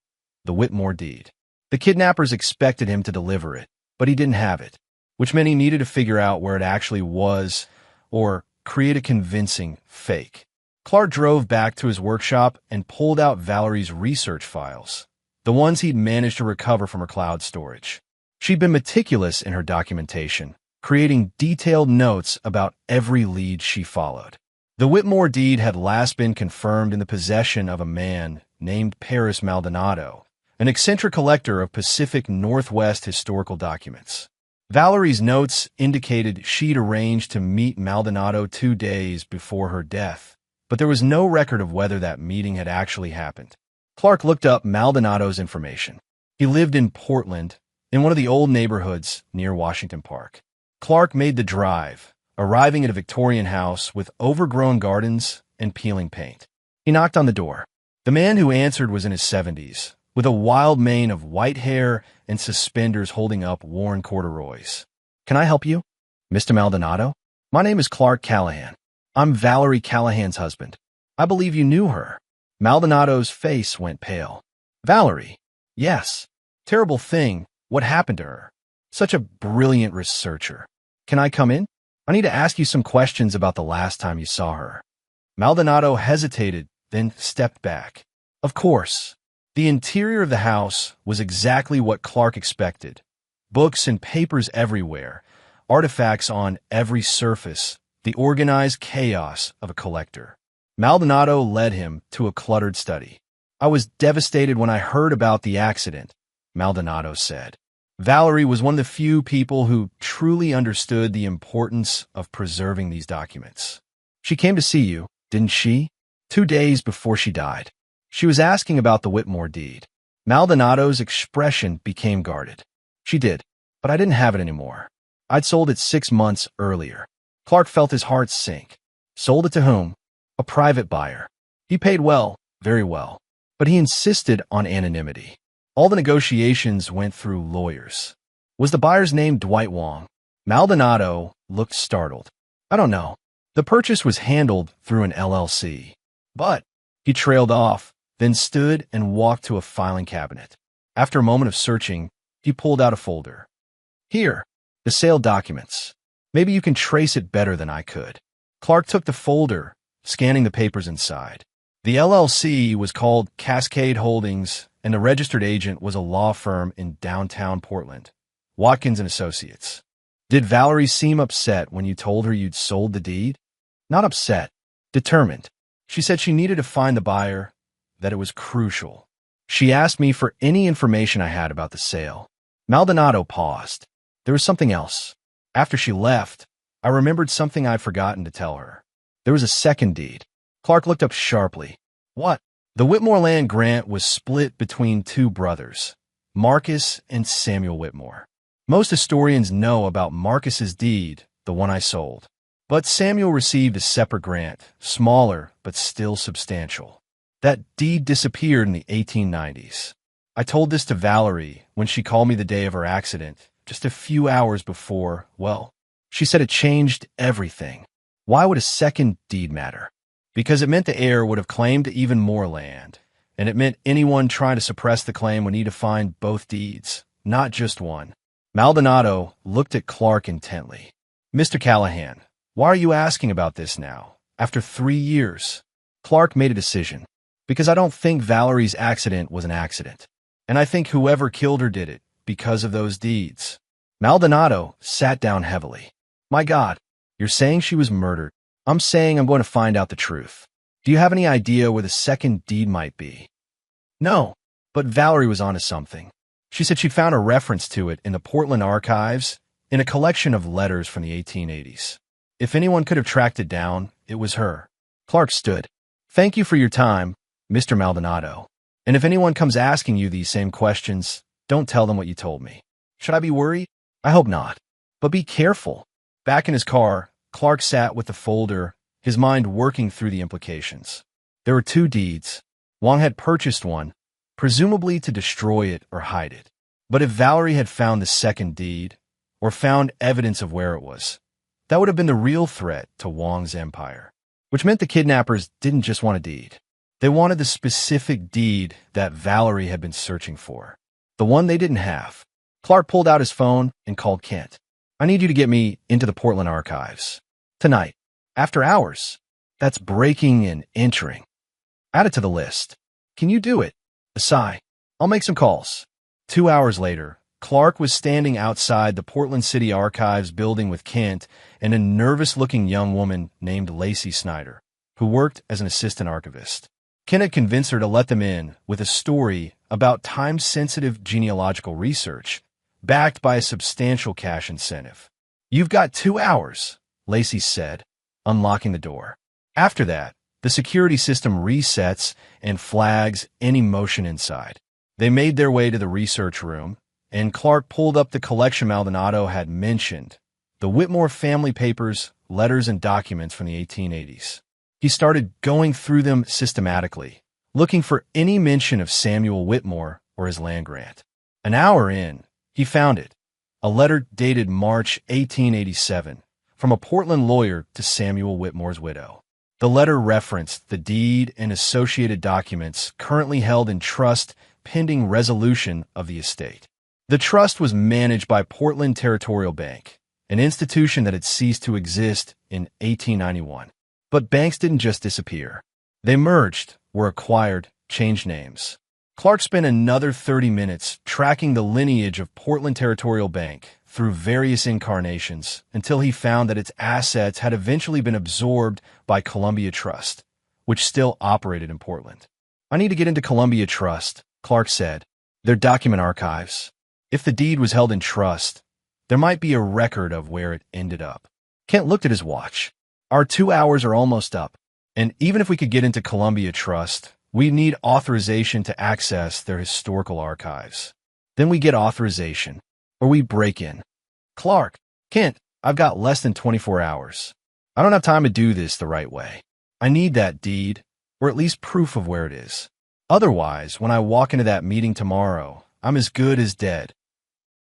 [SPEAKER 1] the Whitmore deed. The kidnappers expected him to deliver it, but he didn't have it, which meant he needed to figure out where it actually was, or create a convincing fake. Clark drove back to his workshop and pulled out Valerie's research files, the ones he'd managed to recover from her cloud storage. She'd been meticulous in her documentation, creating detailed notes about every lead she followed. The Whitmore deed had last been confirmed in the possession of a man named Paris Maldonado, an eccentric collector of Pacific Northwest historical documents. Valerie's notes indicated she'd arranged to meet Maldonado 2 days before her death, but there was no record of whether that meeting had actually happened. Clark looked up Maldonado's information. He lived in Portland, in one of the old neighborhoods near Washington Park. Clark made the drive, arriving at a Victorian house with overgrown gardens and peeling paint. He knocked on the door. The man who answered was in his 70s, with a wild mane of white hair and suspenders holding up worn corduroys. Can I help you? Mr. Maldonado? My name is Clark Callahan. I'm Valerie Callahan's husband. I believe you knew her. Maldonado's face went pale. Valerie? Yes. Terrible thing. What happened to her? Such a brilliant researcher. Can I come in? I need to ask you some questions about the last time you saw her. Maldonado hesitated, then stepped back. Of course. The interior of the house was exactly what Clark expected. Books and papers everywhere, artifacts on every surface, the organized chaos of a collector. Maldonado led him to a cluttered study. I was devastated when I heard about the accident, Maldonado said. Valerie was one of the few people who truly understood the importance of preserving these documents. She came to see you, didn't she? 2 days before she died. She was asking about the Whitmore deed. Maldonado's expression became guarded. She did, but I didn't have it anymore. I'd sold it 6 months earlier. Clark felt his heart sink. Sold it to whom? A private buyer. He paid well, very well, but he insisted on anonymity. All the negotiations went through lawyers. Was the buyer's name Dwight Wong? Maldonado looked startled. I don't know. The purchase was handled through an LLC. But he trailed off, then stood and walked to a filing cabinet. After a moment of searching, he pulled out a folder. Here, the sale documents. Maybe you can trace it better than I could. Clark took the folder, scanning the papers inside. The LLC was called Cascade Holdings, and the registered agent was a law firm in downtown Portland, Watkins & Associates. Did Valerie seem upset when you told her you'd sold the deed? Not upset, determined. She said she needed to find the buyer, that it was crucial. She asked me for any information I had about the sale. Maldonado paused. There was something else. After she left, I remembered something I'd forgotten to tell her. There was a second deed. Clark looked up sharply. What? The Whitmore land grant was split between two brothers, Marcus and Samuel Whitmore. Most historians know about Marcus's deed, the one I sold. But Samuel received a separate grant, smaller but still substantial. That deed disappeared in the 1890s. I told this to Valerie when she called me the day of her accident, just a few hours before, well, she said it changed everything. Why would a second deed matter? Because it meant the heir would have claimed even more land, and it meant anyone trying to suppress the claim would need to find both deeds, not just one. Maldonado looked at Clark intently. Mr. Callahan, why are you asking about this now, after 3 years? Clark made a decision. Because I don't think Valerie's accident was an accident, and I think whoever killed her did it because of those deeds. Maldonado sat down heavily. My God, you're saying she was murdered. I'm saying I'm going to find out the truth. Do you have any idea where the second deed might be? No, but Valerie was onto something. She said she'd found a reference to it in the Portland archives in a collection of letters from the 1880s. If anyone could have tracked it down, it was her. Clark stood. Thank you for your time, Mr. Maldonado. And if anyone comes asking you these same questions, don't tell them what you told me. Should I be worried? I hope not. But be careful. Back in his car, Clark sat with the folder, his mind working through the implications. There were two deeds. Wong had purchased one, presumably to destroy it or hide it. But if Valerie had found the second deed, or found evidence of where it was, that would have been the real threat to Wong's empire. Which meant the kidnappers didn't just want a deed. They wanted the specific deed that Valerie had been searching for. The one they didn't have. Clark pulled out his phone and called Kent. I need you to get me into the Portland archives. Tonight. After hours. That's breaking and entering. Add it to the list. Can you do it? A sigh. I'll make some calls. 2 hours later, Clark was standing outside the Portland City Archives building with Kent and a nervous-looking young woman named Lacey Snyder, who worked as an assistant archivist. Kent had convinced her to let them in with a story about time-sensitive genealogical research, backed by a substantial cash incentive. You've got 2 hours, Lacey said, unlocking the door. After that, the security system resets and flags any motion inside. They made their way to the research room, and Clark pulled up the collection Maldonado had mentioned, the Whitmore family papers, letters, and documents from the 1880s. He started going through them systematically, looking for any mention of Samuel Whitmore or his land grant. An hour in, he found it, a letter dated March 1887, from a Portland lawyer to Samuel Whitmore's widow. The letter referenced the deed and associated documents currently held in trust pending resolution of the estate. The trust was managed by Portland Territorial Bank, an institution that had ceased to exist in 1891. But banks didn't just disappear. They merged, were acquired, changed names. Clark spent another 30 minutes tracking the lineage of Portland Territorial Bank through various incarnations until he found that its assets had eventually been absorbed by Columbia Trust, which still operated in Portland. I need to get into Columbia Trust, Clark said. Their document archives. If the deed was held in trust, there might be a record of where it ended up. Kent looked at his watch. Our 2 hours are almost up, and even if we could get into Columbia Trust, we need authorization to access their historical archives. Then we get authorization, or we break in. Clark, Kent, I've got less than 24 hours. I don't have time to do this the right way. I need that deed, or at least proof of where it is. Otherwise, when I walk into that meeting tomorrow, I'm as good as dead.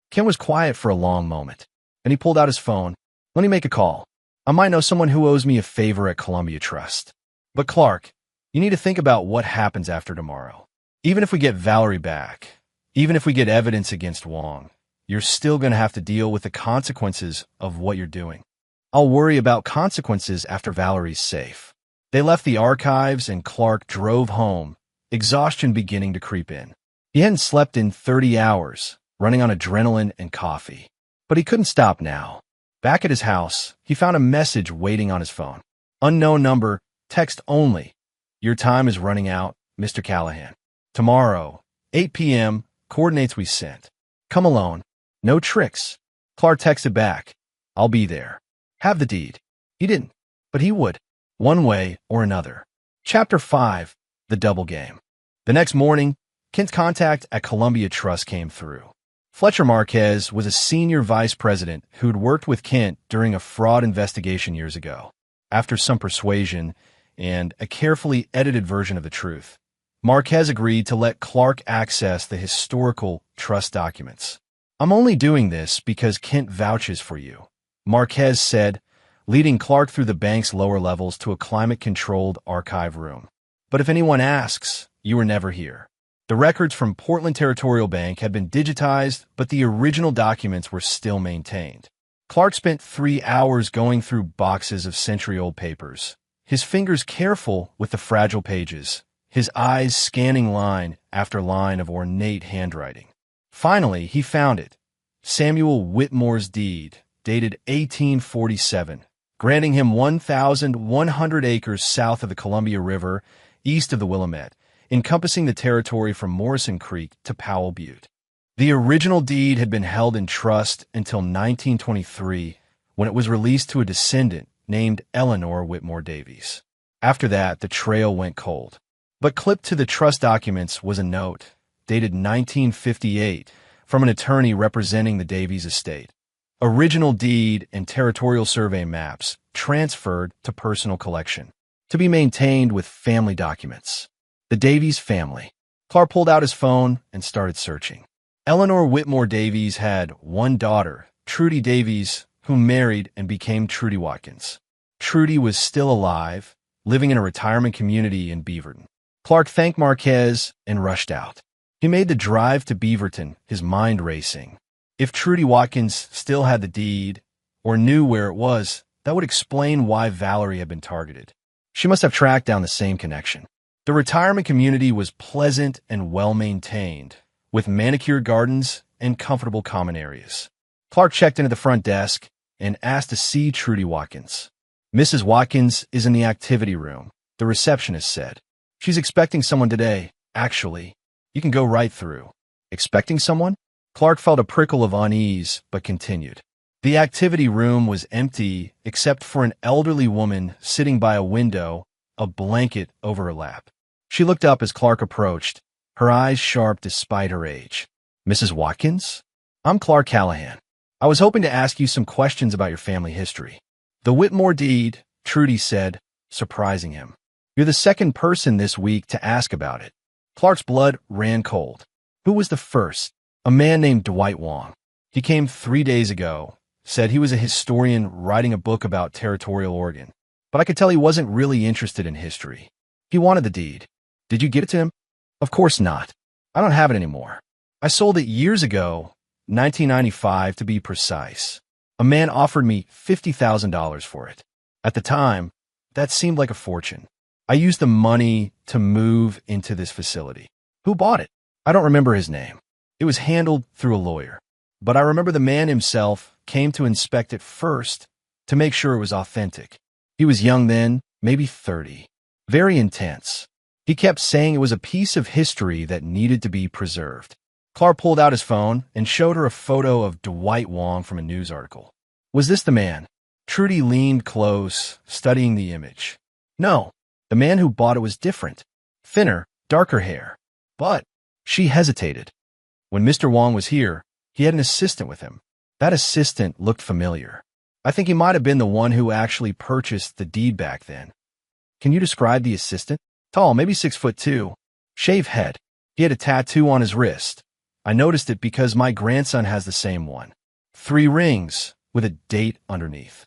[SPEAKER 1] Ken was quiet for a long moment. Then he pulled out his phone. Let me make a call. I might know someone who owes me a favor at Columbia Trust. But Clark, you need to think about what happens after tomorrow. Even if we get Valerie back, even if we get evidence against Wong, you're still going to have to deal with the consequences of what you're doing. I'll worry about consequences after Valerie's safe. They left the archives and Clark drove home, exhaustion beginning to creep in. He hadn't slept in 30 hours, running on adrenaline and coffee. But he couldn't stop now. Back at his house, he found a message waiting on his phone. Unknown number, text only. Your time is running out, Mr. Callahan. Tomorrow, 8 p.m., coordinates we sent. Come alone. No tricks. Clark texted back. I'll be there. Have the deed. He didn't, but he would. One way or another. Chapter 5, The Double Game. The next morning, Kent's contact at Columbia Trust came through. Fletcher Marquez was a senior vice president who'd worked with Kent during a fraud investigation years ago. After some persuasion and a carefully edited version of the truth, Marquez agreed to let Clark access the historical trust documents. I'm only doing this because Kent vouches for you, Marquez said, leading Clark through the bank's lower levels to a climate-controlled archive room. But if anyone asks, you were never here. The records from Portland Territorial Bank had been digitized, but the original documents were still maintained. Clark spent 3 hours going through boxes of century-old papers, his fingers careful with the fragile pages, his eyes scanning line after line of ornate handwriting. Finally, he found it. Samuel Whitmore's deed, dated 1847, granting him 1,100 acres south of the Columbia River, east of the Willamette, encompassing the territory from Morrison Creek to Powell Butte. The original deed had been held in trust until 1923, when it was released to a descendant named Eleanor Whitmore Davies. After that, the trail went cold. But clipped to the trust documents was a note, dated 1958, from an attorney representing the Davies estate. Original deed and territorial survey maps transferred to personal collection, to be maintained with family documents. The Davies family. Clark pulled out his phone and started searching. Eleanor Whitmore Davies had one daughter, Trudy Davies, who married and became Trudy Watkins. Trudy was still alive, living in a retirement community in Beaverton. Clark thanked Marquez and rushed out. He made the drive to Beaverton, his mind racing. If Trudy Watkins still had the deed, or knew where it was, that would explain why Valerie had been targeted. She must have tracked down the same connection. The retirement community was pleasant and well-maintained, with manicured gardens and comfortable common areas. Clark checked into the front desk and asked to see Trudy Watkins. Mrs. Watkins is in the activity room, the receptionist said. She's expecting someone today, actually. You can go right through. Expecting someone? Clark felt a prickle of unease, but continued. The activity room was empty except for an elderly woman sitting by a window, a blanket over her lap. She looked up as Clark approached, her eyes sharp despite her age. Mrs. Watkins? I'm Clark Callahan. I was hoping to ask you some questions about your family history. The Whitmore deed, Trudy said, surprising him. You're the second person this week to ask about it. Clark's blood ran cold. Who was the first? A man named Dwight Wong. He came 3 days ago, said he was a historian writing a book about territorial Oregon. But I could tell he wasn't really interested in history. He wanted the deed. Did you give it to him? Of course not. I don't have it anymore. I sold it years ago, 1995 to be precise. A man offered me $50,000 for it. At the time, that seemed like a fortune. I used the money to move into this facility. Who bought it? I don't remember his name. It was handled through a lawyer. But I remember the man himself came to inspect it first to make sure it was authentic. He was young then, maybe 30. Very intense. He kept saying it was a piece of history that needed to be preserved. Clark pulled out his phone and showed her a photo of Dwight Wong from a news article. Was this the man? Trudy leaned close, studying the image. No, the man who bought it was different. Thinner, darker hair. But she hesitated. When Mr. Wong was here, he had an assistant with him. That assistant looked familiar. I think he might have been the one who actually purchased the deed back then. Can you describe the assistant? Tall, maybe 6'2". Shaved head. He had a tattoo on his wrist. I noticed it because my grandson has the same one. 3 rings with a date underneath.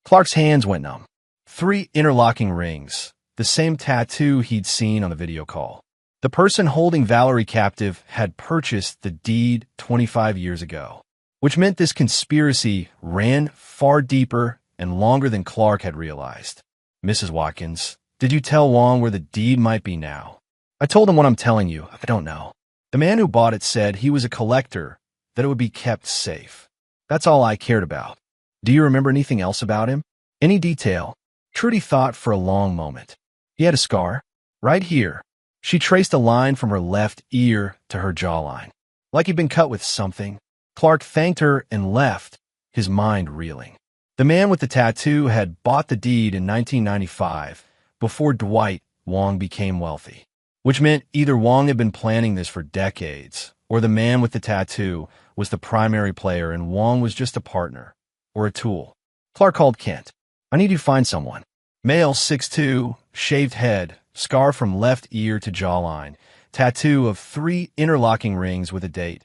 [SPEAKER 1] Clark's hands went numb. 3 interlocking rings, the same tattoo he'd seen on the video call. The person holding Valerie captive had purchased the deed 25 years ago, which meant this conspiracy ran far deeper and longer than Clark had realized. Mrs. Watkins, did you tell Wong where the deed might be now? I told him what I'm telling you. I don't know. The man who bought it said he was a collector, that it would be kept safe. That's all I cared about. Do you remember anything else about him? Any detail? Trudy thought for a long moment. He had a scar. Right here. She traced a line from her left ear to her jawline, like he'd been cut with something. Clark thanked her and left, his mind reeling. The man with the tattoo had bought the deed in 1995, before Dwight Wong became wealthy, which meant either Wong had been planning this for decades, or the man with the tattoo was the primary player and Wong was just a partner, or a tool. Clark called Kent. I need you to find someone. Male, 6'2", shaved head, scar from left ear to jawline, tattoo of 3 interlocking rings with a date,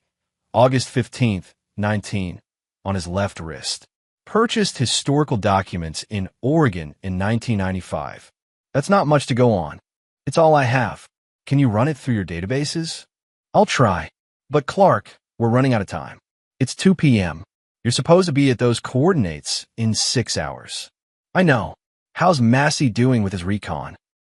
[SPEAKER 1] August 15th, 19, on his left wrist. Purchased historical documents in Oregon in 1995. That's not much to go on. It's all I have. Can you run it through your databases? I'll try. But Clark, we're running out of time. It's 2 p.m. You're supposed to be at those coordinates in 6 hours. I know. How's Massey doing with his recon?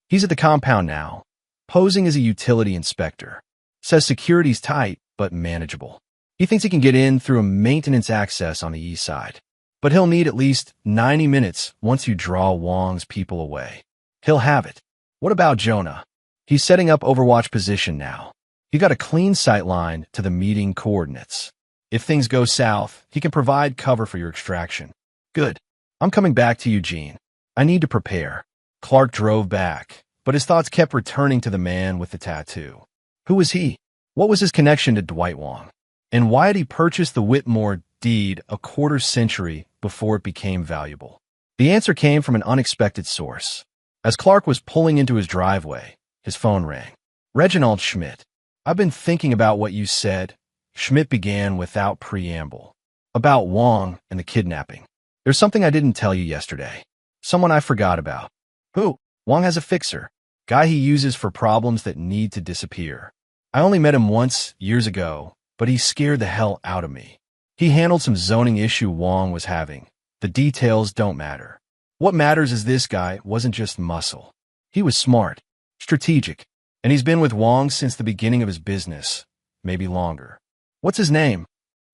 [SPEAKER 1] He's at the compound now, posing as a utility inspector. Says security's tight, but manageable. He thinks he can get in through a maintenance access on the east side. But he'll need at least 90 minutes once you draw Wong's people away. He'll have it. What about Jonah? He's setting up Overwatch position now. He got a clean sight line to the meeting coordinates. If things go south, he can provide cover for your extraction. Good. I'm coming back to Eugene. I need to prepare. Clark drove back, but his thoughts kept returning to the man with the tattoo. Who was he? What was his connection to Dwight Wong? And why had he purchased the Whitmore deed a quarter century before it became valuable? The answer came from an unexpected source. As Clark was pulling into his driveway, his phone rang. Reginald Schmidt. I've been thinking about what you said. Schmidt began without preamble. About Wong and the kidnapping. There's something I didn't tell you yesterday. Someone I forgot about. Who? Wong has a fixer. Guy he uses for problems that need to disappear. I only met him once, years ago, but he scared the hell out of me. He handled some zoning issue Wong was having. The details don't matter. What matters is this guy wasn't just muscle. He was smart, strategic, and he's been with Wong since the beginning of his business, maybe longer. What's his name?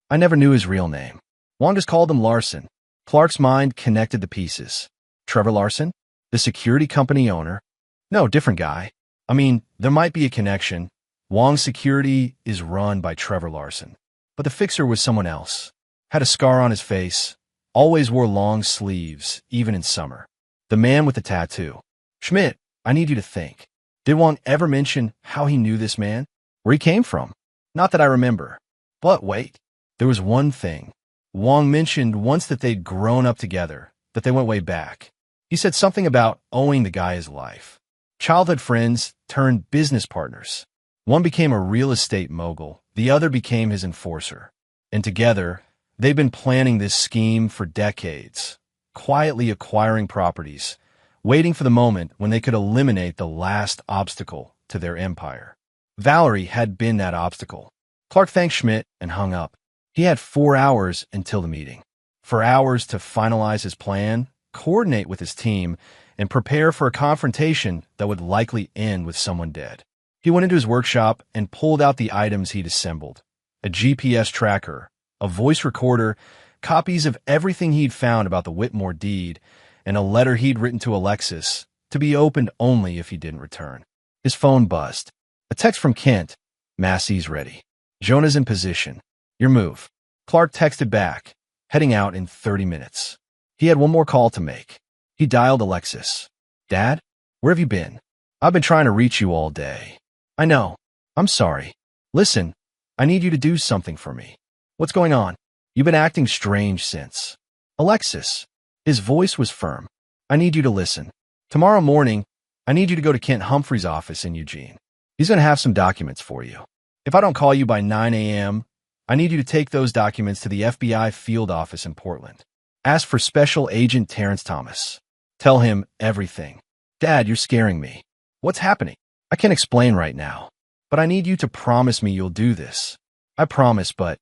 [SPEAKER 1] I never knew his real name. Wong just called him Larson. Clark's mind connected the pieces. Trevor Larson? The security company owner? No, different guy. I mean, there might be a connection. Wong's security is run by Trevor Larson. But the fixer was someone else. Had a scar on his face. Always wore long sleeves, even in summer. The man with the tattoo. Schmidt, I need you to think. Did Wong ever mention how he knew this man? Where he came from? Not that I remember. But wait, there was one thing. Wong mentioned once that they'd grown up together, that they went way back. He said something about owing the guy his life. Childhood friends turned business partners. One became a real estate mogul, the other became his enforcer. And together, they've been planning this scheme for decades, quietly acquiring properties, waiting for the moment when they could eliminate the last obstacle to their empire. Valerie had been that obstacle. Clark thanked Schmidt and hung up. He had 4 hours until the meeting. 4 hours to finalize his plan, coordinate with his team, and prepare for a confrontation that would likely end with someone dead. He went into his workshop and pulled out the items he'd assembled. A GPS tracker, a voice recorder, copies of everything he'd found about the Whitmore deed, and a letter he'd written to Alexis, to be opened only if he didn't return. His phone buzzed. A text from Kent. Massey's ready. Jonah's in position. Your move. Clark texted back, heading out in 30 minutes. He had one more call to make. He dialed Alexis. Dad? Where have you been? I've been trying to reach you all day. I know. I'm sorry. Listen, I need you to do something for me. What's going on? You've been acting strange since. Alexis, His voice was firm. I need you to listen. Tomorrow morning, I need you to go to Kent Humphrey's office in Eugene. He's going to have some documents for you. If I don't call you by 9 a.m., I need you to take those documents to the FBI field office in Portland. Ask for Special Agent Terrence Thomas. Tell him everything. Dad, you're scaring me. What's happening? I can't explain right now, but I need you to promise me you'll do this. I promise, but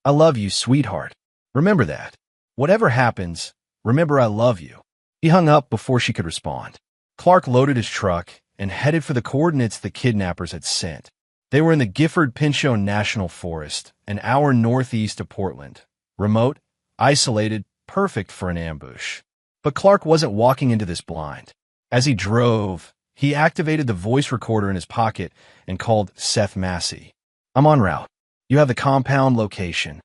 [SPEAKER 1] I love you, sweetheart. Remember that. Whatever happens, remember I love you. He hung up before she could respond. Clark loaded his truck and headed for the coordinates the kidnappers had sent. They were in the Gifford-Pinchot National Forest, an hour northeast of Portland. Remote, isolated, perfect for an ambush. But Clark wasn't walking into this blind. As he drove, he activated the voice recorder in his pocket and called Seth Massey. I'm en route. You have the compound location.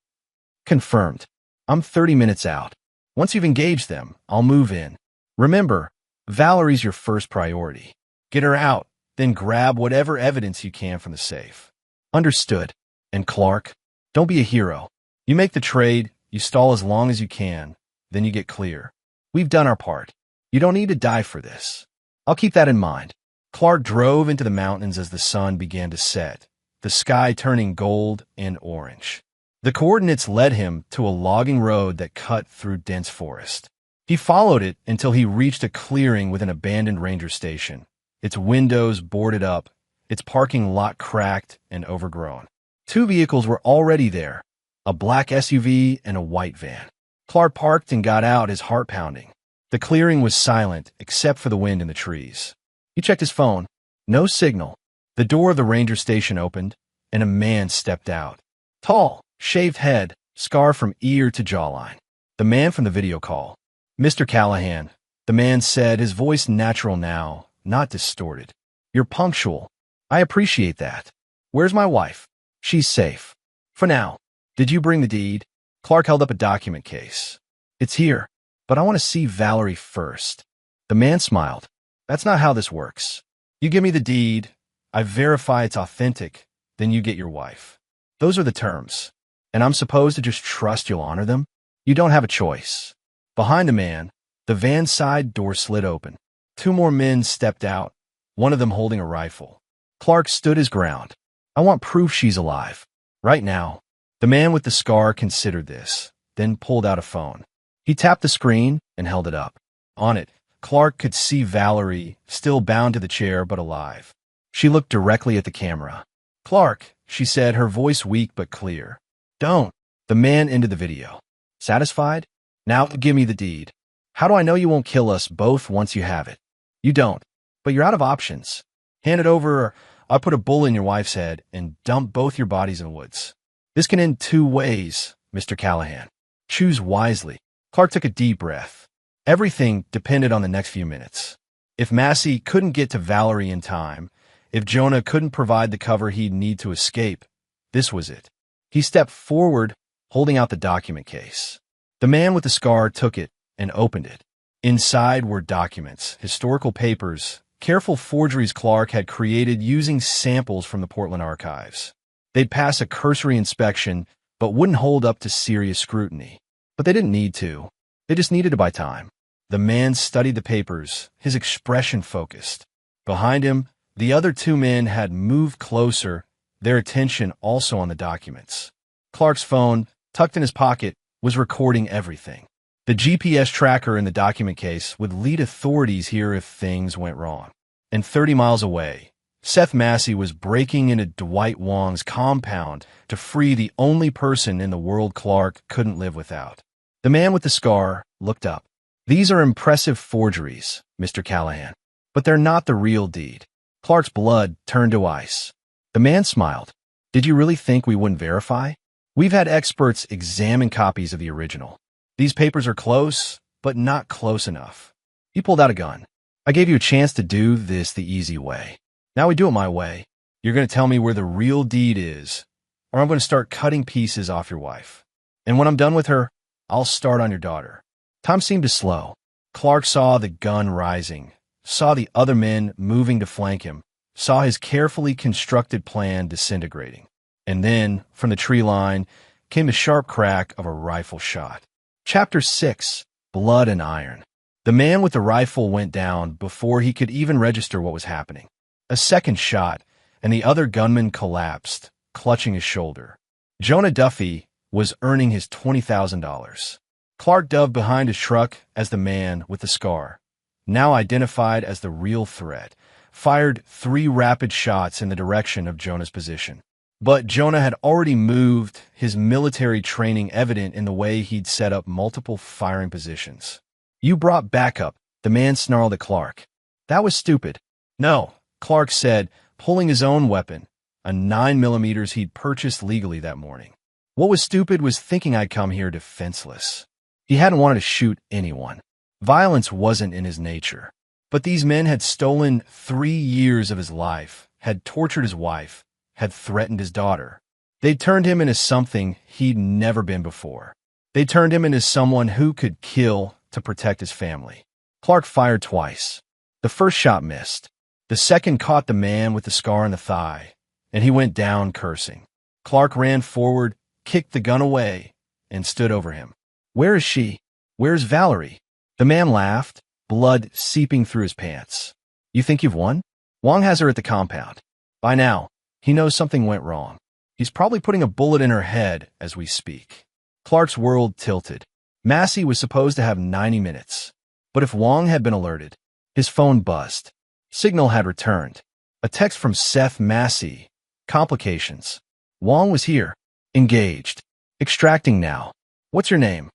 [SPEAKER 1] Confirmed. I'm 30 minutes out. Once you've engaged them, I'll move in. Remember, Valerie's your first priority. Get her out, then grab whatever evidence you can from the safe. Understood. And Clark, don't be a hero. You make the trade, you stall as long as you can, then you get clear. We've done our part. You don't need to die for this. I'll keep that in mind. Clark drove into the mountains as the sun began to set, the sky turning gold and orange. The coordinates led him to a logging road that cut through dense forest. He followed it until he reached a clearing with an abandoned ranger station, its windows boarded up, its parking lot cracked and overgrown. Two vehicles were already there, a black SUV and a white van. Clark parked and got out, his heart pounding. The clearing was silent except for the wind in the trees. He checked his phone. No signal. The door of the ranger station opened, and a man stepped out. Tall, shaved head, scar from ear to jawline. The man from the video call. Mr. Callahan, the man said, his voice natural now, not distorted. You're punctual. I appreciate that. Where's my wife? She's safe. For now. Did you bring the deed? Clark held up a document case. It's here, but I want to see Valerie first. The man smiled. That's not how this works. You give me the deed, I verify it's authentic, then you get your wife. Those are the terms. And I'm supposed to just trust you'll honor them? You don't have a choice. Behind the man, the van's side door slid open. Two more men stepped out, one of them holding a rifle. Clark stood his ground. I want proof she's alive. Right now. The man with the scar considered this, then pulled out a phone. He tapped the screen and held it up. On it, Clark could see Valerie, still bound to the chair but alive. She looked directly at the camera. Clark, she said, her voice weak but clear. Don't. The man ended the video. Satisfied? Now give me the deed. How do I know you won't kill us both once you have it? You don't. But you're out of options. Hand it over or I'll put a bullet in your wife's head and dump both your bodies in the woods. This can end two ways, Mr. Callahan. Choose wisely. Clark took a deep breath. Everything depended on the next few minutes. If Massey couldn't get to Valerie in time, if Jonah couldn't provide the cover he'd need to escape, this was it. He stepped forward, holding out the document case. The man with the scar took it and opened it. Inside were documents, historical papers, careful forgeries Clark had created using samples from the Portland archives. They'd pass a cursory inspection, but wouldn't hold up to serious scrutiny. But they didn't need to. They just needed to buy time. The man studied the papers, his expression focused. Behind him, the other two men had moved closer, their attention also on the documents. Clark's phone, tucked in his pocket, was recording everything. The GPS tracker in the document case would lead authorities here if things went wrong. And 30 miles away, Seth Massey was breaking into Dwight Wong's compound to free the only person in the world Clark couldn't live without. The man with the scar looked up. These are impressive forgeries, Mr. Callahan, but they're not the real deed. Clark's blood turned to ice. The man smiled. Did you really think we wouldn't verify? We've had experts examine copies of the original. These papers are close, but not close enough. He pulled out a gun. I gave you a chance to do this the easy way. Now we do it my way. You're going to tell me where the real deed is, or I'm going to start cutting pieces off your wife. And when I'm done with her, I'll start on your daughter. Time seemed to slow. Clark saw the gun rising, saw the other men moving to flank him, saw his carefully constructed plan disintegrating. And then, from the tree line, came the sharp crack of a rifle shot. Chapter 6. blood and iron. The man with the rifle went down before he could even register what was happening. A second shot, and the other gunman collapsed, clutching his shoulder. Jonah Duffy was earning his $20,000. Clark dove behind his truck as the man with the scar, now identified as the real threat, fired 3 rapid shots in the direction of Jonah's position. But Jonah had already moved, his military training evident in the way he'd set up multiple firing positions. "You brought backup," the man snarled at Clark. "That was stupid." "No," Clark said, pulling his own weapon, a 9mm he'd purchased legally that morning. "What was stupid was thinking I'd come here defenseless." He hadn't wanted to shoot anyone. Violence wasn't in his nature. But these men had stolen 3 years of his life, had tortured his wife, had threatened his daughter. They'd turned him into something he'd never been before. They turned him into someone who could kill to protect his family. Clark fired twice. The first shot missed. The second caught the man with the scar on the thigh, and he went down cursing. Clark ran forward, kicked the gun away, and stood over him. "Where is she? Where's Valerie?" The man laughed, blood seeping through his pants. "You think you've won? Wong has her at the compound. By now, he knows something went wrong. He's probably putting a bullet in her head as we speak." Clark's world tilted. Massey was supposed to have 90 minutes. But if Wong had been alerted, his phone buzzed. Signal had returned. A text from Seth Massey. "Complications. Wong was here. Engaged. Extracting now. What's your name?"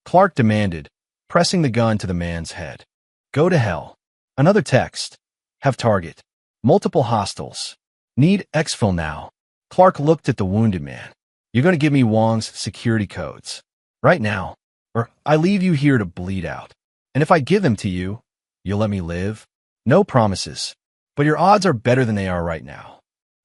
[SPEAKER 1] Clark demanded, pressing the gun to the man's head. "Go to hell." Another text. "Have target. Multiple hostiles. Need exfil now." Clark looked at the wounded man. "You're going to give me Wong's security codes. Right now. Or I leave you here to bleed out. And if I give them to you, you'll let me live? No promises. But your odds are better than they are right now."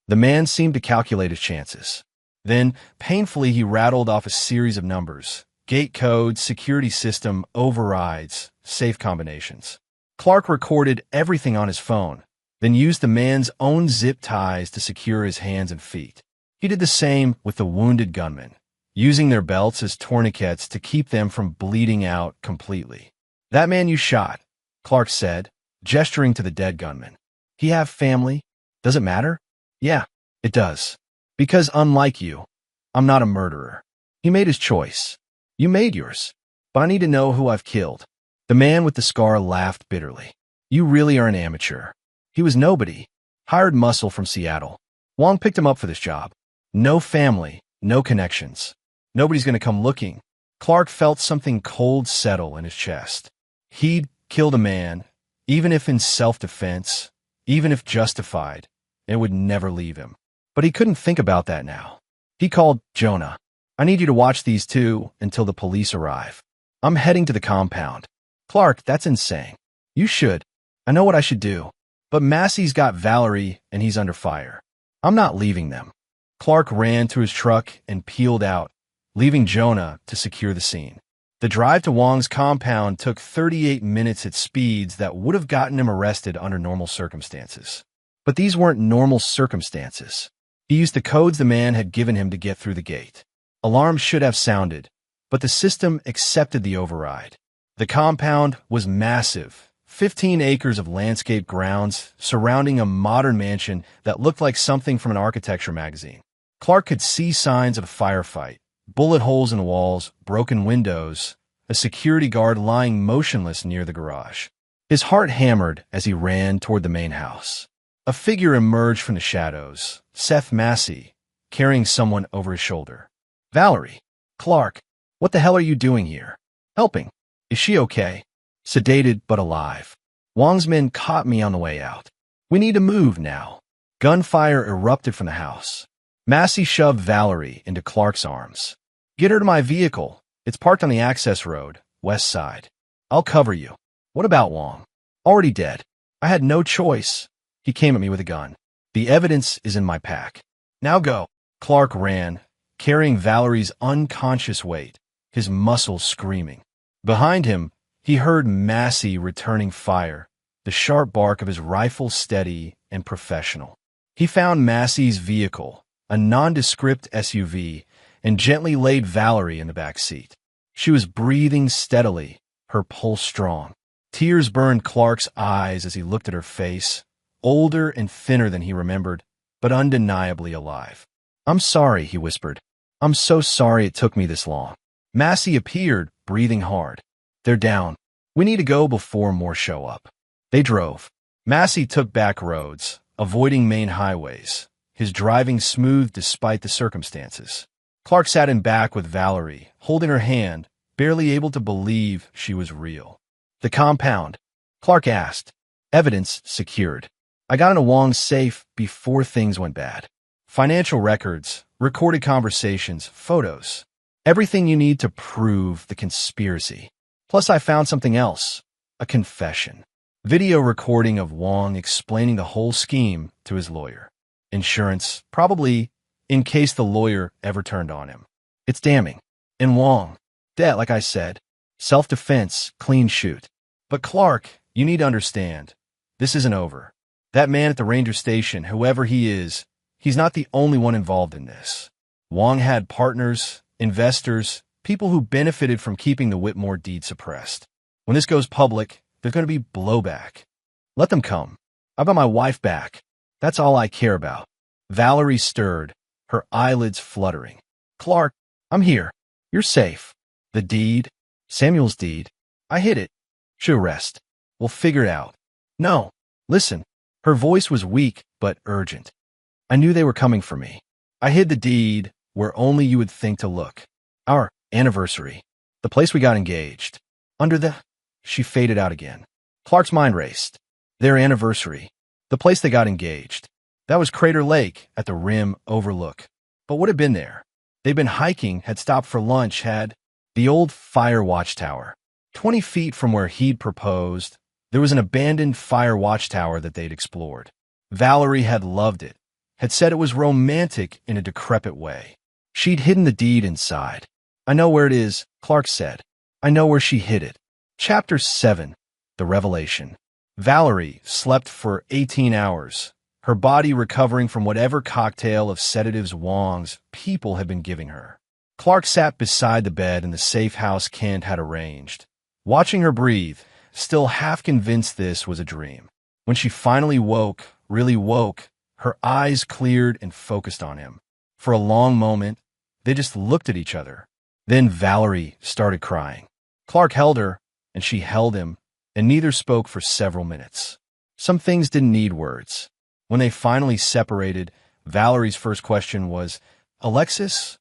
[SPEAKER 1] The man seemed to calculate his chances. Then, painfully, he rattled off a series of numbers. Gate codes, security system, overrides, safe combinations. Clark recorded everything on his phone, then used the man's own zip ties to secure his hands and feet. He did the same with the wounded gunmen, using their belts as tourniquets to keep them from bleeding out completely. "That man you shot," Clark said, gesturing to the dead gunman. "He have family? Does it matter?" "Yeah, it does. Because unlike you, I'm not a murderer." He made his choice. "You made yours. But I need to know who I've killed." The man with the scar laughed bitterly. "You really are an amateur." He was nobody. Hired muscle from Seattle. Wong picked him up for this job. No family, no connections. Nobody's going to come looking. Clark felt something cold settle in his chest. He'd killed a man, even if in self-defense, even if justified, it would never leave him. But he couldn't think about that now. He called Jonah. "I need you to watch these two until the police arrive. I'm heading to the compound." "Clark, that's insane." "You should. I know what I should do. But Massey's got Valerie, and he's under fire. I'm not leaving them." Clark ran to his truck and peeled out, leaving Jonah to secure the scene. The drive to Wong's compound took 38 minutes at speeds that would have gotten him arrested under normal circumstances. But these weren't normal circumstances. He used the codes the man had given him to get through the gate. Alarms should have sounded, but the system accepted the override. The compound was massive, 15 acres of landscape grounds surrounding a modern mansion that looked like something from an architecture magazine. Clark could see signs of a firefight, bullet holes in walls, broken windows, a security guard lying motionless near the garage. His heart hammered as he ran toward the main house. A figure emerged from the shadows, Seth Massey, carrying someone over his shoulder. "Valerie." "Clark, what the hell are you doing here?" "Helping." "Is she okay?" "Sedated but alive. Wong's men caught me on the way out. We need to move now." Gunfire erupted from the house. Massey shoved Valerie into Clark's arms. "Get her to my vehicle. It's parked on the access road, west side. I'll cover you." "What about Wong?" "Already dead. I had no choice. He came at me with a gun. The evidence is in my pack. Now go." Clark ran, carrying Valerie's unconscious weight, his muscles screaming. Behind him, he heard Massey returning fire, the sharp bark of his rifle steady and professional. He found Massey's vehicle, a nondescript SUV, and gently laid Valerie in the back seat. She was breathing steadily, her pulse strong. Tears burned Clark's eyes as he looked at her face, older and thinner than he remembered, but undeniably alive. "I'm sorry," he whispered. "I'm so sorry it took me this long." Massey appeared, breathing hard. "They're down. We need to go before more show up." They drove. Massey took back roads, avoiding main highways, his driving smooth despite the circumstances. Clark sat in back with Valerie, holding her hand, barely able to believe she was real. "The compound?" Clark asked. "Evidence secured. I got into Wong's safe before things went bad. Financial records, recorded conversations, photos. Everything you need to prove the conspiracy. Plus I found something else, a confession. Video recording of Wong explaining the whole scheme to his lawyer. Insurance, probably, in case the lawyer ever turned on him. It's damning. And Wong, dead, like I said. Self-defense, clean shoot. But Clark, you need to understand, this isn't over. That man at the ranger station, whoever he is, he's not the only one involved in this. Wong had partners, investors, people who benefited from keeping the Whitmore deed suppressed. When this goes public, there's going to be blowback. Let them come. I've got my wife back. That's all I care about." Valerie stirred, her eyelids fluttering. "Clark, I'm here. You're safe. The deed, Samuel's deed, I hid it. Should rest. We'll figure it out." "No, listen." Her voice was weak but urgent. "I knew they were coming for me. I hid the deed where only you would think to look. Our anniversary. The place we got engaged. Under the..." She faded out again. Clark's mind raced. Their anniversary. The place they got engaged. That was Crater Lake at the rim overlook. But what had been there? They'd been hiking, had stopped for lunch, had the old fire watchtower. 20 feet from where he'd proposed, there was an abandoned fire watchtower that they'd explored. Valerie had loved it, had said it was romantic in a decrepit way. She'd hidden the deed inside. "I know where it is," Clark said. "I know where she hid it." Chapter 7. The Revelation. Valerie slept for 18 hours, her body recovering from whatever cocktail of sedatives Wong's people had been giving her. Clark sat beside the bed in the safe house Kent had arranged, watching her breathe, still half convinced this was a dream. When she finally woke, really woke, her eyes cleared and focused on him. For a long moment, they just looked at each other. Then Valerie started crying. Clark held her, and she held him, and neither spoke for several minutes. Some things didn't need words. When they finally separated, Valerie's first question was, "Alexis?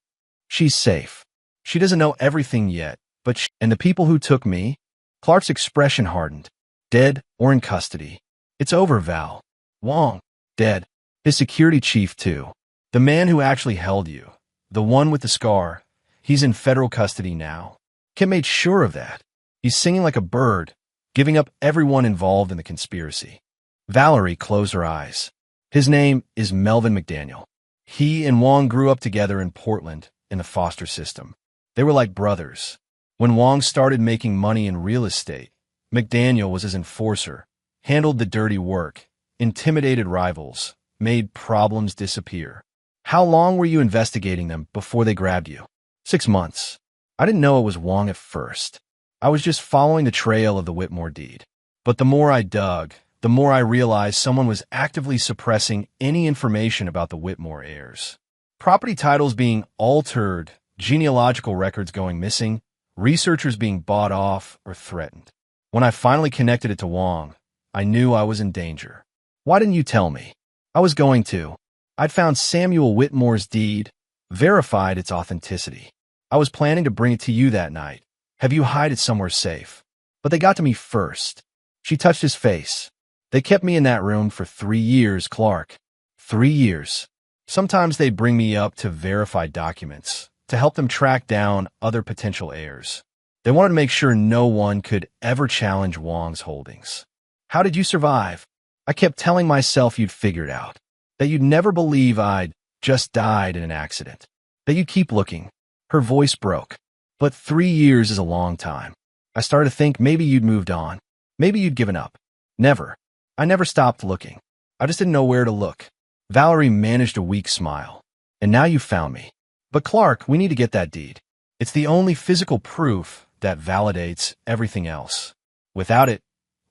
[SPEAKER 1] She's safe. She doesn't know everything yet, but and the people who took me?" Clark's expression hardened. "Dead or in custody. It's over, Val. Wong, dead. His security chief, too. The man who actually held you. The one with the scar. He's in federal custody now. Kent made sure of that. He's singing like a bird, giving up everyone involved in the conspiracy." Valerie closed her eyes. "His name is Melvin McDaniel. He and Wong grew up together in Portland in the foster system. They were like brothers. When Wong started making money in real estate, McDaniel was his enforcer, handled the dirty work, intimidated rivals, made problems disappear. How long were you investigating them before they grabbed you?" 6 months. I didn't know it was Wong at first. I was just following the trail of the Whitmore deed. But the more I dug, the more I realized someone was actively suppressing any information about the Whitmore heirs. Property titles being altered, genealogical records going missing, researchers being bought off or threatened. When I finally connected it to Wong, I knew I was in danger. "Why didn't you tell me?" "I was going to. I'd found Samuel Whitmore's deed, verified its authenticity. I was planning to bring it to you that night, have you hide it somewhere safe. But they got to me first." She touched his face. "They kept me in that room for 3 years, Clark. 3 years. Sometimes they'd bring me up to verify documents, to help them track down other potential heirs. They wanted to make sure no one could ever challenge Wong's holdings. How did you survive? I kept telling myself you'd figure it out, that you'd never believe I'd just died in an accident, that you'd keep looking." Her voice broke. "But 3 years is a long time. I started to think maybe you'd moved on. Maybe you'd given up. Never. I never stopped looking. I just didn't know where to look." Valerie managed a weak smile. "And now you found me. But Clark, we need to get that deed. It's the only physical proof that validates everything else. Without it,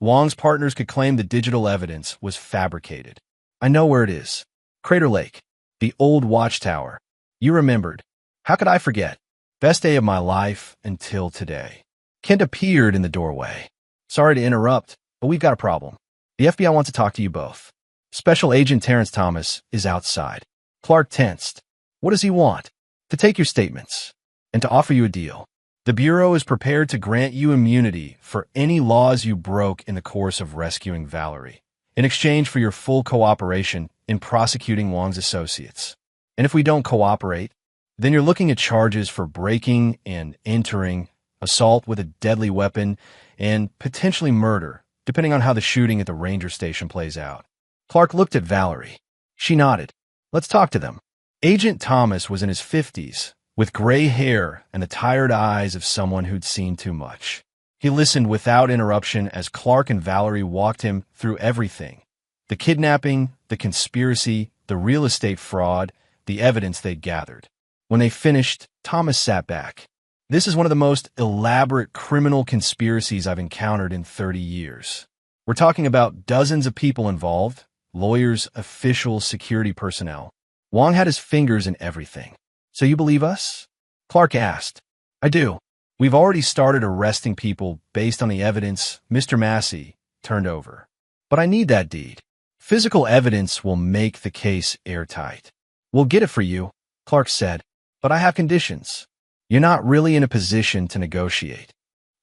[SPEAKER 1] Wong's partners could claim the digital evidence was fabricated. I know where it is. Crater Lake. The old watchtower. You remembered. How could I forget? Best day of my life until today. Kent appeared in the doorway. Sorry to interrupt, but we've got a problem. The FBI wants to talk to you both. Special Agent Terrence Thomas is outside. Clark tensed. What does he want? To take your statements and to offer you a deal. The Bureau is prepared to grant you immunity for any laws you broke in the course of rescuing Valerie, in exchange for your full cooperation in prosecuting Wong's associates. And if we don't cooperate, then you're looking at charges for breaking and entering, assault with a deadly weapon, and potentially murder, depending on how the shooting at the ranger station plays out. Clark looked at Valerie. She nodded. Let's talk to them. Agent Thomas was in his 50s, with gray hair and the tired eyes of someone who'd seen too much. He listened without interruption as Clark and Valerie walked him through everything. The kidnapping, the conspiracy, the real estate fraud, the evidence they'd gathered. When they finished, Thomas sat back. This is one of the most elaborate criminal conspiracies I've encountered in 30 years. We're talking about dozens of people involved, lawyers, officials, security personnel. Wong had his fingers in everything. So you believe us? Clark asked. I do. We've already started arresting people based on the evidence Mr. Massey turned over. But I need that deed. Physical evidence will make the case airtight. We'll get it for you, Clark said. But I have conditions. You're not really in a position to negotiate.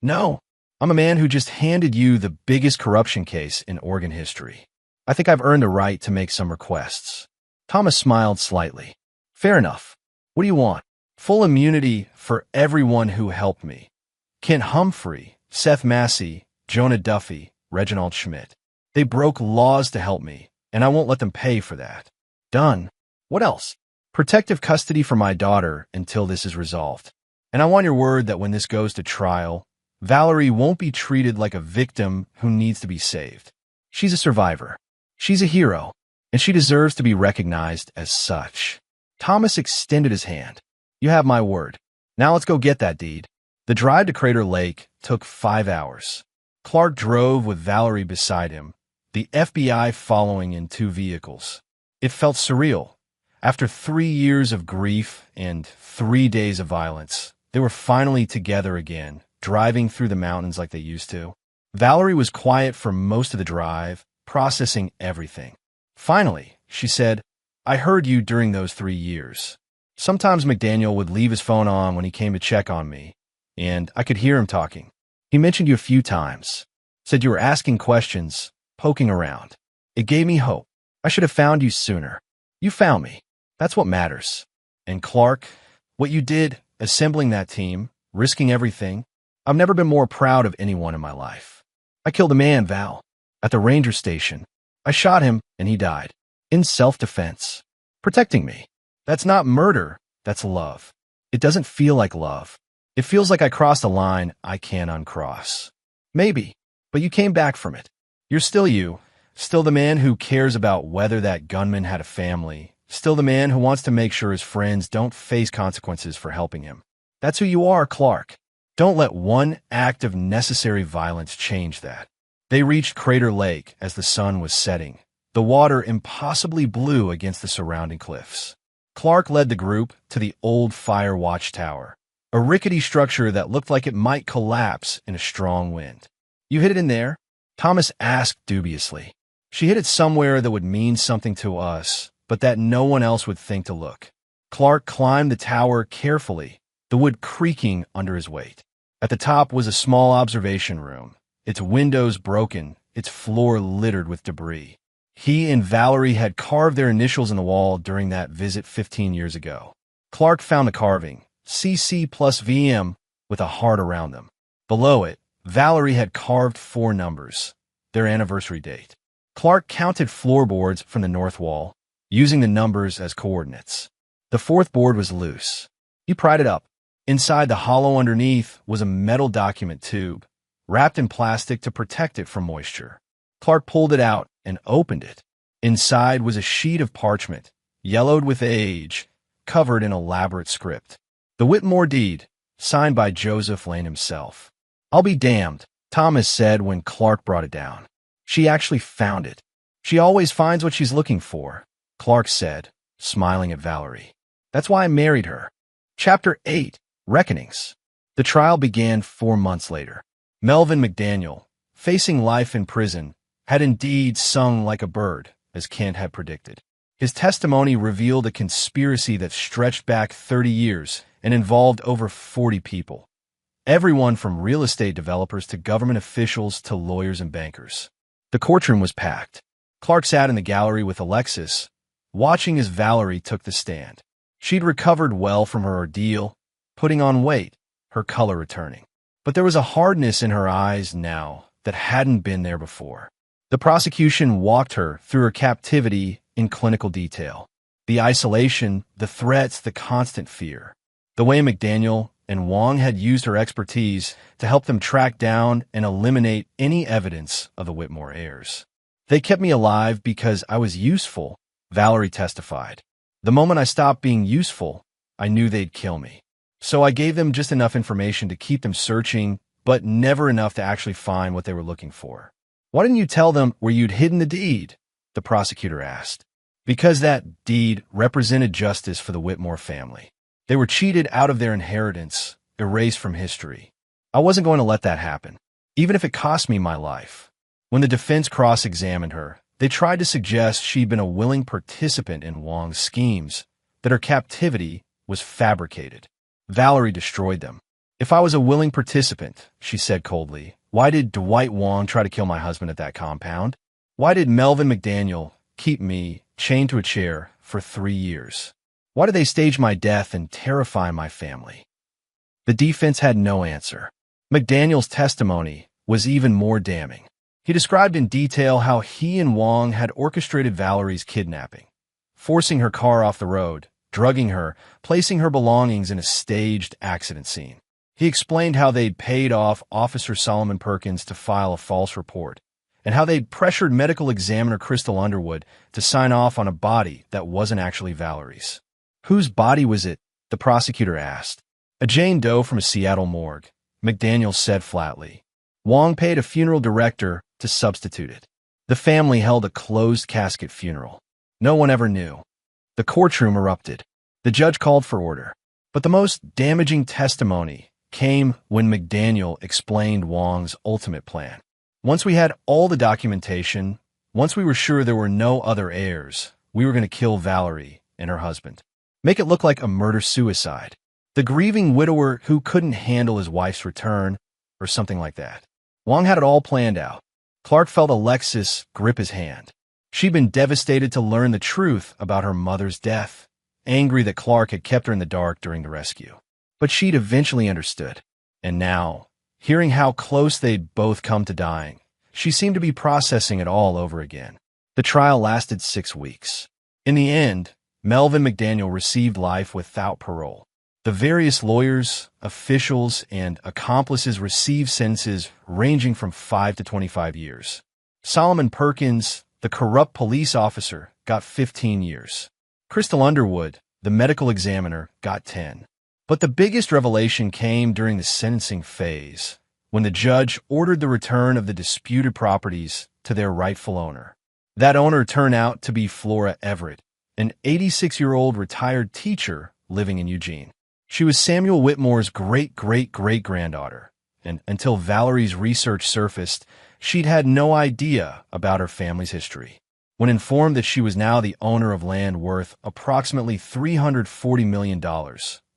[SPEAKER 1] No, I'm a man who just handed you the biggest corruption case in Oregon history. I think I've earned the right to make some requests. Thomas smiled slightly. Fair enough. What do you want? Full immunity for everyone who helped me. Kent Humphrey, Seth Massey, Jonah Duffy, Reginald Schmidt. They broke laws to help me, and I won't let them pay for that. Done. What else? Protective custody for my daughter until this is resolved. And I want your word that when this goes to trial, Valerie won't be treated like a victim who needs to be saved. She's a survivor. She's a hero, and she deserves to be recognized as such. Thomas extended his hand. You have my word. Now let's go get that deed. The drive to Crater Lake took 5 hours. Clark drove with Valerie beside him, the FBI following in 2 vehicles. It felt surreal. After 3 years of grief and 3 days of violence, they were finally together again, driving through the mountains like they used to. Valerie was quiet for most of the drive, processing everything. Finally, she said, I heard you during those 3 years. Sometimes McDaniel would leave his phone on when he came to check on me, and I could hear him talking. He mentioned you a few times, said you were asking questions, poking around. It gave me hope. I should have found you sooner. You found me. That's what matters. And Clark, what you did, assembling that team, risking everything, I've never been more proud of anyone in my life. I killed a man, Val, at the ranger station. I shot him, and he died. In self-defense. Protecting me. That's not murder, that's love. It doesn't feel like love. It feels like I crossed a line I can't uncross. Maybe, but you came back from it. You're still you, still the man who cares about whether that gunman had a family, still the man who wants to make sure his friends don't face consequences for helping him. That's who you are, Clark. Don't let one act of necessary violence change that. They reached Crater Lake as the sun was setting, the water impossibly blue against the surrounding cliffs. Clark led the group to the old fire watchtower, a rickety structure that looked like it might collapse in a strong wind. You hid it in there? Thomas asked dubiously. She hid it somewhere that would mean something to us, but that no one else would think to look. Clark climbed the tower carefully, the wood creaking under his weight. At the top was a small observation room, its windows broken, its floor littered with debris. He and Valerie had carved their initials in the wall during that visit 15 years ago. Clark found the carving, CC plus VM, with a heart around them. Below it, Valerie had carved 4 numbers, their anniversary date. Clark counted floorboards from the north wall, using the numbers as coordinates. The 4th board was loose. He pried it up. Inside the hollow underneath was a metal document tube, wrapped in plastic to protect it from moisture. Clark pulled it out and opened it. Inside was a sheet of parchment, yellowed with age, covered in elaborate script. The Whitmore deed, signed by Joseph Lane himself. "I'll be damned," Thomas said when Clark brought it down. "She actually found it." "She always finds what she's looking for," Clark said, smiling at Valerie. "That's why I married her." Chapter 8. Reckonings. The trial began 4 months later. Melvin McDaniel, facing life in prison, had indeed sung like a bird, as Kent had predicted. His testimony revealed a conspiracy that stretched back 30 years and involved over 40 people. Everyone from real estate developers to government officials to lawyers and bankers. The courtroom was packed. Clark sat in the gallery with Alexis, watching as Valerie took the stand. She'd recovered well from her ordeal, putting on weight, her color returning. But there was a hardness in her eyes now that hadn't been there before. The prosecution walked her through her captivity in clinical detail. The isolation, the threats, the constant fear. The way McDaniel and Wong had used her expertise to help them track down and eliminate any evidence of the Whitmore heirs. "They kept me alive because I was useful," Valerie testified. "The moment I stopped being useful, I knew they'd kill me. So I gave them just enough information to keep them searching, but never enough to actually find what they were looking for." "Why didn't you tell them where you'd hidden the deed?" the prosecutor asked. "Because that deed represented justice for the Whitmore family. They were cheated out of their inheritance, erased from history. I wasn't going to let that happen, even if it cost me my life." When the defense cross-examined her, they tried to suggest she'd been a willing participant in Wong's schemes, that her captivity was fabricated. Valerie destroyed them. "If I was a willing participant," she said coldly, "why did Dwight Wong try to kill my husband at that compound? Why did Melvin McDaniel keep me chained to a chair for 3 years? Why did they stage my death and terrify my family?" The defense had no answer. McDaniel's testimony was even more damning. He described in detail how he and Wong had orchestrated Valerie's kidnapping, forcing her car off the road, drugging her, placing her belongings in a staged accident scene. He explained how they'd paid off Officer Solomon Perkins to file a false report, and how they'd pressured medical examiner Crystal Underwood to sign off on a body that wasn't actually Valerie's. "Whose body was it?" the prosecutor asked. "A Jane Doe from a Seattle morgue," McDaniel said flatly. "Wong paid a funeral director to substitute it. The family held a closed-casket funeral. No one ever knew." The courtroom erupted. The judge called for order. But the most damaging testimony came when McDaniel explained Wong's ultimate plan. "Once we had all the documentation, once we were sure there were no other heirs, we were going to kill Valerie and her husband. Make it look like a murder-suicide. The grieving widower who couldn't handle his wife's return, or something like that." Wong had it all planned out. Clark felt Alexis grip his hand. She'd been devastated to learn the truth about her mother's death, angry that Clark had kept her in the dark during the rescue. But she'd eventually understood. And now, hearing how close they'd both come to dying, she seemed to be processing it all over again. The trial lasted 6 weeks. In the end, Melvin McDaniel received life without parole. The various lawyers, officials, and accomplices received sentences ranging from 5 to 25 years. Solomon Perkins, the corrupt police officer, got 15 years. Crystal Underwood, the medical examiner, got 10. But the biggest revelation came during the sentencing phase, when the judge ordered the return of the disputed properties to their rightful owner. That owner turned out to be Flora Everett, an 86-year-old retired teacher living in Eugene. She was Samuel Whitmore's great-great-great-granddaughter, and until Valerie's research surfaced, she'd had no idea about her family's history. When informed that she was now the owner of land worth approximately $340 million,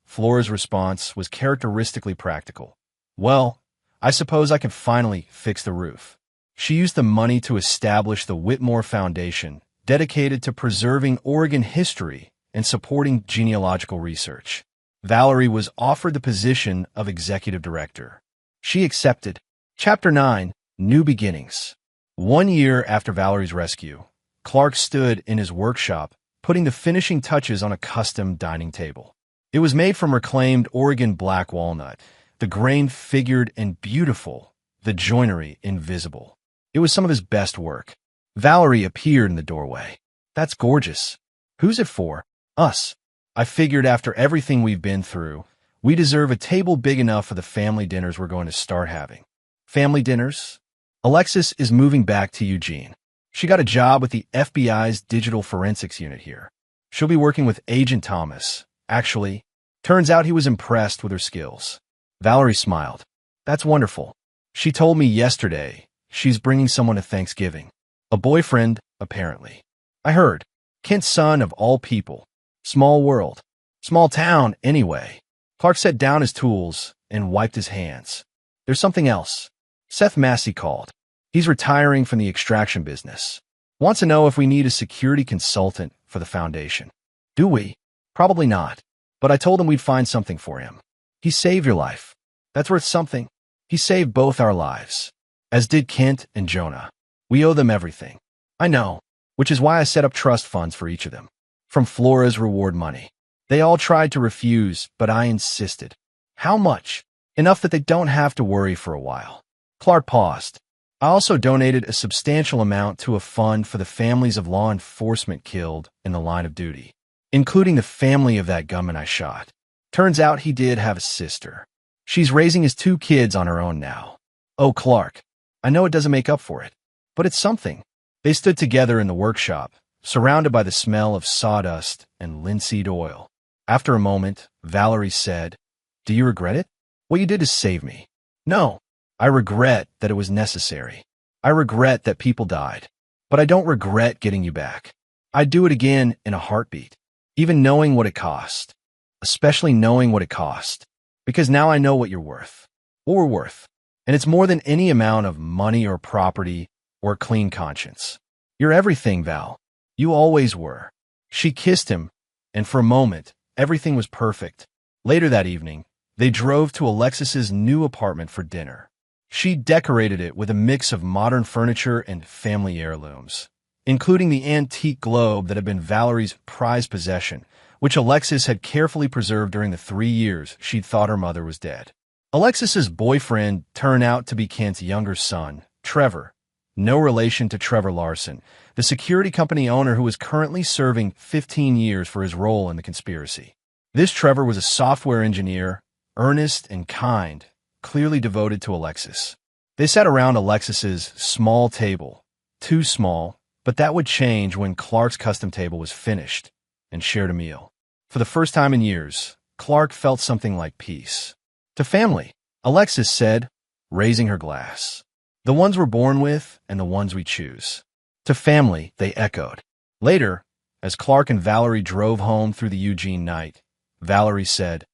[SPEAKER 1] Flora's response was characteristically practical. "Well, I suppose I can finally fix the roof." She used the money to establish the Whitmore Foundation, dedicated to preserving Oregon history and supporting genealogical research. Valerie was offered the position of executive director. She accepted. Chapter 9. New Beginnings. 1 year after Valerie's rescue, Clark stood in his workshop, putting the finishing touches on a custom dining table. It was made from reclaimed Oregon black walnut, the grain figured and beautiful, the joinery invisible. It was some of his best work. Valerie appeared in the doorway. "That's gorgeous. Who's it for?" "Us. I figured after everything we've been through, We deserve a table big enough for the family dinners we're going to start having. Family dinners? Alexis is moving back to Eugene. She got a job with the FBI's digital forensics unit here. She'll be working with Agent Thomas. Actually, turns out he was impressed with her skills. Valerie smiled. That's wonderful. She told me yesterday she's bringing someone to Thanksgiving. A boyfriend, apparently. I heard. Kent's son of all people. Small world. Small town, anyway. Clark set down his tools and wiped his hands. There's something else. Seth Massey called. He's retiring from the extraction business. Wants to know if we need a security consultant for the foundation. Do we? Probably not. But I told him we'd find something for him. He saved your life. That's worth something. He saved both our lives. As did Kent and Jonah. We owe them everything. I know, which is why I set up trust funds for each of them. From Flora's reward money. They all tried to refuse, but I insisted. How much? Enough that they don't have to worry for a while. Clark paused. I also donated a substantial amount to a fund for the families of law enforcement killed in the line of duty, including the family of that gunman I shot. Turns out he did have a sister. She's raising his 2 kids on her own now. Oh, Clark, I know it doesn't make up for it, but it's something. They stood together in the workshop, surrounded by the smell of sawdust and linseed oil. After a moment, Valerie said, Do you regret it? What you did to save me. No. I regret that it was necessary. I regret that people died. But I don't regret getting you back. I'd do it again in a heartbeat, even knowing what it cost. Especially knowing what it cost. Because now I know what you're worth. What we're worth. And it's more than any amount of money or property or a clean conscience. You're everything, Val. You always were. She kissed him, and for a moment, everything was perfect. Later that evening, they drove to Alexis's new apartment for dinner. She decorated it with a mix of modern furniture and family heirlooms, including the antique globe that had been Valerie's prized possession, which Alexis had carefully preserved during the 3 years she'd thought her mother was dead. Alexis's boyfriend turned out to be Kent's younger son, Trevor, no relation to Trevor Larson, the security company owner who is currently serving 15 years for his role in the conspiracy. This Trevor was a software engineer, earnest and kind, clearly devoted to Alexis. They sat around Alexis's small table, too small, but that would change when Clark's custom table was finished, and shared a meal. For the first time in years, Clark felt something like peace. To family, Alexis said, raising her glass. The ones we're born with and the ones we choose. To family, they echoed. Later, as Clark and Valerie drove home through the Eugene night, Valerie said,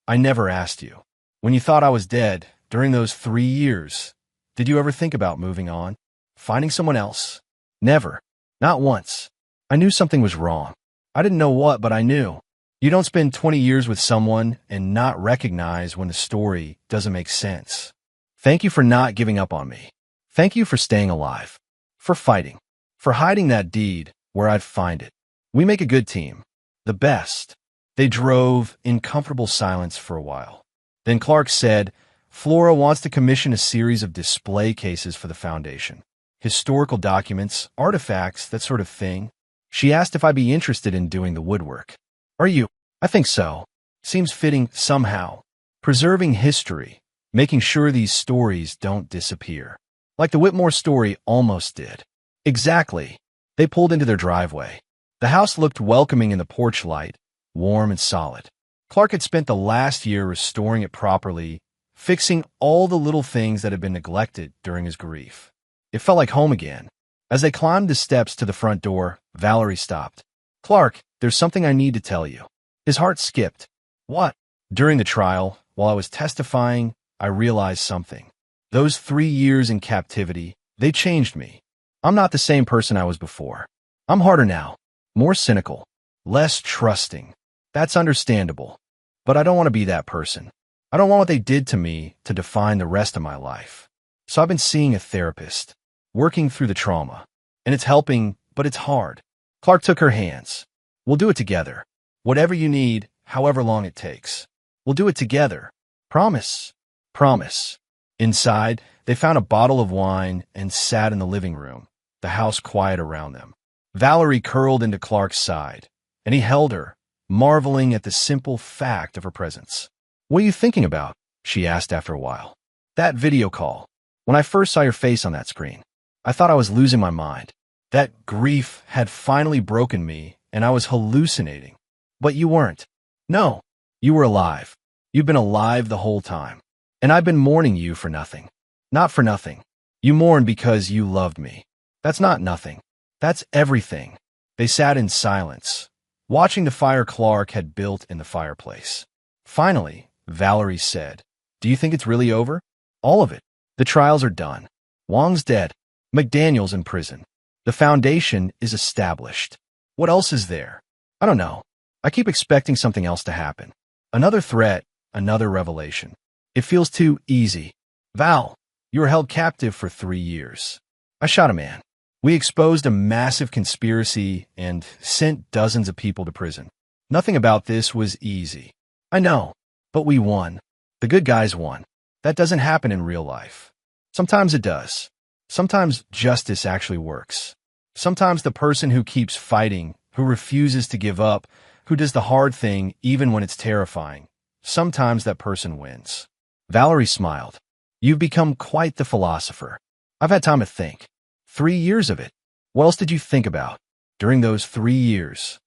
[SPEAKER 1] I never asked you. When you thought I was dead, during those 3 years, did you ever think about moving on? Finding someone else? Never. Not once. I knew something was wrong. I didn't know what, but I knew. You don't spend 20 years with someone and not recognize when the story doesn't make sense. Thank you for not giving up on me. Thank you for staying alive. For fighting. For hiding that deed where I'd find it. We make a good team. The best. They drove in comfortable silence for a while. Then Clark said, Flora wants to commission a series of display cases for the foundation. Historical documents, artifacts, that sort of thing. She asked if I'd be interested in doing the woodwork. Are you? I think so. Seems fitting somehow. Preserving history, making sure these stories don't disappear. Like the Whitmore story almost did. Exactly. They pulled into their driveway. The house looked welcoming in the porch light, warm and solid. Clark had spent the last year restoring it properly, fixing all the little things that had been neglected during his grief. It felt like home again. As they climbed the steps to the front door, Valerie stopped. Clark, there's something I need to tell you. His heart skipped. What? During the trial, while I was testifying, I realized something. Those 3 years in captivity, they changed me. I'm not the same person I was before. I'm harder now, more cynical, less trusting. That's understandable. But I don't want to be that person. I don't want what they did to me to define the rest of my life. So I've been seeing a therapist, working through the trauma. And it's helping, but it's hard. Clark took her hands. We'll do it together. Whatever you need, however long it takes. We'll do it together. Promise. Promise. Inside, they found a bottle of wine and sat in the living room, the house quiet around them. Valerie curled into Clark's side, and he held her, marveling at the simple fact of her presence. "What are you thinking about?" she asked after a while. "That video call. When I first saw your face on that screen, I thought I was losing my mind. That grief had finally broken me, and I was hallucinating. But you weren't. No, you were alive. You've been alive the whole time. And I've been mourning you for nothing. Not for nothing. You mourned because you loved me. That's not nothing. That's everything." They sat in silence, watching the fire Clark had built in the fireplace. Finally, Valerie said, "Do you think it's really over?" "All of it. The trials are done. Wong's dead. McDaniel's in prison. The foundation is established. What else is there? I don't know. I keep expecting something else to happen. Another threat, another revelation. It feels too easy. Val, you were held captive for 3 years. I shot a man. We exposed a massive conspiracy and sent dozens of people to prison. Nothing about this was easy. I know, but we won. The good guys won. That doesn't happen in real life. Sometimes it does. Sometimes justice actually works. Sometimes the person who keeps fighting, who refuses to give up, who does the hard thing even when it's terrifying, sometimes that person wins." Valerie smiled. "You've become quite the philosopher. I've had time to think. 3 years of it. What else did you think about during those 3 years?"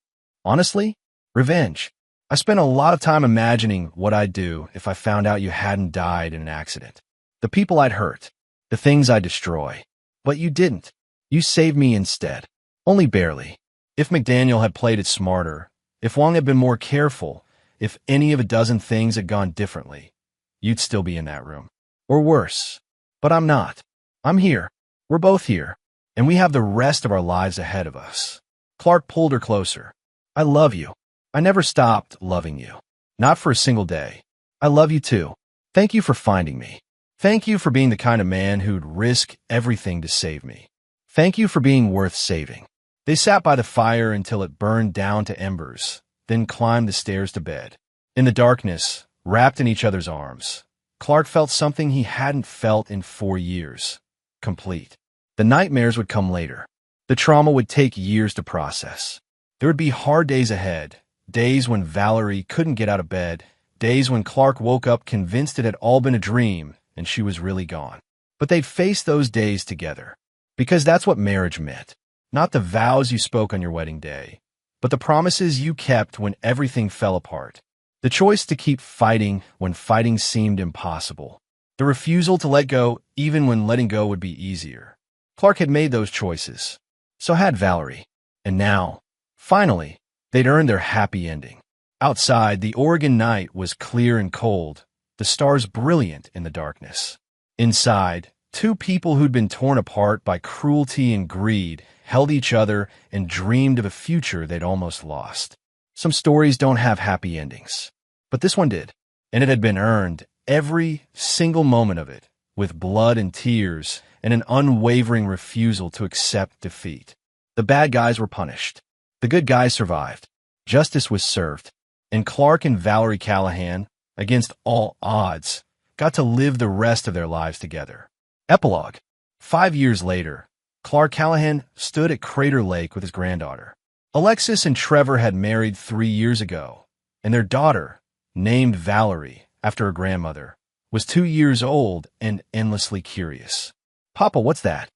[SPEAKER 1] "Honestly, revenge. I spent a lot of time imagining what I'd do if I found out you hadn't died in an accident. The people I'd hurt, the things I'd destroy. But you didn't. You saved me instead. Only barely. If McDaniel had played it smarter, if Wong had been more careful, if any of a dozen things had gone differently, you'd still be in that room. Or worse. But I'm not. I'm here. We're both here. And we have the rest of our lives ahead of us." Clark pulled her closer. "I love you. I never stopped loving you. Not for a single day. I love you too. Thank you for finding me. Thank you for being the kind of man who'd risk everything to save me. Thank you for being worth saving." They sat by the fire until it burned down to embers, then climbed the stairs to bed. In the darkness, wrapped in each other's arms, Clark felt something he hadn't felt in 4 years. Complete. The nightmares would come later. The trauma would take years to process. There would be hard days ahead, days when Valerie couldn't get out of bed, days when Clark woke up convinced it had all been a dream and she was really gone. But they'd face those days together, because that's what marriage meant. Not the vows you spoke on your wedding day, but the promises you kept when everything fell apart. The choice to keep fighting when fighting seemed impossible. The refusal to let go even when letting go would be easier. Clark had made those choices. So had Valerie. And now, finally, they'd earned their happy ending. Outside, the Oregon night was clear and cold, the stars brilliant in the darkness. Inside, two people who'd been torn apart by cruelty and greed held each other and dreamed of a future they'd almost lost. Some stories don't have happy endings, but this one did, and it had been earned, every single moment of it, with blood and tears and an unwavering refusal to accept defeat. The bad guys were punished. The good guys survived. Justice was served. And Clark and Valerie Callahan, against all odds, got to live the rest of their lives together. Epilogue. 5 years later, Clark Callahan stood at Crater Lake with his granddaughter. Alexis and Trevor had married 3 years ago, and their daughter, named Valerie after her grandmother, was 2 years old and endlessly curious. "Papa, what's that?"